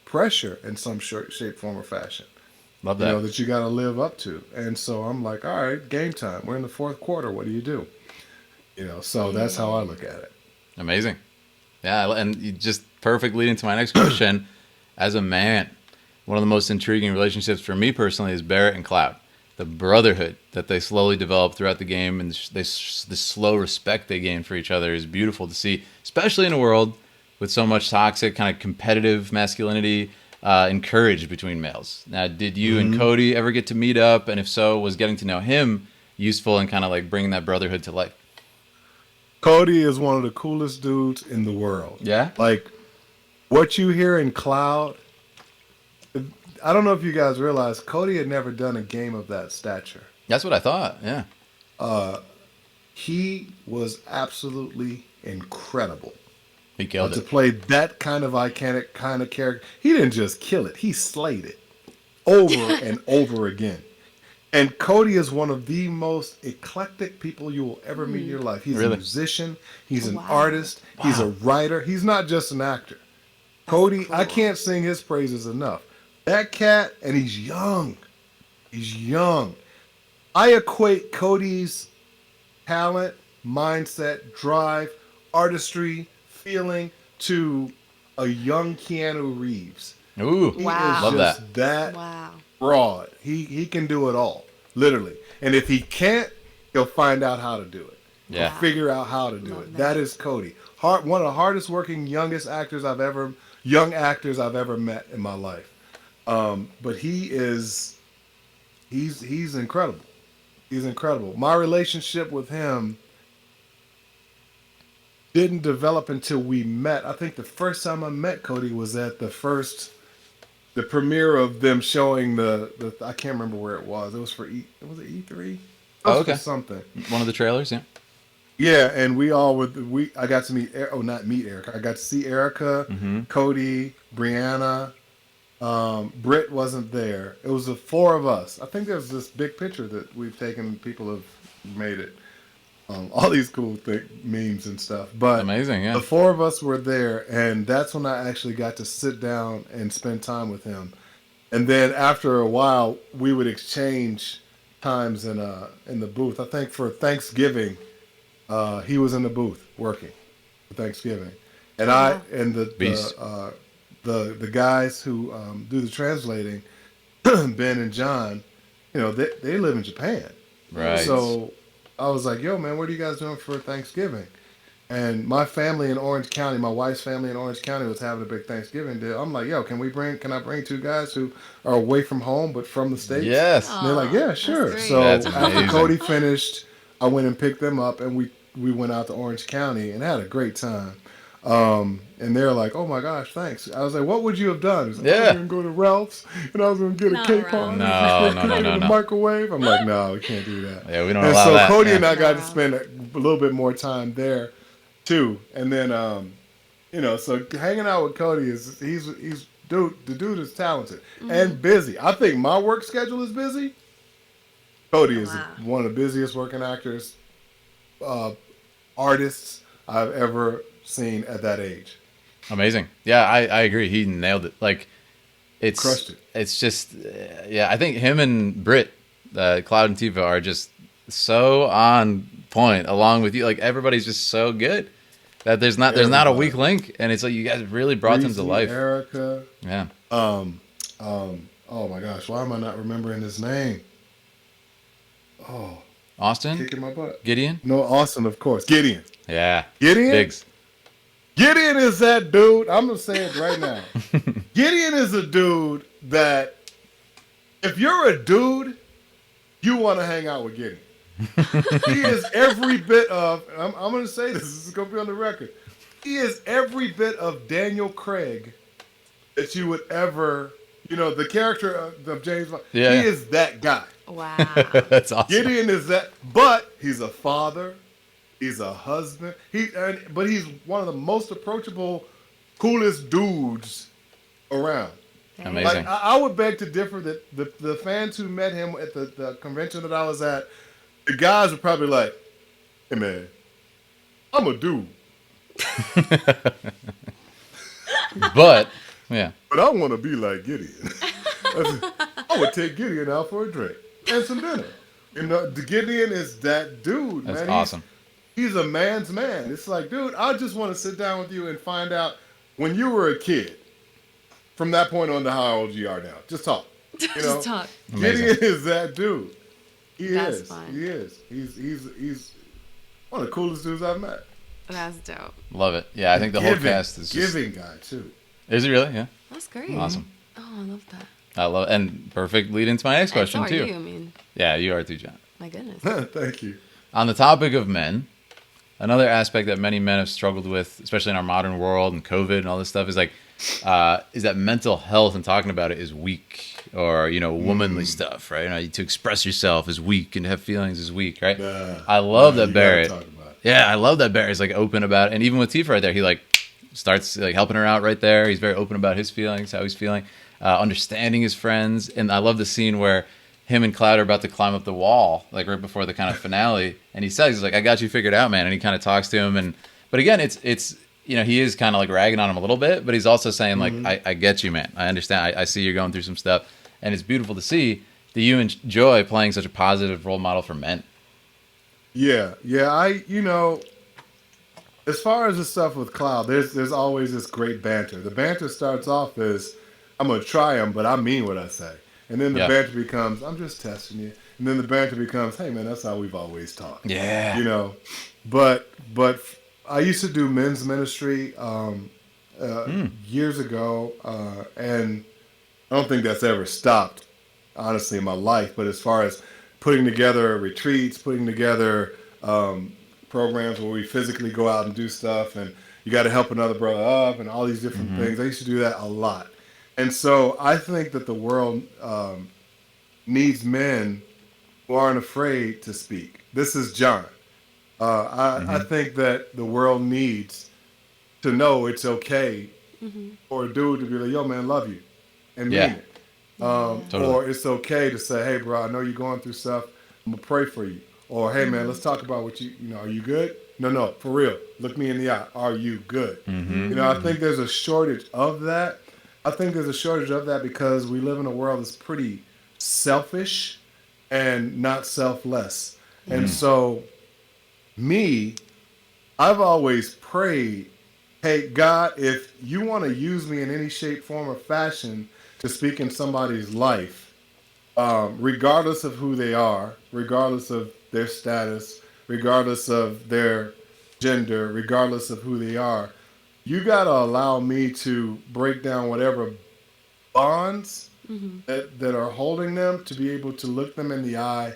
pressure in some shape, form, or fashion. Love You that. know, that you got to live up to. And so I'm like, all right, game time. We're in the fourth quarter. What do you do? You know, so that's how I look at it. Amazing. Yeah, and you just perfect leading to my next question. As a man, one of the most intriguing relationships for me personally is Barrett and Cloud. The brotherhood that they slowly develop throughout the game and the slow respect they gain for each other is beautiful to see, especially in a world with so much toxic, kind of competitive masculinity encouraged between males. Now, did you and Cody ever get to meet up? And if so, was getting to know him useful in kind of like bringing that brotherhood to life? Cody is one of the coolest dudes in the world. Yeah? Like, what you hear in Cloud, I don't know if you guys realize, Cody had never done a game of that stature. That's what I thought, yeah. He was absolutely incredible. He killed To it. play that kind of iconic kind of character. He didn't just kill it, he slayed it over and over again. And Cody is one of the most eclectic people you will ever meet in your life. He's Really? a musician, he's an Wow. artist, he's a writer. He's not just an actor. Cody, I can't sing his praises enough. That cat, and he's young. He's young. I equate Cody's talent, mindset, drive, artistry, feeling to a young Keanu Reeves. Ooh, He Wow. is love just that Wow. broad. He can do it all, literally. And if he can't, he'll find out how to do it. Yeah. He'll figure out how to do Love it. that. That is Cody. One of the hardest working young actors I've ever met in my life. But he's incredible. He's incredible. My relationship with him didn't develop until we met. I think the first time I met Cody was at the premiere of them showing the I can't remember where it was. It was for was it E3? Oh, okay. Something. one of the trailers, yeah. Yeah, and I got to meet not meet Erica. I got to see Erica, Cody, Brianna. Britt wasn't there. It was the four of us. I think there's this big picture that we've taken. People have made it. All these cool memes and stuff. But Amazing, yeah. the four of us were there, and that's when I actually got to sit down and spend time with him. And then after a while, we would exchange times in the booth. I think for Thanksgiving, he was in the booth working for Thanksgiving, and Beast. the guys who do the translating, Ben and John, you know, they live in Japan. Right. So I was like, yo, man, what are you guys doing for Thanksgiving? And my family in Orange County, my wife's family in Orange County was having a big Thanksgiving deal. I'm like, yo, can I bring two guys who are away from home but from the States? Yes. And they're like, yeah, sure. great. So That's after amazing. Cody finished, I went and picked them up, and we went out to Orange County and had a great time. And they're like, oh my gosh, thanks. I was like, what would you have done? He's like, I was going to go to Ralph's and I was going to get a No, cake Ralph. on. No. In the microwave. I'm like, no, we can't do that. Yeah, we don't And allow so that. Cody yeah. and I got to Wow. spend a little bit more time there too. And then, you know, so hanging out with Cody the dude is talented and busy. I think my work schedule is busy. Cody is Wow. one of the busiest working actors artists I've ever seen at that age. Amazing. Yeah, I agree. He nailed it. Like, it's Crushed it. It's just, yeah. I think him and Britt, Cloud and Tifa, are just so on point. Along with you, like everybody's just so good that there's not a weak link, and it's like you guys really brought them to life. Erica. Yeah. Oh my gosh, why am I not remembering his name? Oh, Austin. kicking my butt. Gideon. No, Austin, of course. Gideon. Yeah. Gideon. Biggs. Gideon is that dude. I'm gonna say it right now. Gideon is a dude that if you're a dude, you want to hang out with Gideon. He is every bit of. I'm gonna say this. This is gonna be on the record. He is every bit of Daniel Craig that you would ever. You know, the character of James Bond. Yeah. He is that guy. Wow. That's awesome. Gideon is that, but he's a father. He's a husband. But he's one of the most approachable, coolest dudes around. Amazing. Like, I would beg to differ that the fans who met him at the convention that I was at, the guys were probably like, "Hey man, I'm a dude, But yeah. but I want to be like Gideon. I would take Gideon out for a drink and some dinner. You know, the Gideon is that dude, That's man. awesome. He's a man's man. It's like, dude, I just want to sit down with you and find out when you were a kid. From that point on to how old you are now. Just talk. You know? Just talk. Gideon is that dude. That's is. fun. He is. He's one of the coolest dudes I've met. That's dope. Love it. Yeah, I think the whole cast is just... Giving guy too. Is he really? Yeah. That's great. Awesome. Oh, I love that. I love and perfect lead into my next question and so too. are you, I mean, Yeah, you are too, John. my goodness. Thank you. On the topic of men, another aspect that many men have struggled with, especially in our modern world and COVID and all this stuff, is like is that mental health and talking about it is weak, or womanly stuff, right? To express yourself is weak and have feelings is weak, right? I love that Barrett. Yeah, I love that Barrett's like open about it, and even with Tifa right there, he like starts like helping her out right there. He's very open about his feelings, how he's feeling, understanding his friends, and I love the scene where him and Cloud are about to climb up the wall, like right before the kind of finale, and he says, he's like, "I got you figured out, man," and he kind of talks to him, but again, it's he is kind of like ragging on him a little bit, but he's also saying like, I get you, man. I understand. I see you're going through some stuff, and it's beautiful to see that you enjoy playing such a positive role model for men. Yeah. As far as the stuff with Cloud, there's always this great banter. The banter starts off as, "I'm gonna try him, but I mean what I say," and then the banter becomes, "I'm just testing you," and then the banter becomes, "Hey man, that's how we've always talked." Yeah. But I used to do men's ministry years ago, and I don't think that's ever stopped, honestly, in my life. But as far as putting together retreats, putting together programs where we physically go out and do stuff, and you got to help another brother up, and all these different things, I used to do that a lot. And so I think that the world needs men who aren't afraid to speak. This is John. I think that the world needs to know it's okay for a dude to be like, "Yo, man, love you," and mean it. Totally. Or it's okay to say, "Hey, bro, I know you're going through stuff. I'm gonna pray for you." Or, "Hey, man, let's talk about what are you good? No, for real. Look me in the eye. Are you good?" I think there's a shortage of that. I think there's a shortage of that because we live in a world that's pretty selfish and not selfless. And so, I've always prayed, "Hey, God, if you want to use me in any shape, form, or fashion to speak in somebody's life, regardless of who they are, regardless of their status, regardless of their gender, regardless of who they are, you got to allow me to break down whatever bonds that are holding them, to be able to look them in the eye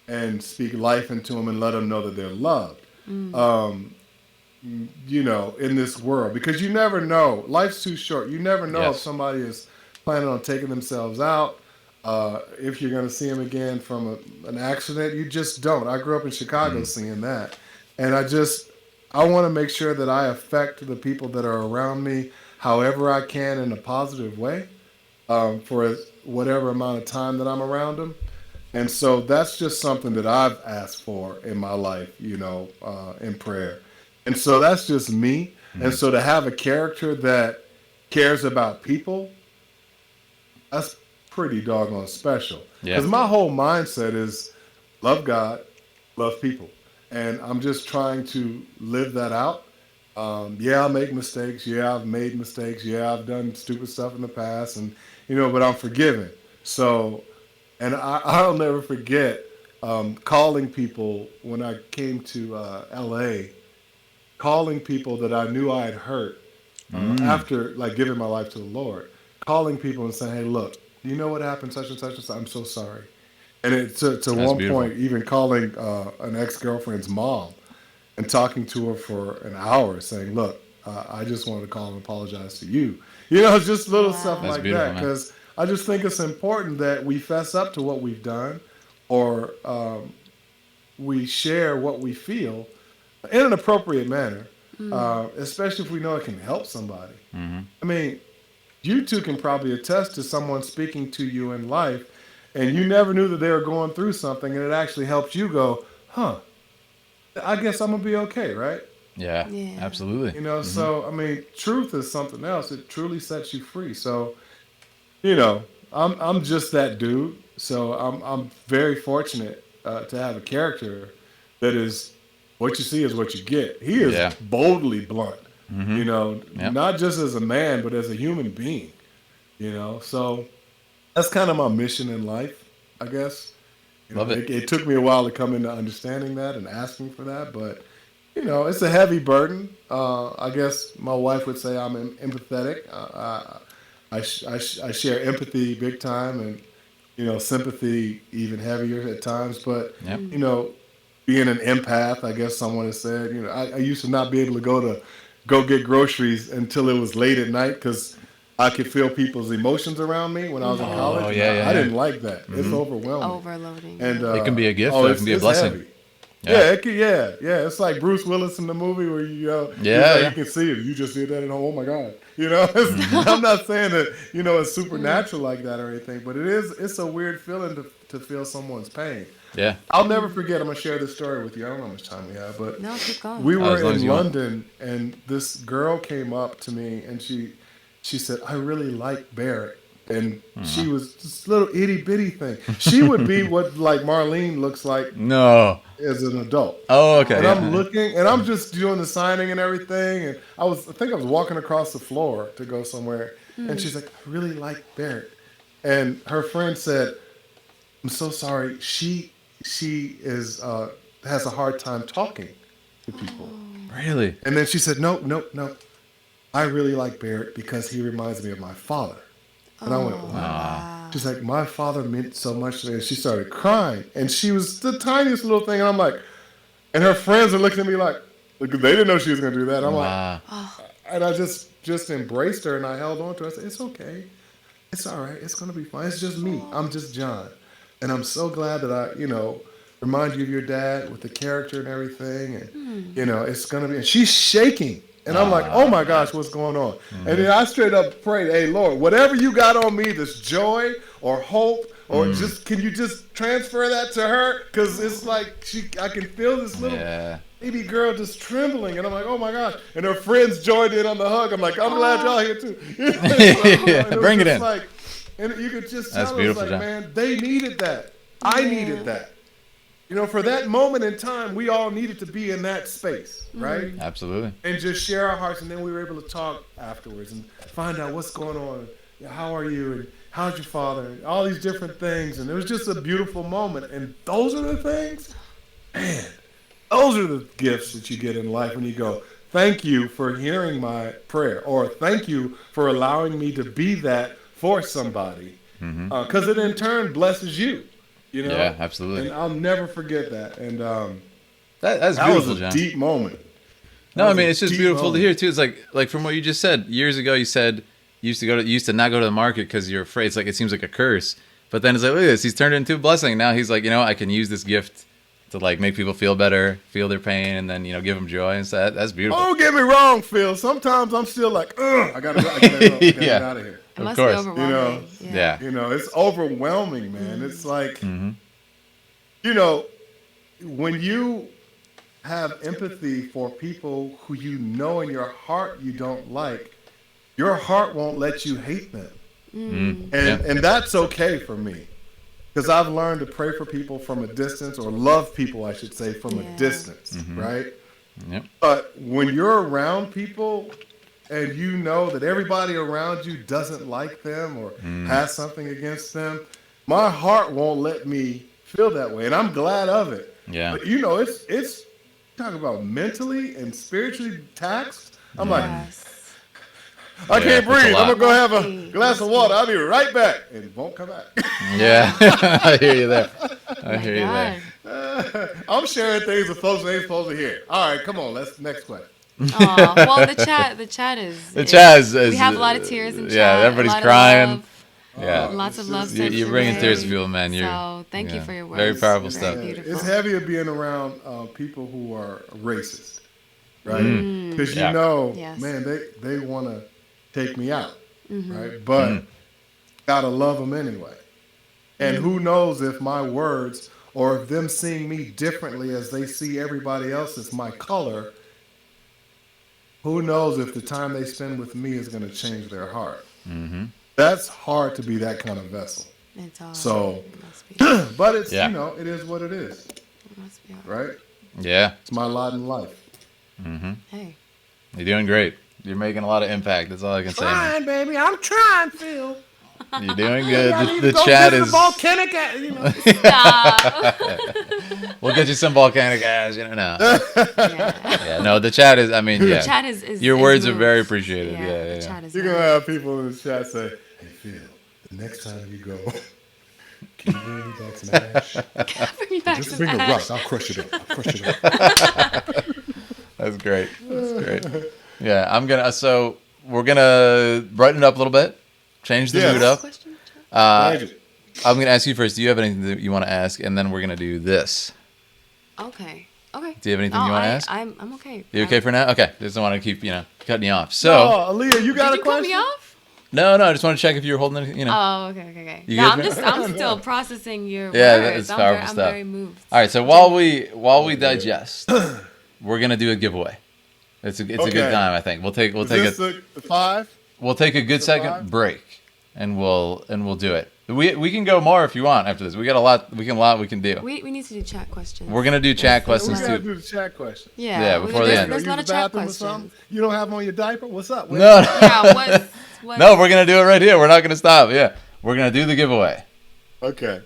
and speak life into them and let them know that they're loved." In this world, because you never know. Life's too short. You never know if somebody is planning on taking themselves out. If you're going to see them again from an accident, you just don't. I grew up in Chicago seeing that. And I want to make sure that I affect the people that are around me however I can in a positive way for whatever amount of time that I'm around them. And so that's just something that I've asked for in my life, in prayer. And so that's just me. And so to have a character that cares about people, that's pretty doggone special. Yeah. Because my whole mindset is love God, love people. And I'm just trying to live that out. Yeah, I make mistakes. Yeah, I've made mistakes. Yeah, I've done stupid stuff in the past. And, but I'm forgiven. So, and I'll never forget calling people when I came to LA, calling people that I knew I had hurt after like giving my life to the Lord, calling people and saying, hey, look, you know what happened, such and such and such? I'm so sorry. And it, to one beautiful. point, even calling an ex-girlfriend's mom and talking to her for an hour saying, look, I just wanted to call and apologize to you. It's just little stuff That's like beautiful, that. man. Because I just think it's important that we fess up to what we've done, or we share what we feel in an appropriate manner, especially if we know it can help somebody. I mean, you two can probably attest to someone speaking to you in life, and you never knew that they were going through something, and it actually helped you go, I guess I'm going to be okay, right? Yeah, absolutely. So, I mean, truth is something else. It truly sets you free. So, I'm just that dude. So I'm very fortunate to have a character that is, what you see is what you get. He is boldly blunt, not just as a man, but as a human being, So that's kind of my mission in life, I guess. Love it. It took me a while to come into understanding that and asking for that, but it's a heavy burden. I guess my wife would say I'm empathetic. I share empathy big time, and sympathy even heavier at times. But being an empath, I guess someone has said, I used to not be able to go get groceries until it was late at night because I could feel people's emotions around me when I was in college. I didn't like that. It's overwhelming. Overloading. And it can be a gift, or it can be a blessing. Heavy. Yeah. It's like Bruce Willis in the movie where you can see it. You just did that, and oh my God, I'm not saying that it's supernatural like that or anything, but it's a weird feeling to feel someone's pain. Yeah, I'll never forget. I'm gonna share this story with you. I don't know how much time we have, but no, keep going. We were in London, and this girl came up to me, and she said, "I really like Barrett." And she was this little itty bitty thing. She would be what like Marlene looks like as an adult. Oh, okay. And I'm looking, and I'm just doing the signing and everything. And I think I was walking across the floor to go somewhere. And she's like, I really like Barrett. And her friend said, I'm so sorry. She is has a hard time talking to people. Really? And then she said, no. I really like Barrett because he reminds me of my father. And I went, wow. She's like, my father meant so much to me. And she started crying. And she was the tiniest little thing. And I'm like, and her friends are looking at me like, they didn't know she was going to do that. I'm like, and I just embraced her and I held on to her. I said, it's okay. It's all right. It's going to be fine. It's just me. I'm just John. And I'm so glad that I, remind you of your dad with the character and everything. And, it's going to be, and she's shaking. And I'm like, oh my gosh, what's going on? And then I straight up prayed, hey, Lord, whatever you got on me, this joy or hope, or can you just transfer that to her? Because it's like I can feel this little baby girl just trembling. And I'm like, oh my gosh. And her friends joined in on the hug. I'm like, I'm glad y'all here too. Bring it in. Like, and you could just tell us, like, John. man, they needed that. I needed that. For that moment in time, we all needed to be in that space, right? Absolutely. And just share our hearts, and then we were able to talk afterwards and find out what's going on. How are you? And how's your father? And all these different things. And it was just a beautiful moment. And those are the things, man, those are the gifts that you get in life when you go, thank you for hearing my prayer, or thank you for allowing me to be that for somebody. Because it in turn blesses you. Yeah, absolutely. And I'll never forget that. And that's that beautiful, was a John. deep moment. No, I mean, it's just beautiful to hear too. It's like from what you just said years ago. You said you used to not go to the market because you're afraid. It's like it seems like a curse. But then it's like, look at this. He's turned it into a blessing. Now he's like, I can use this gift to like make people feel better, feel their pain, and then give them joy. And so that's beautiful. Don't get me wrong, Phil. Sometimes I'm still like, I gotta get out of here. It must be overwhelming. Yeah. It's overwhelming, man. It's like, you know, when you have empathy for people who you know in your heart you don't like, your heart won't let you hate them. And that's okay for me. Because I've learned to pray for people from a distance, or love people, I should say, from a distance, right? Yep. But when you're around people and you know that everybody around you doesn't like them or has something against them, my heart won't let me feel that way. And I'm glad of it. Yeah. But, you know, it's talking about mentally and spiritually taxed. I'm like, I can't that's a breathe. lot. I'm going to go have a glass of water. I'll be right back. And won't come back. Yeah. I hear you there. I hear you there. I'm sharing things with folks they ain't supposed to hear. All right, come on. Let's next question. Aw, well, the chat is. The chat is. We have a lot of tears in chat. Yeah, everybody's a lot crying. Of love, Yeah. lots of love. You're bringing tears to people, man. So thank you for your words. Very powerful Very stuff. beautiful. It's heavier being around people who are racist, right? Because Yeah. you know, Yes. man, they want to take me out, right? But gotta love them anyway. And who knows if my words or if them seeing me differently as they see everybody else as my color, who knows if the time they spend with me is going to change their heart. That's hard to be that kind of vessel. It's all. So, It must be. but it's, Yeah. you know, it is what it is, It must be. right? Yeah. It's my lot in life. Hey. You're doing great. You're making a lot of impact. That's all I can say. Man. Trying, baby. I'm trying, Phil. You're doing I good. need The to go chat visit is. volcanic, you know. Stop. We'll get you some volcanic ash. You know. Yeah. Yeah. No, the chat is. I mean, The yeah. chat is. Your is words are moved. very appreciated. Yeah, The yeah. chat is. You're going to have people in the chat say, hey, Phil, the next time you go, can you bring me back some ash? Bring me back Just some bring a ash. rock. I'll crush it up. I'll crush it up. That's great. That's great. Yeah, I'm gonna. So we're gonna brighten it up a little bit, change the Yes. mood up. Question? Magic. I'm gonna ask you first. Do you have anything that you want to ask? And then we're gonna do this. Okay. Okay. Do you have anything you want to ask? I'm okay. You okay for now? Okay. Just don't want to keep cutting you off. So Oh, Aaliyah, you got Did a you cut question? me off? no, I just want to check if you were holding it. Oh, okay. You No, good, I'm still processing your Yeah, words. that's powerful I'm stuff. very moved. All right. So while we digest, we're gonna do a giveaway. It's a good Okay. time. I think we'll take Is this the 5? We'll take a good So second live? break, and we'll do it. We can go more if you want after this. We got a lot we can do. We need to do chat questions. We're gonna do chat We questions got to too. do the chat question. Yeah, before the end. There's Go not a use the chat bathroom or question. something? You don't have on your diaper? What's up? No, Yeah, what? no, we're gonna do it right here. We're not gonna stop. Yeah, we're gonna do the giveaway. Okay.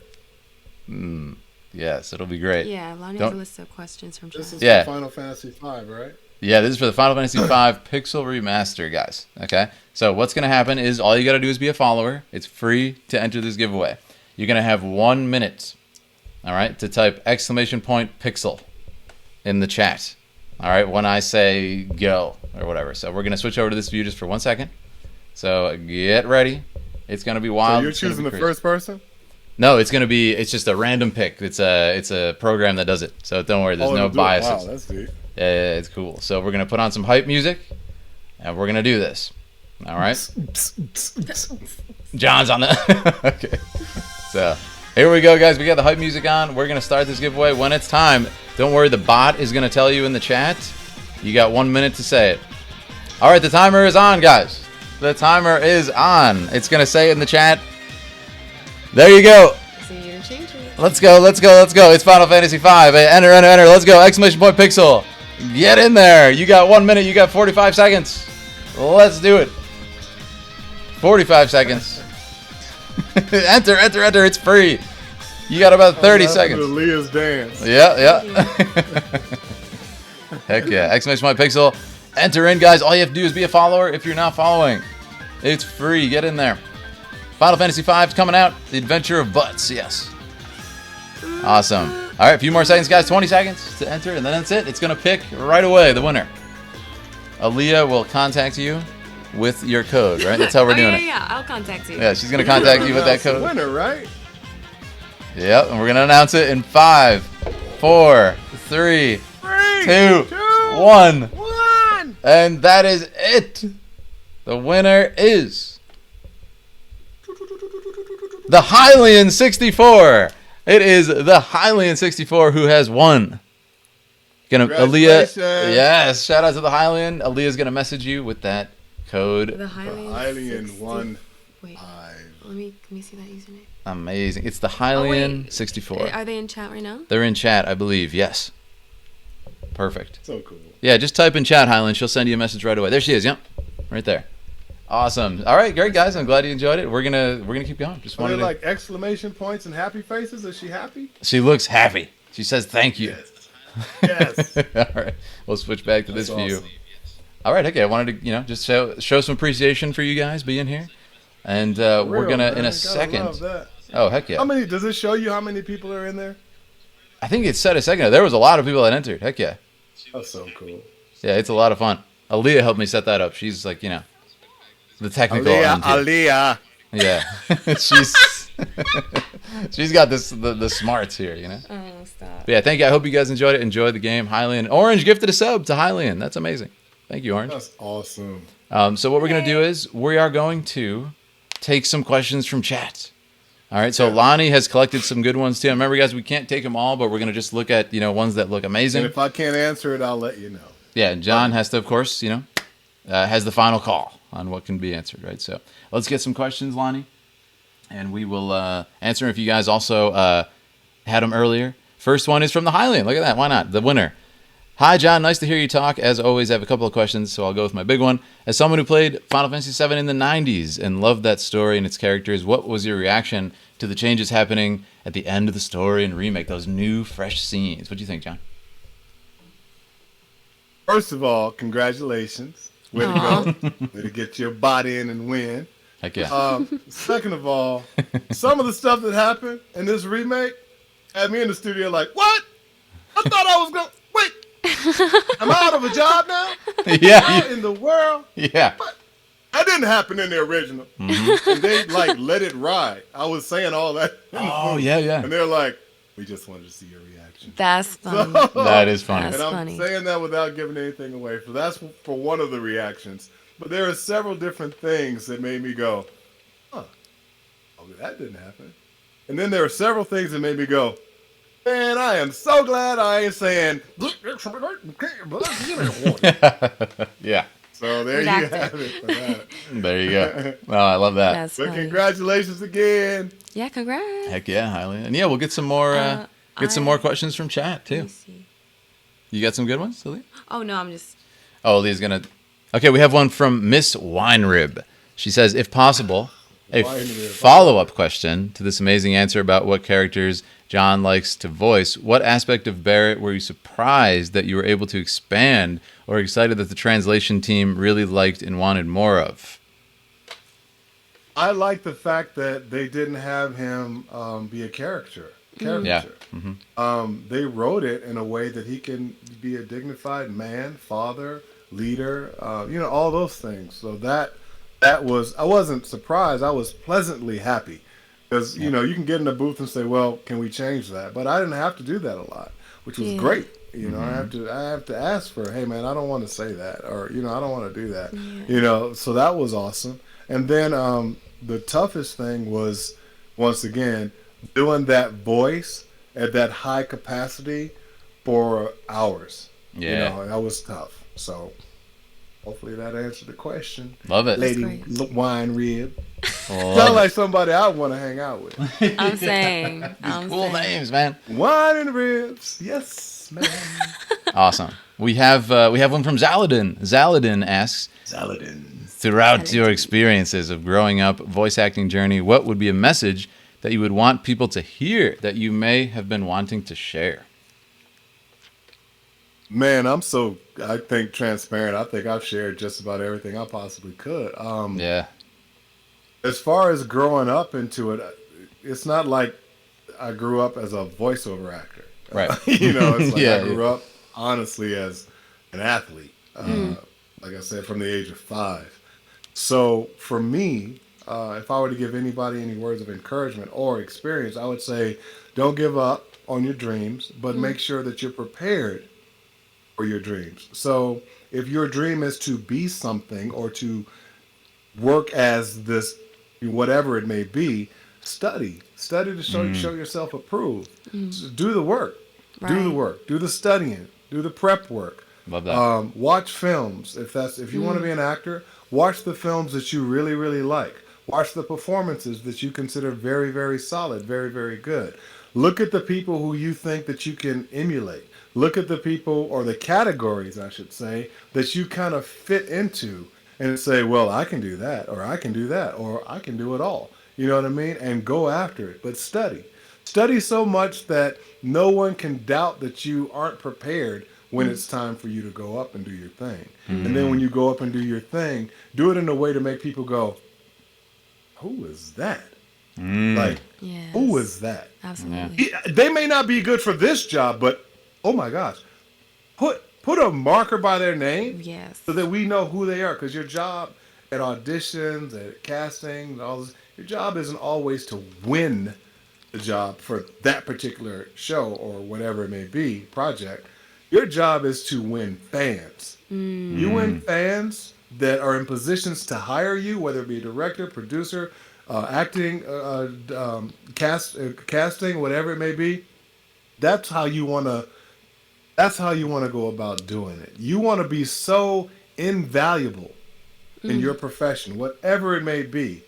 Yes, it'll be great. Yeah, Lonnie Don't- has a list of questions from chat. This is Yeah. for Final Fantasy 5, right? Yeah, this is for the Final Fantasy V Pixel Remaster, guys. Okay, so what's gonna happen is all you gotta do is be a follower. It's free to enter this giveaway. You're gonna have 1 minute, all right, to type !pixel in the chat. All right, when I say go or whatever. So we're gonna switch over to this view just for 1 second. So get ready. It's gonna be So wild. you're It's gonna choosing be the crazy. first person? No, it's just a random pick. It's a program that does it. So don't worry, there's no it'll do it. biases. Wow, that's deep. Yeah, it's cool. So we're gonna put on some hype music, and we're gonna do this. All right. John's on the. Okay. So here we go, guys. We got the hype music on. We're gonna start this giveaway when it's time. Don't worry, the bot is gonna tell you in the chat. You got 1 minute to say it. All right, the timer is on, guys. The timer is on. It's gonna say in the chat. There you go. So you're gonna change it. Let's go. It's Final Fantasy V. Hey, enter. Let's go. ! Pixel. Get in there. You got 1 minute. You got 45 seconds. Let's do it. 45 seconds. enter. It's free. You got about 30 seconds. Leah's dance. Yeah. Heck yeah. ! Pixel. Enter in, guys. All you have to do is be a follower if you're not following. It's free. Get in there. Final Fantasy V is coming out. The Adventure of Butts. Yes. Awesome. All right, a few more seconds, guys. 20 seconds to enter, and then that's it. It's going to pick right away the winner. Aaliyah will contact you with your code, right? That's how we're doing it. Yeah, I'll contact you. Yeah, she's going to contact you with that That's the code. winner, right? Yep, and we're going to announce it in 5, 4, 3, 2, 1. 1. And that is it. The winner is the Hylian 64. It is the Hylian 64 who has won. Aaliyah. Congratulations. Yes, shout out to the Hylian. Aaliyah's gonna message you with that code. The Hylian. Hylian 1. Wait. 5. Let me see that username. Amazing. It's the Hylian 64. Are they in chat right now? They're in chat, I believe. Yes. Perfect. So cool. Yeah, just type in chat, Hylian. She'll send you a message right away. There she is. Yep, right there. Awesome. All right, great guys. I'm glad you enjoyed it. We're gonna keep going. Just Are wanted they to... like exclamation points and happy faces? Is she happy? She looks happy. She says thank you. Yes. All right, we'll switch back to this That's view. awesome. All right, okay. I wanted to, just show some appreciation for you guys being here, and we're Real, gonna man. in a Gotta second. love that. Oh heck yeah! How many? Does it show you how many people are in there? I think it said a second ago. There was a lot of people that entered. Heck yeah! That's so cool. Yeah, it's a lot of fun. Aaliyah helped me set that up. She's like, the technical end here. Aaliyah. Yeah, she's got the smarts here, Oh, stop. But yeah, thank you. I hope you guys enjoyed it. Enjoy the game. Hylian Orange gifted a sub to Hylian. That's amazing. Thank you, Orange. That's awesome. So what we're gonna do is we are going to take some questions from chat. All right. So Lonnie has collected some good ones too. Remember, guys, we can't take them all, but we're gonna just look at ones that look amazing. And if I can't answer it, I'll let you know. Yeah, John has to, of course, has the final call on what can be answered, right? So let's get some questions, Lonnie, and we will answer them if you guys also had them earlier. First one is from the Hylian. Look at that. Why not? The winner. Hi, John. Nice to hear you talk. As always, I have a couple of questions, so I'll go with my big one. As someone who played Final Fantasy VII in the 90s and loved that story and its characters, what was your reaction to the changes happening at the end of the story and remake, those new, fresh scenes? What do you think, John? First of all, congratulations. Way to go. Way to get your body in and win. Heck yeah. Second of all, some of the stuff that happened in this remake had me in the studio like, what? I thought I was going to... Wait. I'm out of a job now? Yeah. How in the world? Yeah. But that didn't happen in the original. Mm-hmm. And they, let it ride. I was saying all that. Oh, yeah. And they're like, we just wanted to see your reaction. That's funny. That is funny. That's and I'm funny. saying that without giving anything away. So that's for one of the reactions. But there are several different things that made me go, oh, that didn't happen. And then there are several things that made me go, man, I am so glad I ain't saying, Yeah. So there you have it for that. There you go. Oh, I love that. That's But funny. congratulations again. Yeah, congrats. Heck yeah, Hylian. And yeah, we'll get some more some more questions from chat Let too. me see. You got some good ones, Aaliyah? Oh, no, I'm just... Oh, Leah's gonna. Okay, we have one from Miss Winerib. She says, if possible, a Winerib. follow-up question to this amazing answer about what characters John likes to voice. What aspect of Barrett were you surprised that you were able to expand, or excited that the translation team really liked and wanted more of? I like the fact that they didn't have him be a caricature. Yeah. Mm-hmm. They wrote it in a way that he can be a dignified man, father, leader, all those things. So that was, I wasn't surprised. I was pleasantly happy because, you can get in the booth and say, well, can we change that? But I didn't have to do that a lot, which was great. I have to ask for, hey man, I don't want to say that, or, I don't want to do that, so that was awesome. And then, the toughest thing was, once again, doing that voice at that high capacity for hours. Yeah. That was tough. So hopefully that answered the question. Love it. Lady Wine Rib. Love Sound it. like somebody I want to hang out with. I'm saying. Cool names, man. Wine and Ribs. Yes, man. Awesome. We have one from Zaladin. Zaladin asks, throughout your experiences of growing up, voice acting journey, what would be a message that you would want people to hear that you may have been wanting to share? Man, I think, transparent. I think I've shared just about everything I possibly could. Yeah. As far as growing up into it, it's not like I grew up as a voiceover actor. Right. It's like Yeah, I grew up, honestly, as an athlete. Like I said, from the age of 5. So for me, if I were to give anybody any words of encouragement or experience, I would say don't give up on your dreams, but make sure that you're prepared for your dreams. So if your dream is to be something or to work as this, whatever it may be, study to show yourself approved. Mm. Do the work. Do the Right. work. Do the studying. Do the prep work. Love that. Watch films. If you want to be an actor, watch the films that you really, really like. Watch the performances that you consider very, very solid, very, very good. Look at the people who you think that you can emulate. Look at the people, or the categories, I should say, that you kind of fit into, and say, well, I can do that, or I can do that, or I can do it all. You know what I mean? And go after it. But study. Study so much that no one can doubt that you aren't prepared when it's time for you to go up and do your thing. And then when you go up and do your thing, do it in a way to make people go, who is that? Like, Yes. who is that? Absolutely. They may not be good for this job, but oh my gosh, put a marker by their name Yes. so that we know who they are. Because your job at auditions, at casting, and all this, your job isn't always to win the job for that particular show or whatever it may be, project. Your job is to win fans. You win fans that are in positions to hire you, whether it be a director, producer, acting, casting, whatever it may be. That's how you want to. That's how you want to go about doing it. You want to be so invaluable in your profession, whatever it may be,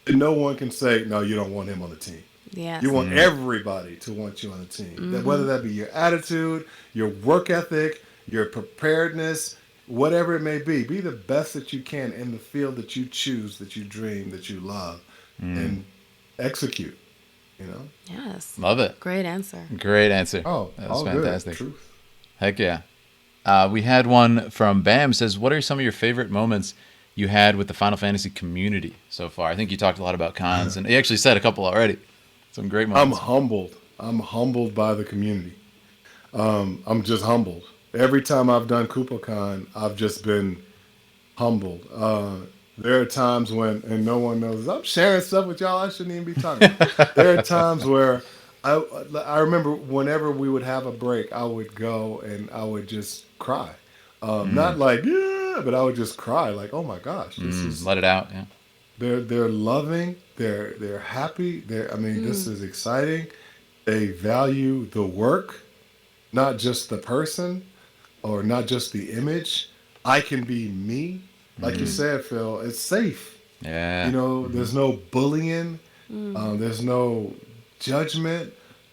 that no one can say, no, you don't want him on the team. Yes. You want everybody to want you on the team. That whether that be your attitude, your work ethic, your preparedness, whatever it may be the best that you can in the field that you choose, that you dream, that you love, and execute. You know? Yes. Love it. Great answer. Great answer. Oh, that was all fantastic. good. Truth. Heck yeah. We had one from Bam. Says, what are some of your favorite moments you had with the Final Fantasy community so far? I think you talked a lot about cons, and he actually said a couple already. Some great moments. I'm humbled by the community. I'm just humbled. Every time I've done KoopaCon, I've just been humbled. There are times when, and no one knows, I'm sharing stuff with y'all I shouldn't even be talking. There are times where I remember whenever we would have a break, I would go and I would just cry. Not like, yeah, but I would just cry like, oh my gosh, this is, let it out. Yeah. they're loving, they're happy. This is exciting. They value the work, not just the person or not just the image. I can be me. Like you said, Phil, it's safe. Yeah. You know, there's no bullying. There's no judgment.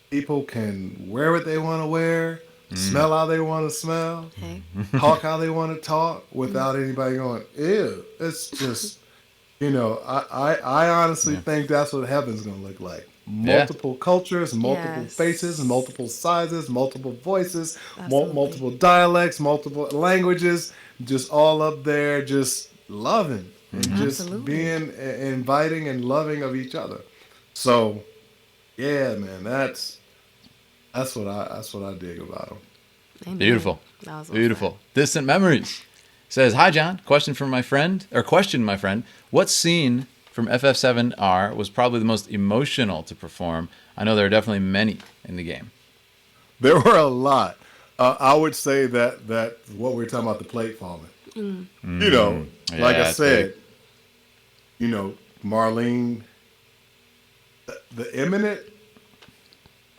People can wear what they want to wear, smell how they want to smell, Okay. talk how they want to talk without anybody going, ew. It's just, I honestly think that's what heaven's going to look like. Multiple cultures, multiple faces, multiple sizes, multiple voices, multiple dialects, multiple languages, just all up there, just loving and just being inviting and loving of each other. So, yeah, man, that's what I dig about them. Amen. Beautiful. That was well Beautiful. Distant Memories says, hi, John. Question, my friend. What scene from FF7R was probably the most emotional to perform? I know there are definitely many in the game. There were a lot. I would say that what we're talking about, the plate falling. Like I said, Marlene, the imminent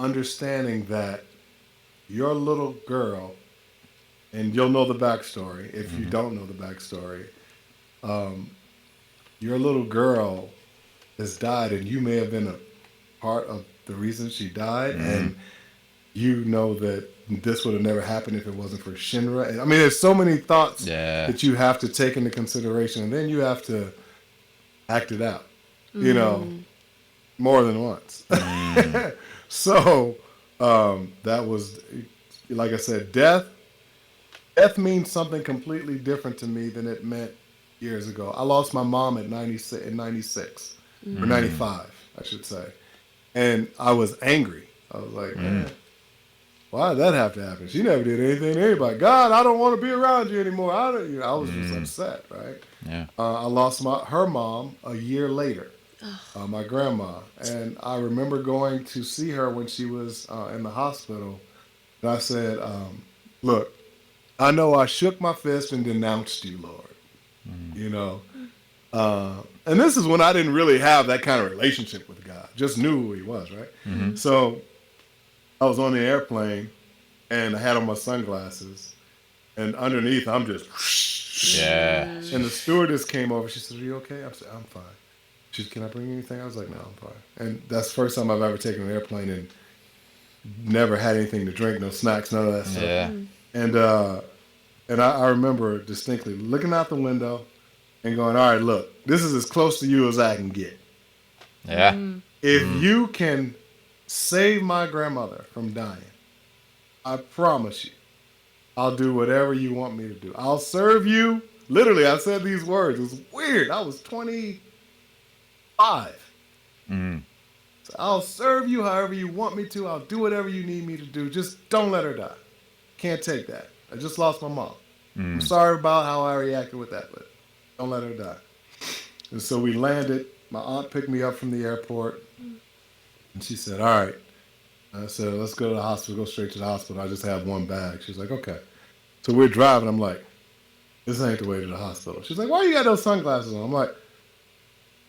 understanding that your little girl, and you'll know the backstory if you don't know the backstory, your little girl has died, and you may have been a part of the reason she died, and you know that this would have never happened if it wasn't for Shinra. And, there's so many thoughts that you have to take into consideration, and then you have to act it out, more than once. So that was, like I said, death. Death means something completely different to me than it meant years ago. I lost my mom at 96 or 95, I should say. And I was angry. I was like, man, why did that have to happen? She never did anything to anybody. God, I don't want to be around you anymore. I was just upset, right? Yeah. I lost her mom a year later, my grandma. And I remember going to see her when she was in the hospital. And I said, look, I know I shook my fist and denounced you, Lord. And this is when I didn't really have that kind of relationship with God. just knew who he was, right? So I was on the airplane, and I had on my sunglasses, and underneath I'm just, Yeah. and the stewardess came over. She said, "Are you okay?" I said, "I'm fine." She said, "Can I bring you anything?" I was like, "No, I'm fine." And that's the first time I've ever taken an airplane and never had anything to drink, no snacks, none of that stuff. Yeah. And I remember distinctly looking out the window and going, "All right, look, this is as close to you as I can get. Yeah. If you can save my grandmother from dying, I promise you, I'll do whatever you want me to do. I'll serve you." Literally, I said these words. It was weird. I was 25. So I'll serve you however you want me to. I'll do whatever you need me to do. Just don't let her die. Can't take that. I just lost my mom. I'm sorry about how I reacted with that, but don't let her die. And so we landed. My aunt picked me up from the airport, and she said, "All right." I said, "Let's go to the hospital. Go straight to the hospital. I just have one bag." She's like, "Okay." So we're driving. I'm like, "This ain't the way to the hospital." She's like, "Why you got those sunglasses on?" I'm like,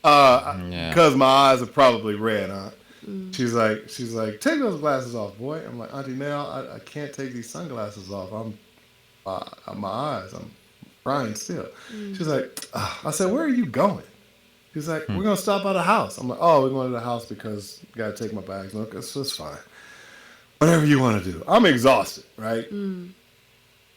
because my eyes are probably red, Aunt." She's like, "Take those glasses off, boy." I'm like, "Auntie Nell, I can't take these sunglasses off. My eyes, I'm crying still." She's like, I said, "Where are you going?" She's like, "We're going to stop at a house." I'm like, "Oh, we're going to the house because you got to take my bags." Look, it's fine. Whatever you want to do. I'm exhausted, right?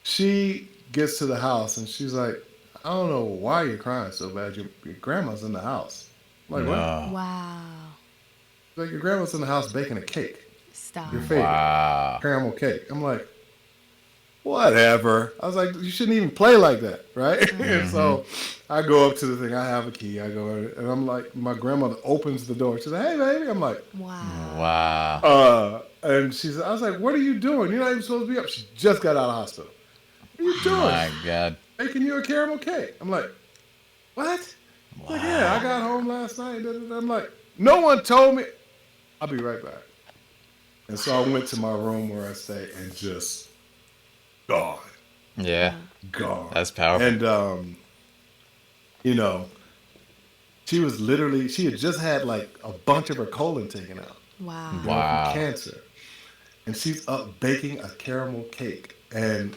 She gets to the house and she's like, "I don't know why you're crying so bad. Your grandma's in the house." I'm like, "What?" Wow. She's like, "Your grandma's in the house baking a cake. Stop. Your favorite caramel cake." I'm like, "Whatever." I was like, "You shouldn't even play like that, right?" And so I go up to the thing. I have a key. I go in, and I'm like, my grandmother opens the door. She's like, "Hey, baby." I'm like, Wow. and I was like, "What are you doing? You're not even supposed to be up." She just got out of the hospital. "What are you doing?" My God. "Making you a caramel cake." I'm like, "What?" Like, "Yeah, I got home last night." I'm like, "No one told me." "I'll be right back." And so I went to my room where I stay and just gone. Yeah. Gone. That's powerful. And, she had just had like a bunch of her colon taken out. Wow. From cancer. And she's up baking a caramel cake. And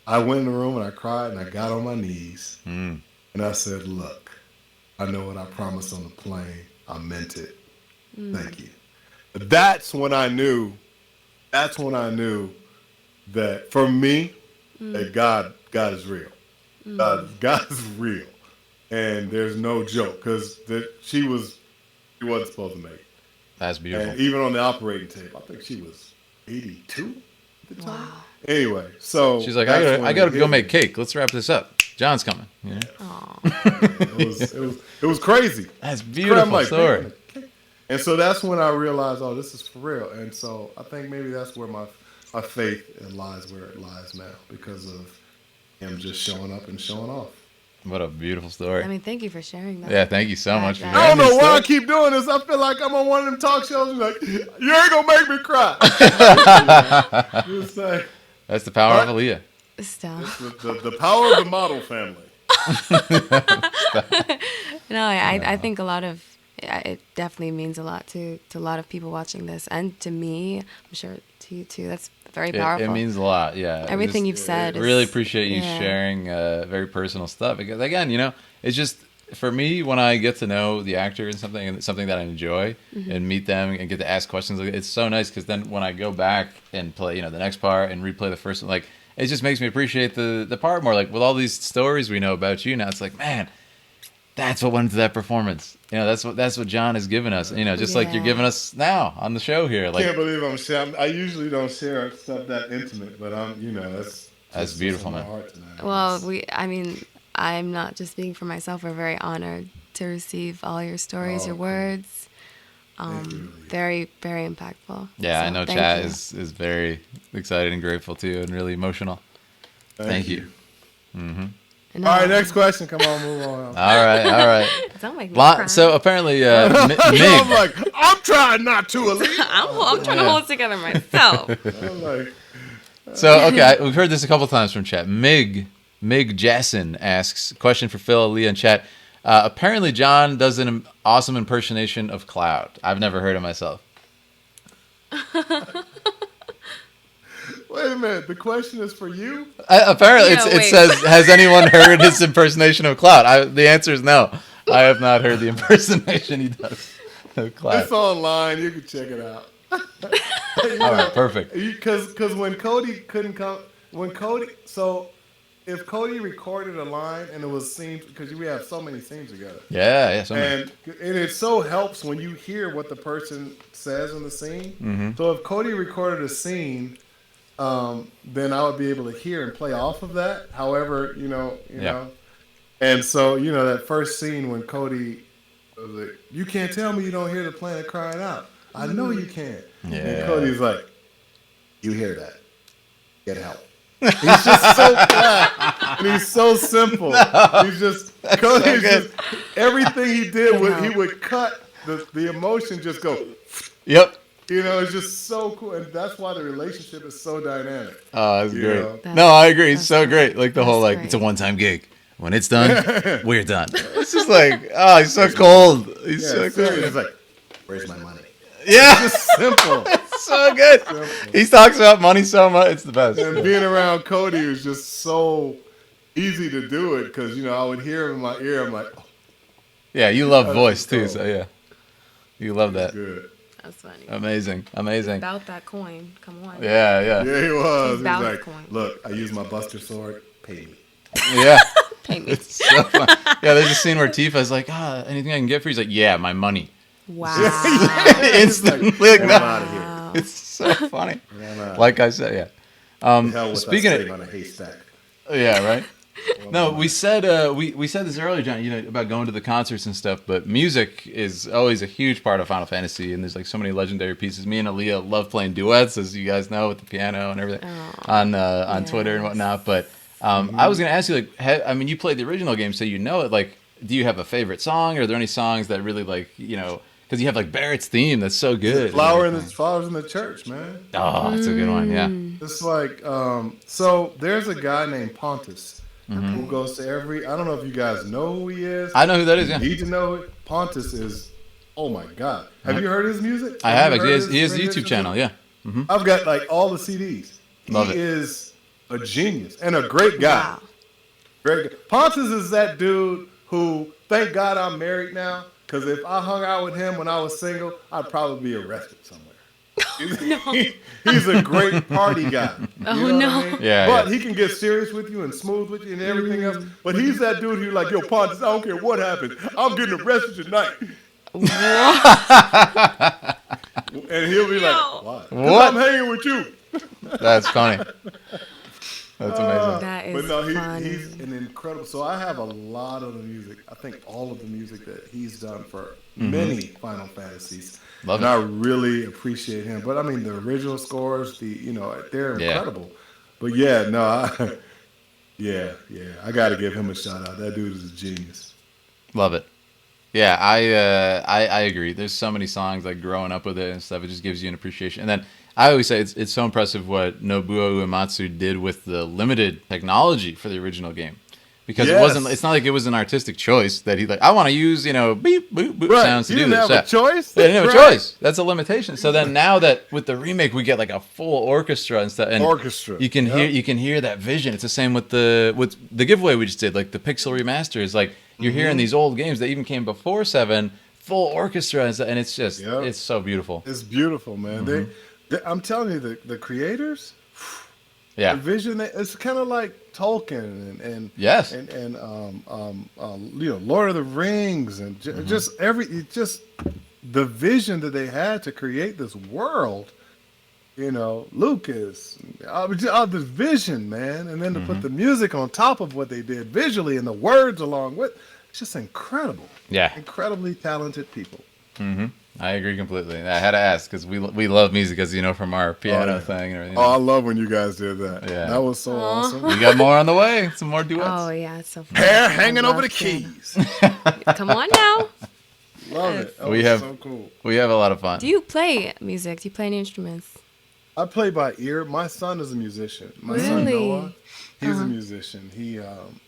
I went in the room and I cried and I got on my knees. And I said, "Look, I know what I promised on the plane. I meant it. Thank you." That's when I knew that for me, that God is real. God is real. And there's no joke, because she wasn't supposed to make it. That's beautiful. And even on the operating table, I think she was 82 at the time. Anyway, so she's like, I gotta go make cake. Let's wrap this up. John's coming. You know? It was crazy. That's beautiful story. And so that's when I realized, oh, this is for real. And so I think maybe that's where my faith lies where it lies now, because of him just showing up and showing off. What a beautiful story. I mean, thank you for sharing that. Yeah, thank you so much for sharing. I don't know why I keep doing this. I feel like I'm on one of them talk shows and like, you ain't gonna make me cry. That's the power of Aaliyah. Stop. The power of the model family. No, I think it definitely means a lot to a lot of people watching this, and to me, I'm sure to you too. That's very powerful. It means a lot, yeah. Everything you've said. Really appreciate you sharing very personal stuff, because again, it's just, for me, when I get to know the actor and something that I enjoy and meet them and get to ask questions, it's so nice, because then when I go back and play, the next part and replay the first one, like, it just makes me appreciate the part more. Like, with all these stories we know about you now, it's like, man, that's what went into that performance. That's what John has given us. Just like you're giving us now on the show here. Like, I can't believe I'm sharing. I usually don't share stuff that intimate, but that's beautiful, man. Well, I'm not just speaking for myself. We're very honored to receive all your stories, your words. Very, very impactful. Yeah, so, I know chat is very excited and grateful too, and really emotional. Thank you. Mm-hmm. All right, next question. Come on, move on. All right. Don't make me cry. So apparently, Mig. I'm like, I'm trying not to, Aaliyah. I'm trying to hold it together myself. So, okay, we've heard this a couple times from chat. Mig Jasson asks, question for Phil, Aaliyah, and chat. Apparently, John does an awesome impersonation of Cloud. I've never heard it myself. Wait a minute. The question is for you? Apparently, Yeah, it wait. says, has anyone heard his impersonation of Cloud? The answer is no. I have not heard the impersonation he does of Cloud. It's online. You can check it out. All right, perfect. Because when Cody couldn't come, if Cody recorded a line and it was scenes, because we have so many scenes together. Yeah. And it so helps when you hear what the person says in the scene. Mm-hmm. So if Cody recorded a scene, then I would be able to hear and play off of that. However, you know. And so, that first scene when Cody was like, "You can't tell me you don't hear the planet crying out. I know you can." Yeah. And Cody's like, "You hear that? Get help." He's just so flat and he's so simple. He's just Cody's just everything he did he would cut the emotion, just go. Yep. It's just so cool, and that's why the relationship is so dynamic. Oh, that's great. know? No, I agree. It's so great. Like the whole That's it's a great. one-time gig. When it's done, we're done. It's just like, oh, he's so cold. He's so Seriously, cold. it's like, "Where's my money?" Yeah, Just simple. so good. He talks about money so much. It's the best. And being around Cody was just so easy to do it because I would hear him in my ear. I'm like, "Oh, Yeah, you love That's voice too, cool. so yeah, you love that. good." That's funny. Amazing. About that coin. Come on. Yeah. Yeah, he was. He's He's bound like, coin. "Look, I use my Buster sword. Pay me." Yeah. Pay me. It's so fun. Yeah, there's a scene where Tifa's like, anything I can get for you? He's like, yeah, my money. Wow. Instantly. Get him Like, out of here. it's so funny. Yeah, Like I said, yeah. hell with Speaking us of, sitting on a haystack. yeah, right. No, we said we said this earlier, John. About going to the concerts and stuff. But music is always a huge part of Final Fantasy, and there's like so many legendary pieces. Me and Aaliyah love playing duets, as you guys know, with the piano and everything on Twitter and whatnot. But I was gonna ask you, you played the original game, so you know it. Like, do you have a favorite song? Or are there any songs that really because you have like Barrett's theme that's so good. Flowers in the church, man. Oh, that's a good one. Yeah. It's like so. There's a guy named Pontus who goes to every. I don't know if you guys know who he is. I know who that is. Yeah. You need to know it. Pontus is. Oh my God! Have you heard his music? I have. you heard He has a his YouTube channel. Yeah. I've got like all the CDs. Love he it. is a genius and a great guy. Wow. Great guy. Pontus is that dude who, thank God I'm married now, because if I hung out with him when I was single, I'd probably be arrested somewhere. He's a great party guy. Oh, what no. I mean? Yeah, But yeah. he can get serious with you and smooth with you and everything else. But he's that dude who's like, "Yo, Pontus, I don't care what happens. I'm getting arrested tonight." And he'll be like, "Why?" "'Cause What? I'm hanging with you." That's funny. That's amazing. That is But no, funny. he's an incredible. So I have a lot of the music. I think all of the music that he's done for many Final Fantasies. Love and it. I really appreciate him. But I mean, the original scores, they're Yeah. incredible. But yeah, no, I got to give him a shout out. That dude is a genius. Love it. Yeah, I agree. There's so many songs like growing up with it and stuff. It just gives you an appreciation. And then I always say it's so impressive what Nobuo Uematsu did with the limited technology for the original game, because Yes. it's not like it was an artistic choice that he I want to use beep boop boop Right. sounds to He do didn't this. have a choice. They didn't have a Right. choice. That's a limitation. So then now that with the remake we get like a full orchestra and stuff, and Orchestra. you can hear that vision. It's the same with the giveaway we just did, like the Pixel remaster is like you're hearing these old games that even came before 7, full orchestra and stuff, and it's just it's so beautiful. It's beautiful, man. I'm telling you, the creators. Yeah. The vision, it's kind of like Tolkien and Yes. and Lord of the Rings and just the vision that they had to create this world. Lucas, the vision, man, and then to put the music on top of what they did visually and the words along with, it's just incredible. Yeah. Incredibly talented people. I agree completely. I had to ask because we love music, as you know, from our piano thing and everything. Oh, I love when you guys did that. Yeah. That was so awesome. We got more on the way. Some more duets. Oh, yeah, it's so fun. Hair I hanging love over the piano. keys. Come on now. Love it. That We was have- so cool. We have a lot of fun. Do you play music? Do you play any instruments? I play by ear. My son is a musician. My son Really? Noah, he's a musician.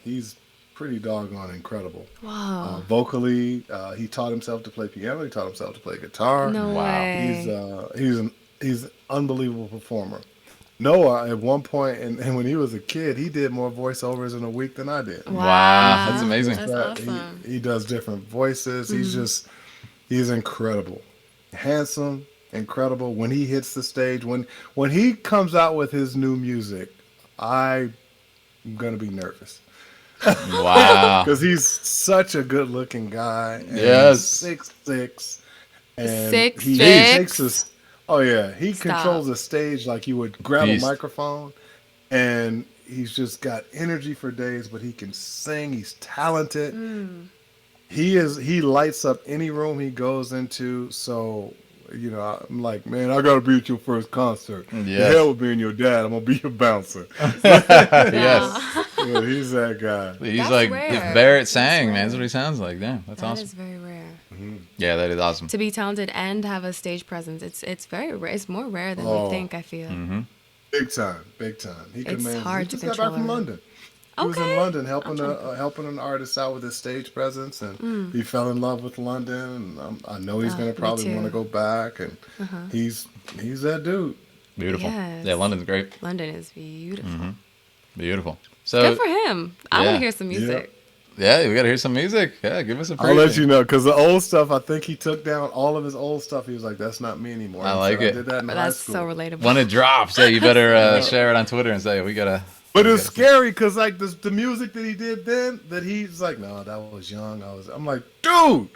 He's pretty doggone incredible. Wow. Vocally, he taught himself to play piano. He taught himself to play guitar. No way. He's an unbelievable performer. Noah, at one point, and when he was a kid, he did more voiceovers in a week than I did. Wow, that's amazing. That's awesome. He does different voices. He's incredible. Handsome, incredible. When he hits the stage, when he comes out with his new music, I'm going to be nervous. Wow. Because he's such a good-looking guy. And Yes. he's 6'6". And 6'6"? he takes us. Oh yeah, he Stop. controls the stage like you would grab Beast. a microphone, and he's just got energy for days. But he can sing. He's talented. He lights up any room he goes into. So I'm like, man, I gotta be at your first concert. The Yes. hell with being your dad. I'm gonna be your bouncer. Yes. Yeah, he's that guy. He's That's like, rare. if Barrett That's sang, man, rare. that's what he sounds like. Damn, that's That awesome. is very rare. Yeah, that is awesome. To be talented and have a stage presence, it's very rare. It's more rare than Oh. we think, I feel. Big time. He It's commands. hard he to just got back from control. London. He was in Okay. London helping an artist out with his stage presence, and he fell in love with London. And I know he's gonna me probably too. want to go back, and he's that dude. Beautiful. Yes. Yeah, London's great. London is beautiful. Beautiful. So, Good for him. I want yeah. to hear some music. yeah, we got to hear some music. Yeah, give us a preview. I'll let you know because the old stuff. I think he took down all of his old stuff. He was like, "That's not me anymore." I He like said, it. I did that in high That's school. so relatable. When it drops, yeah, you better share it on Twitter and say, we got to. But it's scary because like the music that he did then, that he's like, no, that was young. I'm like, dude,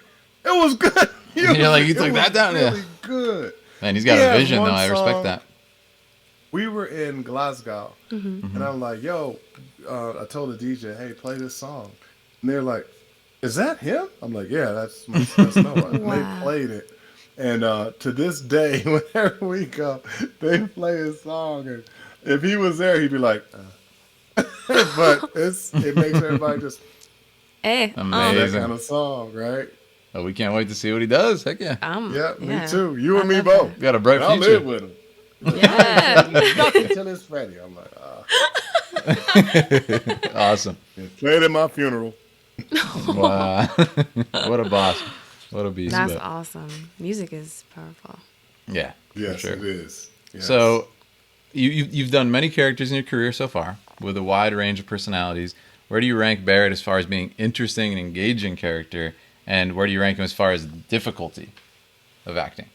it was good. You're like, you It took was that down? Yeah. really good. Man, he's got He a has vision, though. one I respect song- that. We were in Glasgow, and I'm like, yo, I told the DJ, hey, play this song. And they're like, is that him? I'm like, yeah, that's Noah. And Wow. they played it. And to this day, whenever we go, they play his song. And if he was there, he'd be like, but it makes everybody just Hey, that Amazing. kind of song, right? Oh, we can't wait to see what he does. Heck yeah. Yeah, me yeah. too. You I and me love both. We got a bright And I'll future. live with him. Yeah. Not until it's ready. I'm like, Awesome. play it at my funeral. Wow. What a boss. What a beast. That's but- awesome. Music is powerful. Yeah. Yes, for sure. it is. Yes. So, you've done many characters in your career so far with a wide range of personalities. Where do you rank Barrett as far as being interesting and engaging character, and where do you rank him as far as difficulty of acting?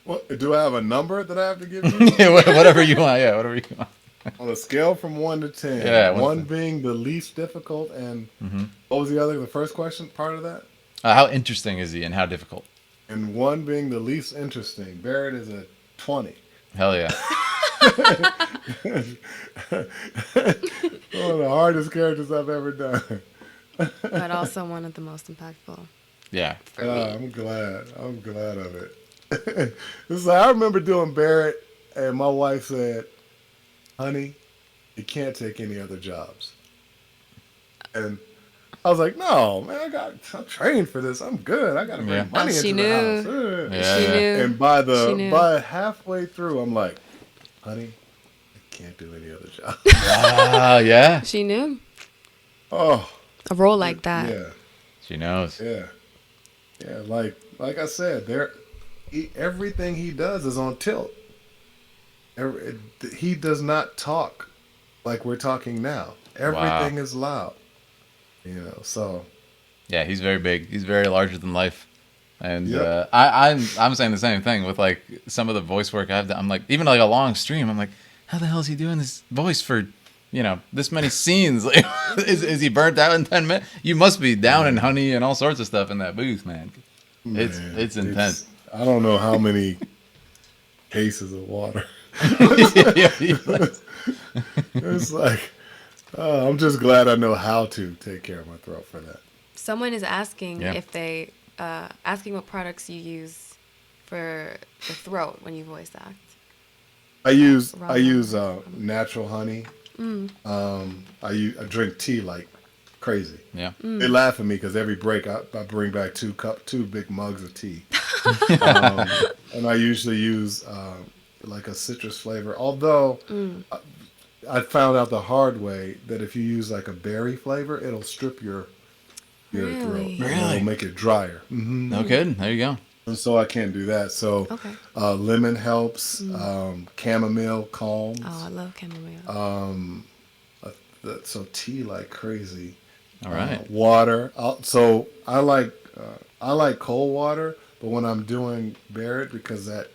What, do I have a number that I have to give you? Whatever you want. Yeah, whatever you want. On a scale from 1 to 10. Yeah, 1 being the least difficult, and what was the first question, part of that? How interesting is he, and how difficult? And 1 being the least interesting. Barrett is a 20. Hell yeah. One of the hardest characters I've ever done. But also one of the most impactful. Yeah. For me. I'm glad. I'm glad of it. It's like, I remember doing Barrett, and my wife said, honey, you can't take any other jobs. And I was like, no, man, I'm trained for this. I'm good. I got to bring Yeah. money She into knew. the house. Yeah, She yeah. knew. And She knew. by halfway through, I'm like, honey, I can't do any other job. Yeah. She knew. Oh, A role like that. yeah. She knows. Yeah, like I said, everything he does is on tilt. He does not talk like we're talking now. Everything is loud. So Yeah, he's very big. He's very larger than life. And Yep. I'm saying the same thing with like some of the voice work I've done. I'm like, even like a long stream, I'm like, how the hell is he doing this voice for, this many scenes? Like, is he burnt out in 10 minutes? You must be down in honey and all sorts of stuff in that booth, man. It's intense. I don't know how many cases of water. It's like, I'm just glad I know how to take care of my throat for that. Someone is asking Yeah. if they asking what products you use for the throat when you voice act. I use Raw. natural honey. I drink tea like crazy. Yeah. They laugh at me because every break I bring back two big mugs of tea, and I usually use like a citrus flavor. Although I found out the hard way that if you use like a berry flavor, it'll strip your throat. Really? And it'll make it drier. Mm-hmm. No kidding. There you go. And so I can't do that. So Okay. lemon helps. Chamomile calms. Oh, I love chamomile. So tea like crazy. All right. Water. So I like cold water, but when I'm doing Barrett, because that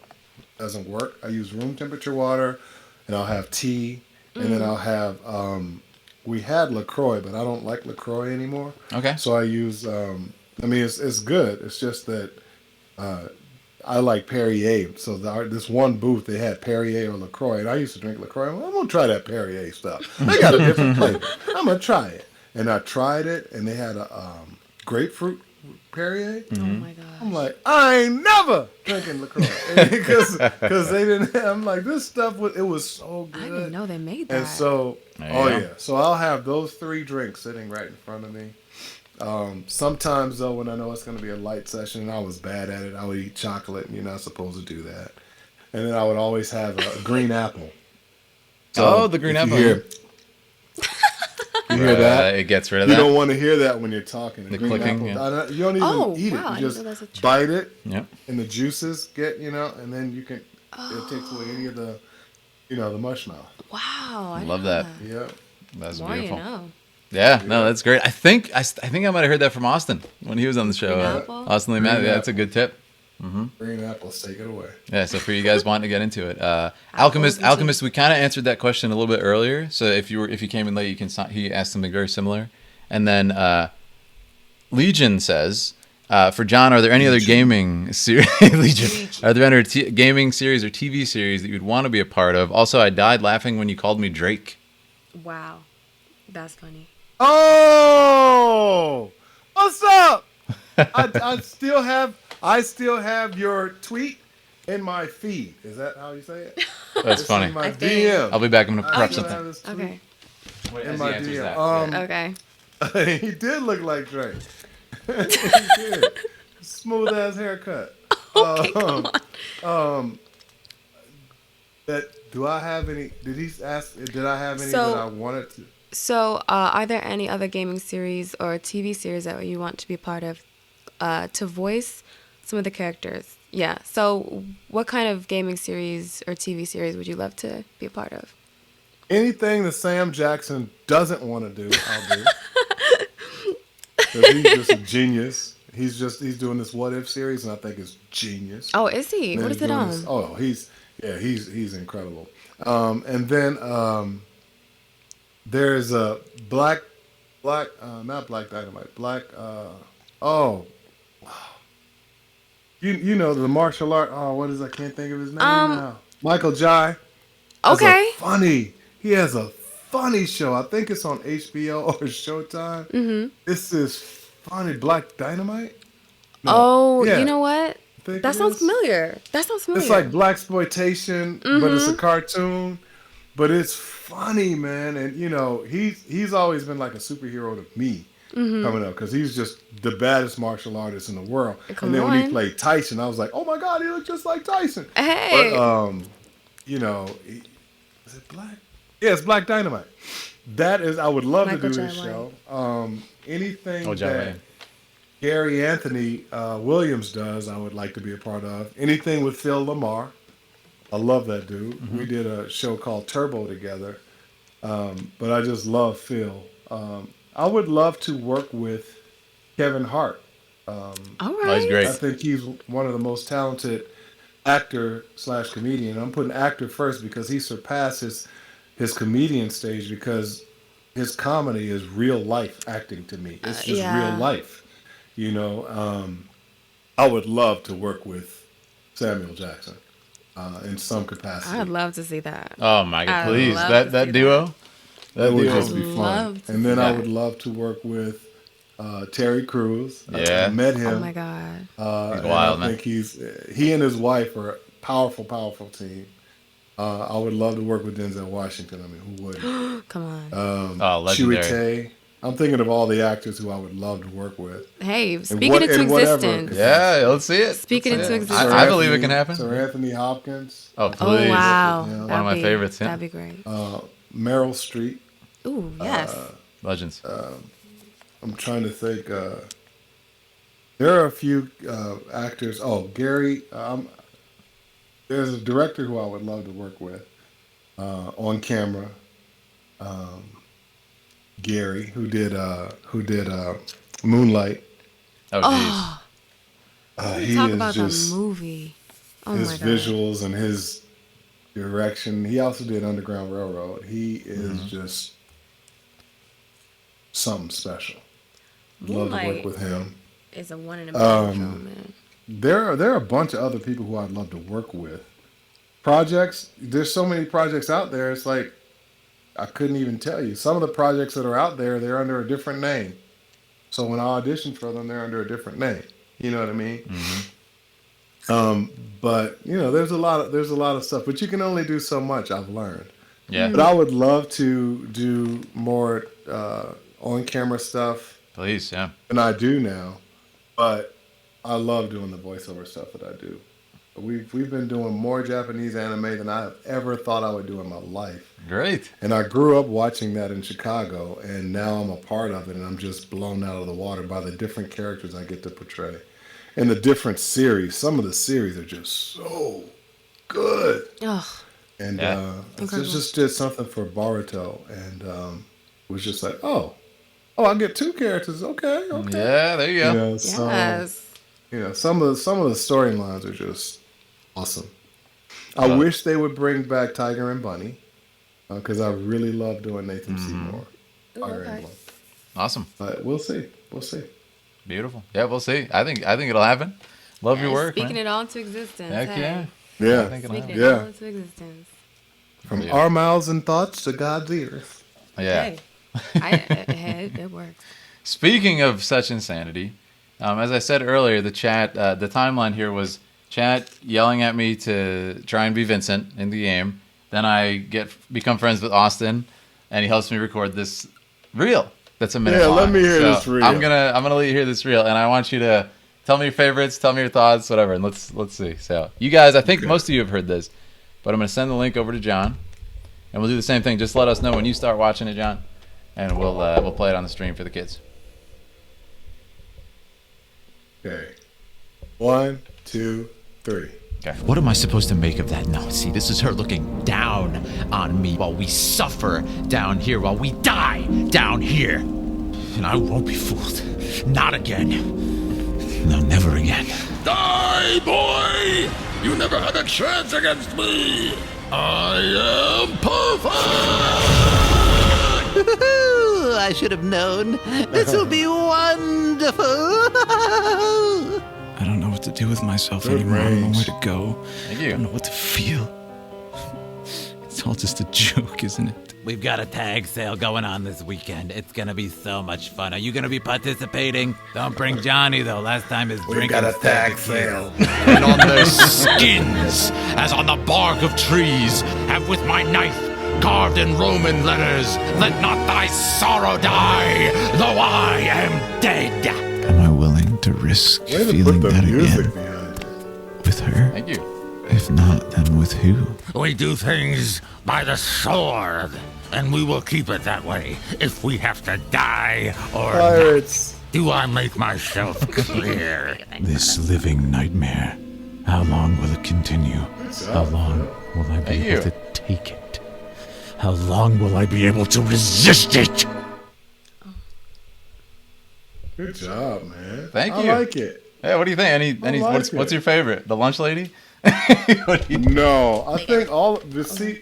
doesn't work, I use room temperature water, and I'll have tea, and then I'll have. We had LaCroix, but I don't like LaCroix anymore. Okay. So I use. It's good. It's just that. I like Perrier. So this one booth, they had Perrier or LaCroix, and I used to drink LaCroix. I'm going to try that Perrier stuff. They got a different flavor. I'm going to try it. And I tried it, and they had a grapefruit Perrier. Oh my god. I'm like, I ain't never drinking LaCroix. Because they didn't I'm like, this stuff, it was so good. I didn't know they made that. And so, Yeah. So I'll have those 3 drinks sitting right in front of me. Sometimes though, when I know it's going to be a light session and I was bad at it, I would eat chocolate, and you're not supposed to do that. And then I would always have a green apple. So The green if apple. You hear that? It gets rid of You that. don't want to hear that when you're talking. The green clicking, apple, you don't even eat it. Wow, I You didn't just know that's a trick. bite it, Yep. and the juices get, and then you can. It takes away any of the, the mush mouth. Wow. I Love didn't that. know Yep. That's More beautiful. you know. Yeah, no, that's great. I think I might have heard that from Austin when he was on the show. Green apple? Austin Lee Matthews. Green Yeah, that's a good tip. Green apples, take it away. Yeah, so for you guys wanting to get into it, Alchemist, we kind of answered that question a little bit earlier. So if you came in late, he asked something very similar, and then Legion says, for John, are there any other gaming series? Legion, are there any gaming series or TV series that you'd want to be a part of? Also, I died laughing when you called me Drake. Wow. That's funny. Oh, what's up? I still have your tweet in my feed. Is that how you say it? That's It's funny. in my I think- DM. I'll be back. I'm gonna I prep still something. have his tweet Okay. in my DM. Okay. He did look like Drake. He did. Smooth ass haircut. Okay, come on. Do I have any? Did he ask? Did I have any So- that I wanted to? So, are there any other gaming series or TV series that you want to be a part of to voice some of the characters? Yeah. So, what kind of gaming series or TV series would you love to be a part of? Anything that Sam Jackson doesn't want to do, I'll do. Because he's just a genius. He's doing this What If series, and I think it's genius. Oh, is he? And What he's is it doing on? this- he's incredible. And then there's a not Black Dynamite, you know the martial art. Oh, what is I can't think of his name now. Michael Jai. Okay. He has a funny show. I think it's on HBO or Showtime. Mm-hmm. This is funny. Black Dynamite. Oh, yeah. you know what? Think That it sounds is? familiar. It's like blaxploitation, but it's a cartoon. But it's funny, man. And he's always been like a superhero to me coming up, because he's just the baddest martial artist in the world. Come and then when he on. played Tyson, I was like, oh my God, he looks just like Tyson. Hey. But is it Black? Yeah, it's Black Dynamite. That is, I would love Michael to do Jai this White. show. Anything Jai that White. Gary Anthony Williams does, I would like to be a part of. Anything with Phil Lamar. I love that dude. We did a show called Turbo together. But I just love Phil. I would love to work with Kevin Hart. All Oh, right. he's great. I think he's one of the most talented actor/comedian. I'm putting actor first because he surpasses his comedian stage, because his comedy is real life acting to me. It's just yeah. real life. I would love to work with Samuel Jackson in some capacity. I'd love to see that. Oh my God! I'd Please, love that to that see duo. That It would duo. just be fun. Love to And then see I that. would love to work with Terry Crews. Yeah. I met him. Oh my God. And wild, I man. think he and his wife are a powerful, powerful team. I would love to work with Denzel Washington. I mean, who wouldn't? Come on. Oh, legendary. Chiwetel. I'm thinking of all the actors who I would love to work with. Hey, And speak it into and whatever. existence. Yeah, let's see it. Speak it Let's into see it. existence. I believe it can happen. Sir Anthony Hopkins. Oh, please. Oh, wow. Yeah. One of my favorites, yeah. That'd be great. Meryl Streep. Ooh, yes. Legends. I'm trying to think. There are a few actors. Oh, Gary. There's a director who I would love to work with on camera. Gary, who did Moonlight. Oh, jeez. He Talk is about just the movie. Oh his my god. visuals and his direction. He also did Underground Railroad. He is just something special. I'd love to work Moonlight with him. is a one in a million film, man. There are a bunch of other people who I'd love to work with. Projects. There's so many projects out there. It's like I couldn't even tell you. Some of the projects that are out there, they're under a different name. So when I audition for them, they're under a different name. You know what I mean? But you know, there's a lot of stuff. But you can only do so much. I've learned. Yeah. But I would love to do more on-camera stuff Please, yeah. than I do now. But I love doing the voiceover stuff that I do. We've been doing more Japanese anime than I have ever thought I would do in my life. Great. And I grew up watching that in Chicago, and now I'm a part of it, and I'm just blown out of the water by the different characters I get to portray. And the different series. Some of the series are just so good. Ugh. And Yeah. just did something for Boruto, and was just like, oh, I get two characters. Okay. Yeah, there you go. You know, so, Yes. you know, some of the storylines are just awesome. I wish they would bring back Tiger and Bunny, because I really love doing Nathan Seymour. Fire okay. Emblem. Awesome. But we'll see. Beautiful. Yeah, we'll see. I think it'll happen. Love your work, Speaking man. it all into existence. Heck hey. yeah. Yeah. I think it'll Speaking happen. it Yeah. all into existence. From our mouths and thoughts to God's ears. Yeah. Hey, it works. Speaking of such insanity, as I said earlier, the timeline here was chat yelling at me to try and be Vincent in the game. Then I become friends with Austin, and he helps me record this reel. That's a minute long. let me hear this reel. I'm gonna let you hear this reel, and I want you to tell me your favorites, tell me your thoughts, whatever, and let's see. So you guys, I think most of you have heard this, but I'm gonna send the link over to John, and we'll do the same thing. Just let us know when you start watching it, John, and we'll play it on the stream for the kids. Okay. 1, 2, 3. Okay. What am I supposed to make of that now? See, this is her looking down on me while we suffer down here, while we die down here. And I won't be fooled. Not again. No, never again. Die, boy! You never had a chance against me! I am perfect! I should have known. This will be wonderful. I don't know what to do with myself anymore. I don't know where to go. Thank I don't you. know what to feel. It's all just a joke, isn't it? We've got a tag sale going on this weekend. It's gonna be so much fun. Are you gonna be participating? Don't bring Johnny though. Last time his We drink got a was tag sale. And on their skins, as on the bark of trees, have with my knife carved in Roman letters, let not thy sorrow die, though I am dead. Am I willing to risk Way to feeling put the that music again? behind it. With her? Thank you. If not, then with who? We do things by the sword, and we will keep it that way if we have to die or Pirates. not. Do I make myself clear? This living nightmare. How long will it continue? How long will I be Thank able you. to take it? How long will I be able to resist it? Good job, man. Thank I you. like it. Hey, what do you think? Any like what's it. your favorite? The lunch lady? What do you- No, I think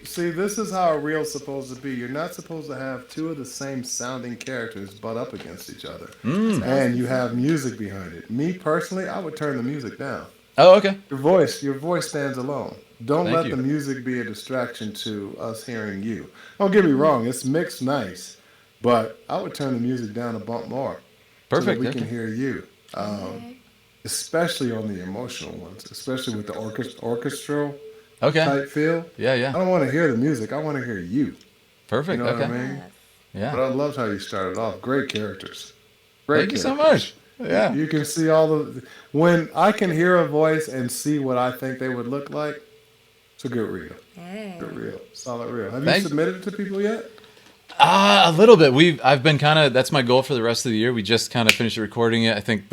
see, this is how a reel's supposed to be. You're not supposed to have two of the same sounding characters butt up against each other, and you have music behind it. Me personally, I would turn the music down. Oh, okay. Your voice stands alone. Don't Thank let you. the music be a distraction to us hearing you. Don't get me wrong, it's mixed nice, but I would turn the music down a bump more. Perfect. So that we Okay. can hear you. Especially on the emotional ones, especially with the orchestral Okay. type feel. Yeah, I yeah. don't want to hear the music. I want to hear you. Perfect. You know Okay. what I mean? But Yeah. I loved how you started off. Great characters. Great Thank you so characters. much. Yeah. You can see all the when I can hear a voice and see what I think they would look like. It's a good reel. Hey. Good reel. Solid reel. Have Thank- you submitted it to people yet? A little bit. I've been kind of, that's my goal for the rest of the year. We just kind of finished recording it, I think,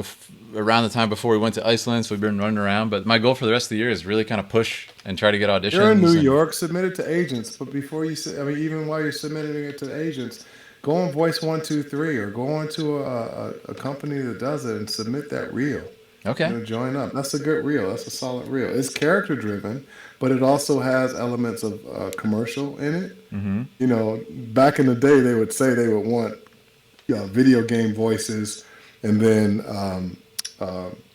around the time before we went to Iceland, so we've been running around. But my goal for the rest of the year is really kind of push and try to get auditions. You're in New and- York, submit it to agents. But before you, even while you're submitting it to agents, go on Voice 123 or go on to a company that does it and submit that reel. Okay. Join up. That's a good reel. That's a solid reel. It's character driven, but it also has elements of commercial in it. Mm-hmm. You know, back in the day, they would say they would want video game voices and then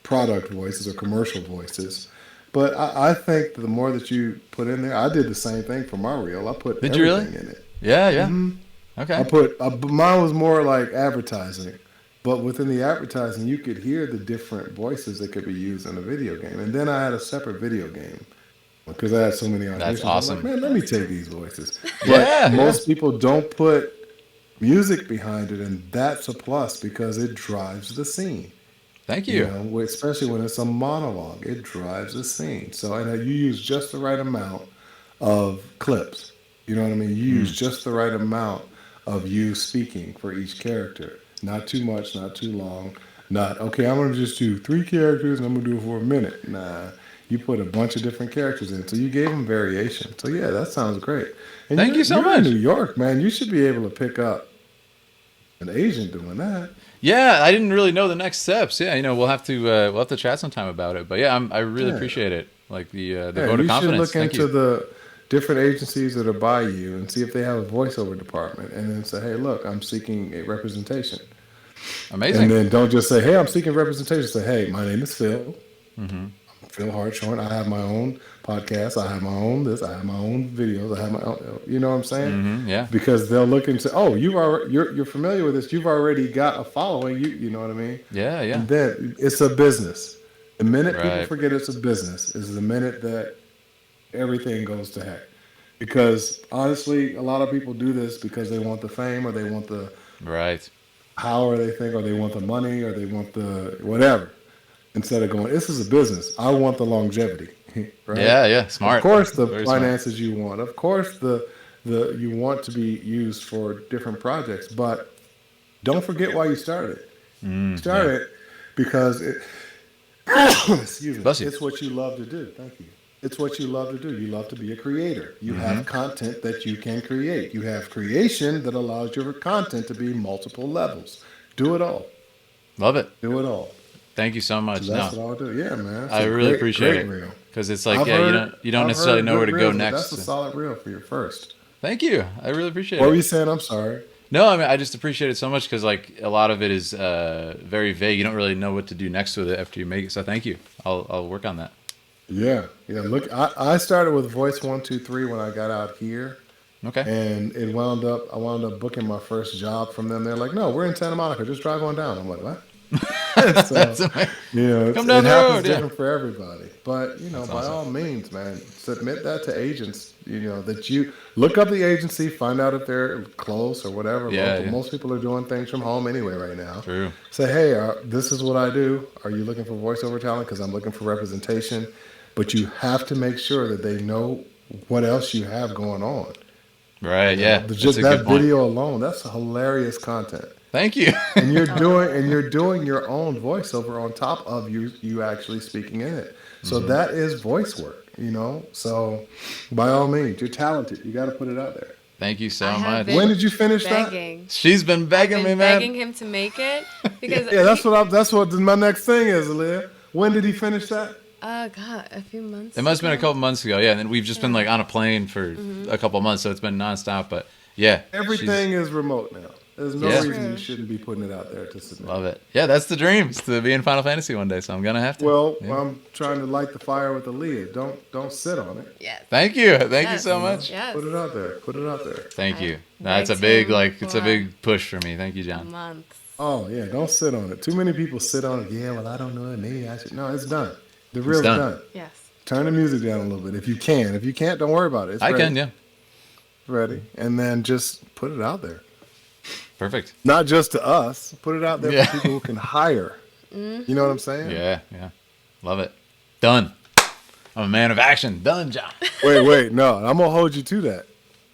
product voices or commercial voices. But I think the more that you put in there, I did the same thing for my reel. I put Did you really? everything in it. Yeah, yeah. Mm-hmm. Okay. Mine was more like advertising. But within the advertising, you could hear the different voices that could be used in a video game. And then I had a separate video game because I had so many auditions. That's awesome. I'm like, man, let me take these voices. But Yeah. most people don't put music behind it, and that's a plus because it drives the scene. Thank you. Know, especially when it's a monologue, it drives the scene. So and you use just the right amount of clips. You know what I mean? You use just the right amount of you speaking for each character. Not too much, not too long. Not, okay, I'm going to just do 3 characters and I'm going to do it for a minute. Nah, you put a bunch of different characters in. So you gave them variation. So yeah, that sounds great. And Thank you so you're much. in New York, man. You should be able to pick up an agent doing that. Yeah, I didn't really know the next steps. Yeah, we'll have to chat sometime about it. But yeah, I really appreciate it. Like the vote of confidence. You should look Thank into you. the different agencies that are by you and see if they have a voiceover department and then say, hey, look, I'm seeking a representation. Amazing. And then don't just say, hey, I'm seeking representation. Say, hey, my name is Phil. Mm-hmm. I'm Phil Hartshorn. I have my own podcast. I have my own this. I have my own videos. I have my own, you know what I'm saying? Mm-hmm, yeah. Because they'll look and say, oh, you're familiar with this. You've already got a following. You know what I mean? Yeah, yeah. And then it's a business. The minute people Right. forget it's a business is the minute that everything goes to heck. Because honestly, a lot of people do this because they want the fame or they want the Right. power, they think, or they want the money or they want the whatever. Instead of going, this is a business. I want the longevity. Right? Yeah, yeah. Smart. Of course, the Very smart. finances you want. Of course, the you want to be used for different projects. But don't forget why you started. Started because it. Excuse me. Bless you. It's what you love to do. Thank you. It's what you love to do. You love to be a creator. You have content that you can create. You have creation that allows your content to be multiple levels. Do it all. Love it. Do it all. Thank you so much. So that's No, what I'll do. Yeah, man. It's I a really great, appreciate great it reel. because it's like I've you heard- don't I've necessarily heard know where to good go reels, but next. That's a solid reel for your first. Thank you. I really appreciate What it. were you saying? I'm sorry. No, I mean I just appreciate it so much because like a lot of it is very vague. You don't really know what to do next with it after you make it. So thank you. I'll work on that. Yeah. Look, I started with Voice 123 when I got out here. Okay. And I wound up booking my first job from them. They're like, no, we're in Santa Monica. Just drive on down. I'm like, what? So, Come down it the happens road, yeah. different for everybody. But, That's by awesome. all means, man, submit that to agents, that you look up the agency, find out if they're close or whatever. Yeah, local. yeah. Most people are doing things from home anyway right now. True. Say, hey, this is what I do. Are you looking for voiceover talent? Because I'm looking for representation. But you have to make sure that they know what else you have going on. Right. Yeah. Just That's a that good point. video alone, that's hilarious content. Thank you. And you're doing your own voiceover on top of you actually speaking in it. So that is voice work, So by all means, you're talented. You got to put it out there. Thank you so I have much. been When did you finish begging. She's been begging I've me, been man. begging him to make it because Yeah, that's what my next thing is, Aaliyah. When did he finish that? God, a few months. It must have been a ago. couple months ago. Yeah, and then we've just been like on a plane for a couple months, so it's been nonstop. But yeah, Everything is remote now. There's no Yeah. reason you shouldn't be putting it out there to submit. love it. Yeah, that's the dream. Is to be in Final Fantasy one day, so I'm gonna have to. Well, Yeah. I'm trying to light the fire with Aaliyah. Don't sit on it. Yes. Thank you. Thank you Yes. so much. Yes. Put it out there. Put it out there. Thank you. I That's a begged big him it's a for big push for me. Thank you, John. Months. Oh yeah, don't sit on it. Too many people sit on it. Yeah, well I don't know it. Maybe I should. No, it's done. The reel's done. done. Yes. Turn the music down a little bit if you can. If you can't, don't worry about it. It's I ready. can, yeah. It's ready. And then just put it out there. Perfect. Not just to us. Put it out there Yeah. for people who can hire. You know what I'm saying? Yeah, yeah. Love it. Done. I'm a man of action. Done, John. Wait, no, I'm gonna hold you to that.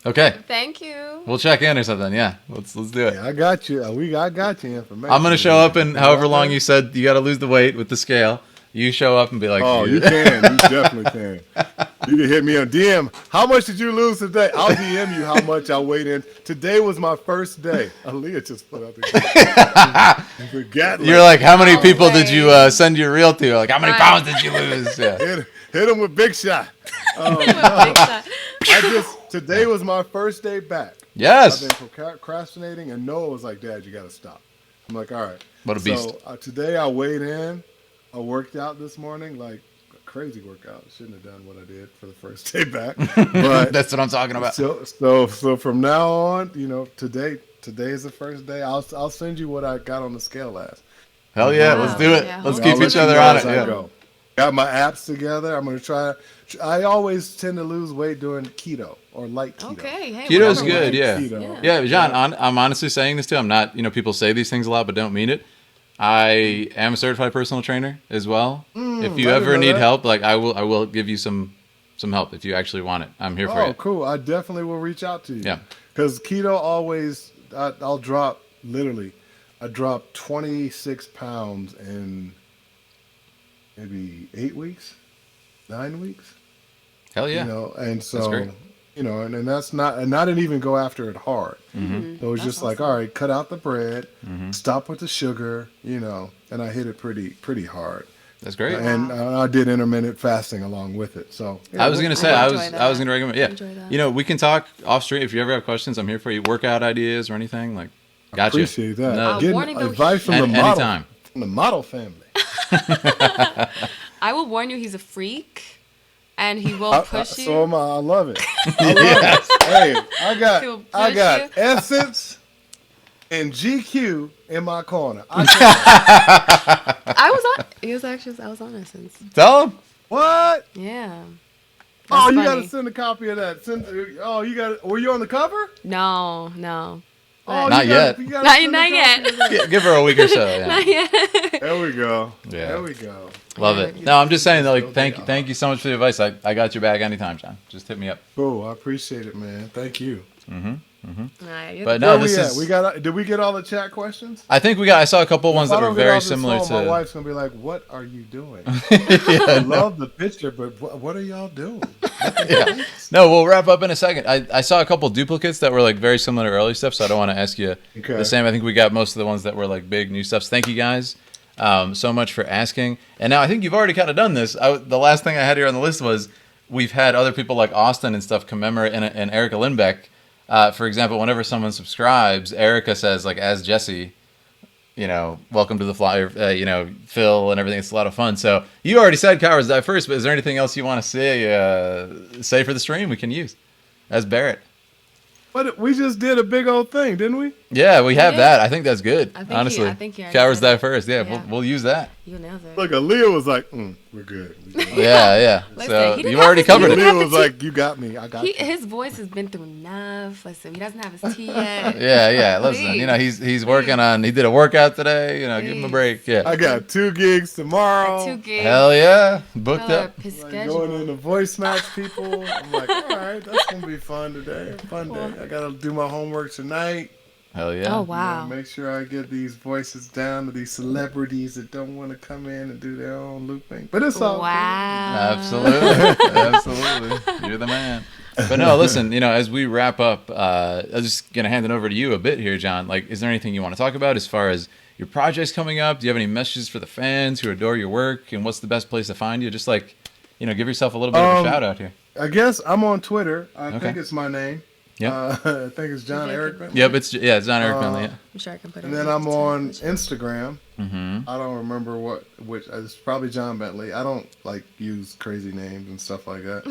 Okay. Thank you. We'll check in or something. Yeah, let's do it. Yeah, I got you. I got you information. I'm gonna show up in however long you said you got to lose the weight with the scale. You show up and be like, oh, yeah. you can. You definitely can. You can hit me on DM. How much did you lose today? I'll DM you how much I weighed in. Today was my first day. Aaliyah just put up the You're like, how many people did you send your reel to? Like, how many pounds did you lose? Yeah. Hit him with big shot. Today was my first day back. Yes. I've been procrastinating, and Noah was like, Dad, you got to stop. I'm like, all right. What a beast. So today I weighed in. I worked out this morning, like a crazy workout. Shouldn't have done what I did for the first day back. But that's what I'm talking about. So from now on, today is the first day. I'll send you what I got on the scale last. Hell yeah, let's do it. Let's keep each other on it. Yeah. Got my apps together. I'm gonna try. I always tend to lose weight during keto or light keto. Okay, hey, keto's good. Yeah. Keto. Yeah, John. I'm honestly saying this too. I'm not. People say these things a lot, but don't mean it. I am a certified personal trainer as well. If you ever need help, like I will give you some help if you actually want it. I'm here for you. Oh, cool. I definitely will reach out to you. Yeah. Because keto always, I'll drop, I dropped 26 pounds in maybe 8 weeks, 9 weeks. Hell yeah. And so, that's great. And that's not, and I didn't even go after it hard. Mm-hmm. So it was just like, all right, cut out the bread, stop with the sugar, and I hit it pretty hard. That's great. And I did intermittent fasting along with it. So I was gonna say, I was gonna recommend. Yeah, That. we can talk off street if you ever have questions. I'm here for you. Workout ideas or anything like. Gotcha. Appreciate that. No. Getting advice from the model, anytime. From the model family. I will warn you, he's a freak, and he will push you. So am I. I love it. I love it. Hey, I got Essence and GQ in my corner. I was on Essence. Tell him. What? Yeah. Oh, That's you funny. gotta send a copy of that. Were you on the cover? No. Oh, not yet. Not yet. Yeah, give her a week or so. Yeah. Not yet. There we go. Yeah. There we go. Love it. No, I'm just saying, like, thank you so much for the advice. I got your back anytime, John. Just hit me up. Cool. I appreciate it, man. Thank you. But no, did we get all the chat questions? I think I saw a couple ones that were very similar to. My wife's gonna be like, "What are you doing?" I love the picture, but what are y'all doing? Yeah. No, we'll wrap up in a second. I saw a couple duplicates that were like very similar to early stuff, so I don't want to ask you the same. I think we got most of the ones that were like big new stuff. Thank you guys so much for asking. And now I think you've already kind of done this. The last thing I had here on the list was we've had other people like Austin and stuff commemorate and Erica Lindbeck. For example, whenever someone subscribes, Erica says, like, as Jesse, welcome to the flyer, Phil and everything. It's a lot of fun. So you already said Cowards Die First, but is there anything else you want to say for the stream we can use as Barrett? But we just did a big old thing, didn't we? Yeah, we have that. I think that's good. Honestly, I think Cowards Die First. Yeah, we'll use that. You nailed it. Look, Aaliyah was like, "We're good." Yeah. Listen, so you already covered it. Aaliyah was like, "You got me. I got you." His voice has been through enough. Listen, he doesn't have his tea yet. Yeah. Listen, he's working on. He did a workout today. Give him a break. Yeah. I got 2 gigs tomorrow. 2 gigs. Hell yeah, booked up. His Like schedule. going into voice match people. I'm like, all right, that's gonna be fun today. Fun day. I gotta do my homework tonight. Hell yeah. Oh wow. Make sure I get these voices down to these celebrities that don't want to come in and do their own looping. But it's all wow. Absolutely. You're the man. But no, listen, as we wrap up, I'm just going to hand it over to you a bit here, John. Like, is there anything you want to talk about as far as your projects coming up? Do you have any messages for the fans who adore your work? And what's the best place to find you? Just like, give yourself a little bit of a shout out here. I guess I'm on Twitter. I think it's my name. Yeah. I think it's John Eric Bentley. Yep, it's John Eric Bentley. Yeah. I'm sure I can put it. And then I'm on Instagram. Mm-hmm. I don't remember which. It's probably John Bentley. I don't use crazy names and stuff like that.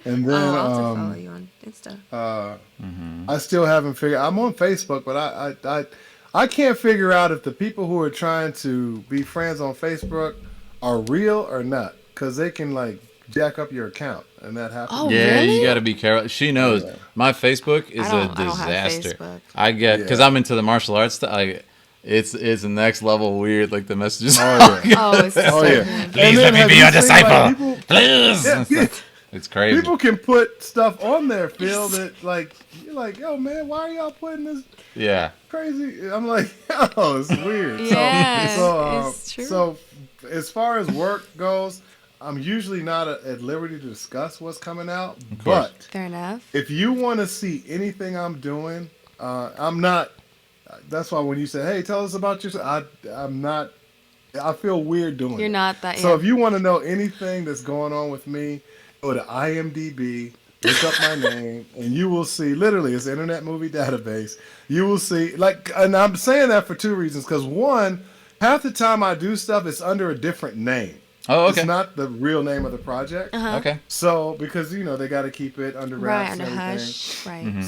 And then I'll have to follow you on Insta. I still haven't figured. I'm on Facebook, but I can't figure out if the people who are trying to be friends on Facebook are real or not, because they can jack up your account, and that happens. Oh, yeah, really? you got to be careful. She knows. Yeah. My Facebook is a I don't have disaster. Facebook. I get because I'm into the martial arts stuff. It's the next level weird. Like the messages. Oh yeah. Oh, it's so Oh yeah. weird. Please let me be your disciple. Please. It's crazy. People can put stuff on there, Phil, that like you're like, yo, man, why are y'all putting this Yeah. crazy? I'm like, yo, it's weird. Yeah, it's true. So as far as work goes, I'm usually not at liberty to discuss what's coming out. But fair enough. if you want to see anything I'm doing, I'm not. That's why when you say, "Hey, tell us about yourself," I'm not. I feel weird doing it. You're not that. So if you want to know anything that's going on with me, go to IMDb, look up my name, and you will see. Literally, it's Internet Movie Database. You will see. And I'm saying that for two reasons. Because one, half the time I do stuff, it's under a different name. Oh, okay. It's not the real name of the project. Okay. So because they got to keep it under wraps and everything. Hush. Right. Mm-hmm.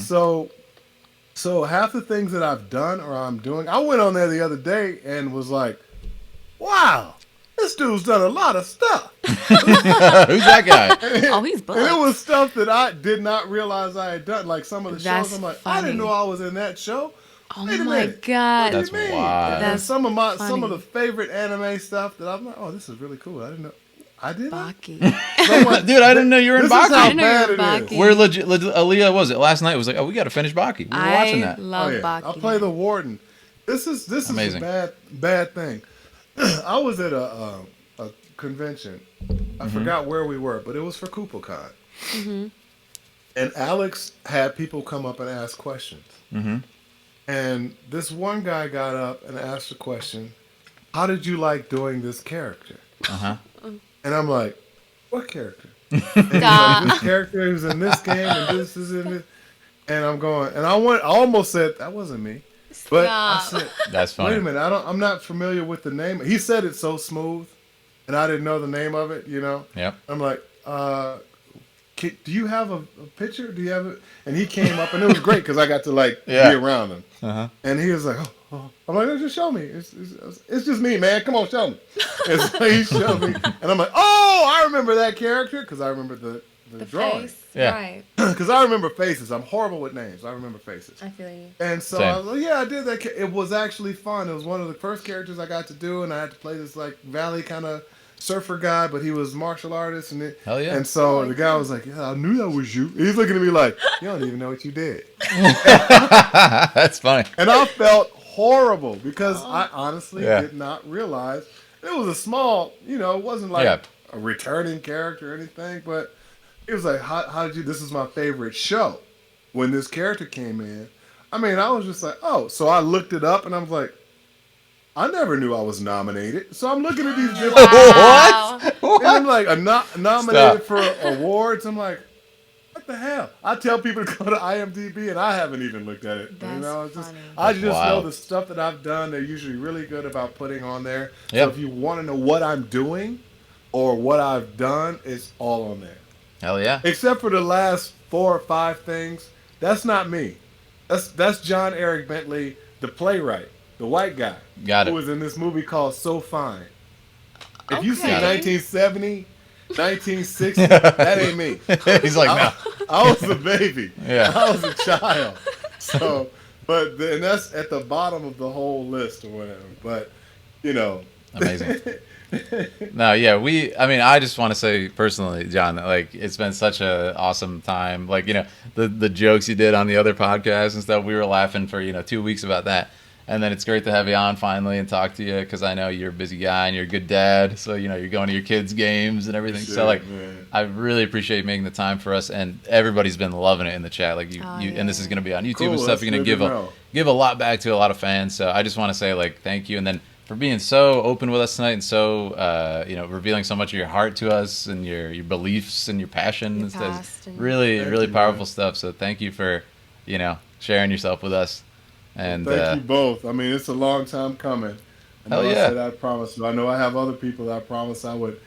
So half the things that I've done or I'm doing, I went on there the other day and was like, wow, this dude's done a lot of stuff. Who's that guy? Oh, he's booked. And it was stuff that I did not realize I had done. Like some of the That's shows, I'm like, funny. I didn't know I was in that show. Oh Wait a my minute. God. What do you That's mean? wild. And That's some of funny. the favorite anime stuff that I'm like, oh, this is really cool. I didn't know. I did. Baki. Dude, I didn't know you were in This is Baki. how I didn't know you bad were it Baki. is. We're legit. Aaliyah was it last night? It was like, oh, we got to finish Baki. We were watching that. love Baki. I'll play the warden. This is Amazing. a bad thing. I was at a convention. I forgot where we were, but it was for KupoCon. Mm-hmm. And Alex had people come up and ask questions. Mm-hmm. And this one guy got up and asked a question, how did you like doing this character? Uh-huh. And I'm like, what character? And he's like, this character who's in this game and this is in this. And I'm going, and I almost said, that wasn't me. But I said, That's funny. wait a minute, I'm not familiar with the name. He said it so smooth, and I didn't know the name of it, Yep. I'm like, do you have a picture? Do you have it? And he came up, and it was great because I got to be around him. Uh-huh. And he was like, oh. I'm like, no, just show me. It's just me, man. Come on, show me. And so he showed me, and I'm like, oh, I remember that character because I remember the drawing. Face. Yeah. Right. Because I remember faces. I'm horrible with names. I remember faces. I feel you. And so Same. I was like, yeah, I did that. It was actually fun. It was one of the first characters I got to do, and I had to play this valley kind of surfer guy, but he was martial artist. Hell yeah. And so the guy was like, yeah, I knew that was you. He's looking at me like, you don't even know what you did. That's funny. And I felt horrible because I honestly did not realize. It was a small, it wasn't like a returning character or anything, but it was like, how did you, this is my favorite show. When this character came in, I was just like, oh. So I looked it up and I was like, I never knew I was nominated. So I'm looking at these different What? And I'm like, nominated for awards. I'm like, what the hell? I tell people to go to IMDb and I haven't even looked at it. That's It's funny. I just know wild. the stuff that I've done. They're usually really good about putting on there. Yep. So if you want to know what I'm doing or what I've done, it's all on there. Hell yeah. Except for the last 4 or 5 things. That's not me. That's John Eric Bentley, the playwright, the white guy. Got it. Who was in this movie called So Fine. If you see Okay. 1970, 1960, that ain't me. He's like, no. I was a baby. Yeah. I was a child. So, and that's at the bottom of the whole list or whatever. But, Amazing. No, yeah, I just want to say personally, John, that it's been such a awesome time. The jokes you did on the other podcast and stuff, we were laughing for 2 weeks about that. And then it's great to have you on finally and talk to you because I know you're a busy guy and you're a good dad. So you're going to your kids' games and everything. Sure, so man. I really appreciate making the time for us, and everybody's been loving it in the chat. And this is going to be on YouTube Cool, and stuff. that's You're going to good to know. give a lot back to a lot of fans. So I just want to say thank you, and then for being so open with us tonight and so revealing so much of your heart to us and your beliefs and your passion. Your past and- Really, Thank really you, powerful man. stuff. So thank you for sharing yourself with us. And Thank you both. It's a long time coming. I know Hell I yeah. said I promised. I know I have other people that I promised I would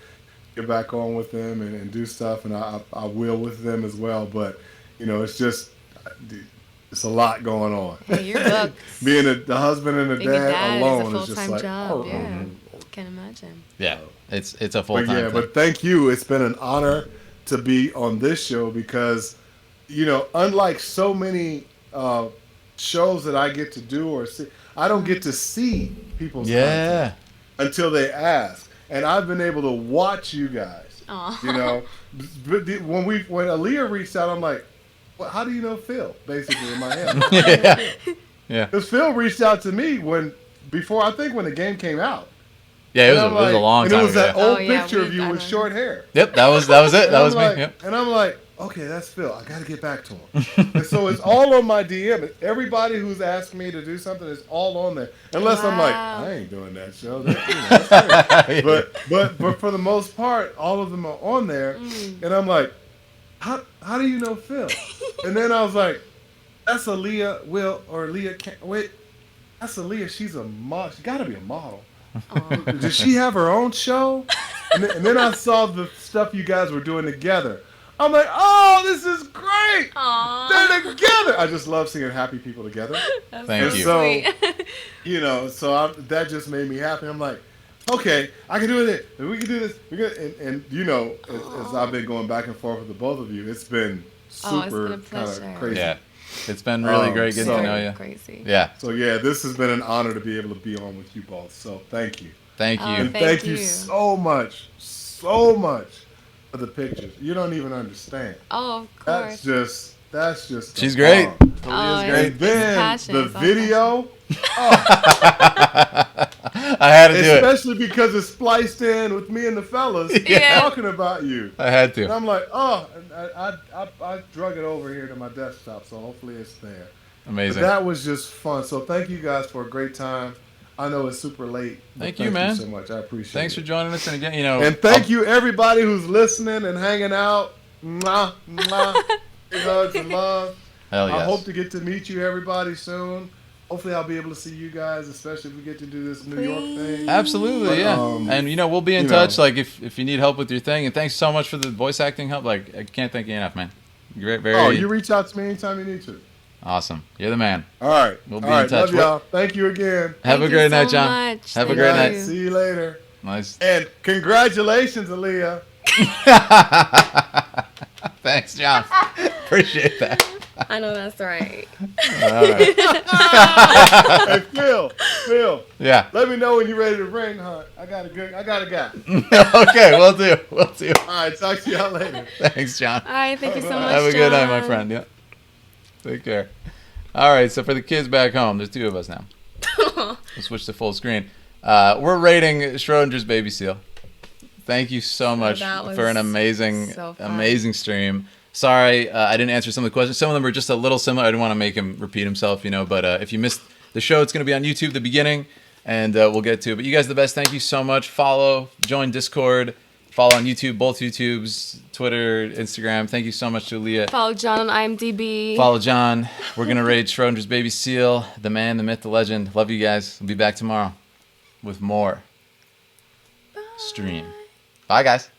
get back on with them and do stuff, and I will with them as well. But, it's just, it's a lot going on. Hey, you're booked. Being the husband and the Being a dad dad alone is is a just full-time like, job. oh, Yeah, can't imagine. yeah, it's a full But time. yeah, but thank you. It's been an honor to be on this show because, unlike so many shows that I get to do or see, I don't get to see people's content until they ask. And I've been able to watch you guys, Aw. when Aaliyah reached out, I'm like, well, how do you know Phil? Basically, in my head. Yeah. Because Phil reached out to me when the game came out. Yeah, it was, And it was a long time And it was ago. that old picture of you with short hair. Yep, that was it. That was me. Yep. And I'm like, okay, that's Phil. I got to get back to him. And so it's all on my DM. Everybody who's asked me to do something is all on there. Unless I'm like, I ain't doing that show. That's but for the most part, all of them are on there. And I'm like, how do you know Phil? And then I was like, that's Aaliyah, wait, that's Aaliyah. She's a model. She got to be a model. Does she have her own show? And then I saw the stuff you guys were doing together. I'm like, oh, this is great. Aww. They're together. I just love seeing happy people together. Thank you. So, that just made me happy. I'm like, okay, I can do it. We can do this. As I've been going back and forth with the both of you, it's been super kind of crazy. Yeah. It's been really great getting to know you. Crazy. Yeah. So yeah, this has been an honor to be able to be on with you both. So thank you. Thank you. And thank you so much for the pictures. You don't even understand. Oh, of course. That's just. She's great. Oh, great. And then the video. I had to do it. Especially because it's spliced in with me and the fellas talking about you. I had to. And I'm like, I drug it over here to my desktop, so hopefully it's there. Amazing. But that was just fun. So thank you guys for a great time. I know it's super late. Thank you, man. Thank you so much. I appreciate it. Thanks for joining us. And again, And thank you everybody who's listening and hanging out. Mwah, mwah. Big hugs and love. Hell yes. I hope to get to meet you everybody soon. Hopefully I'll be able to see you guys, especially if we get to do this New York thing. Absolutely, yeah. And we'll be in touch. Like if you need help with your thing. And thanks so much for the voice acting help. Like I can't thank you enough, man. You're very. You reach out to me anytime you need to. Awesome. You're the man. All right. We'll be in touch. Love y'all. Thank you again. Have a great night, John. Have a great night. See you later. Nice. And congratulations, Aaliyah. Thanks, John. Appreciate that. I know that's right. All right. Hey, Phil. Yeah. Let me know when you're ready to ring hunt. I got a guy. Okay, we'll do. All right, talk to y'all later. Thanks, John. All right, thank you so much, Have a good night, my John. friend. Yeah. Take care. All right, so for the kids back home, there's two of us now. We'll switch to full screen. We're rating Schrodinger's Baby Seal. Thank you so much for an amazing stream. Sorry, I didn't answer some of the questions. Some of them were just a little similar. I didn't want to make him repeat himself, But if you missed the show, it's going to be on YouTube, the beginning, and we'll get to it. But you guys are the best. Thank you so much. Follow, join Discord, follow on YouTube, both YouTubes, Twitter, Instagram. Thank you so much to Aaliyah. Follow John on IMDb. Follow John. We're going to raid Schrodinger's Baby Seal, the man, the myth, the legend. Love you guys. We'll be back tomorrow with more stream. Bye, guys.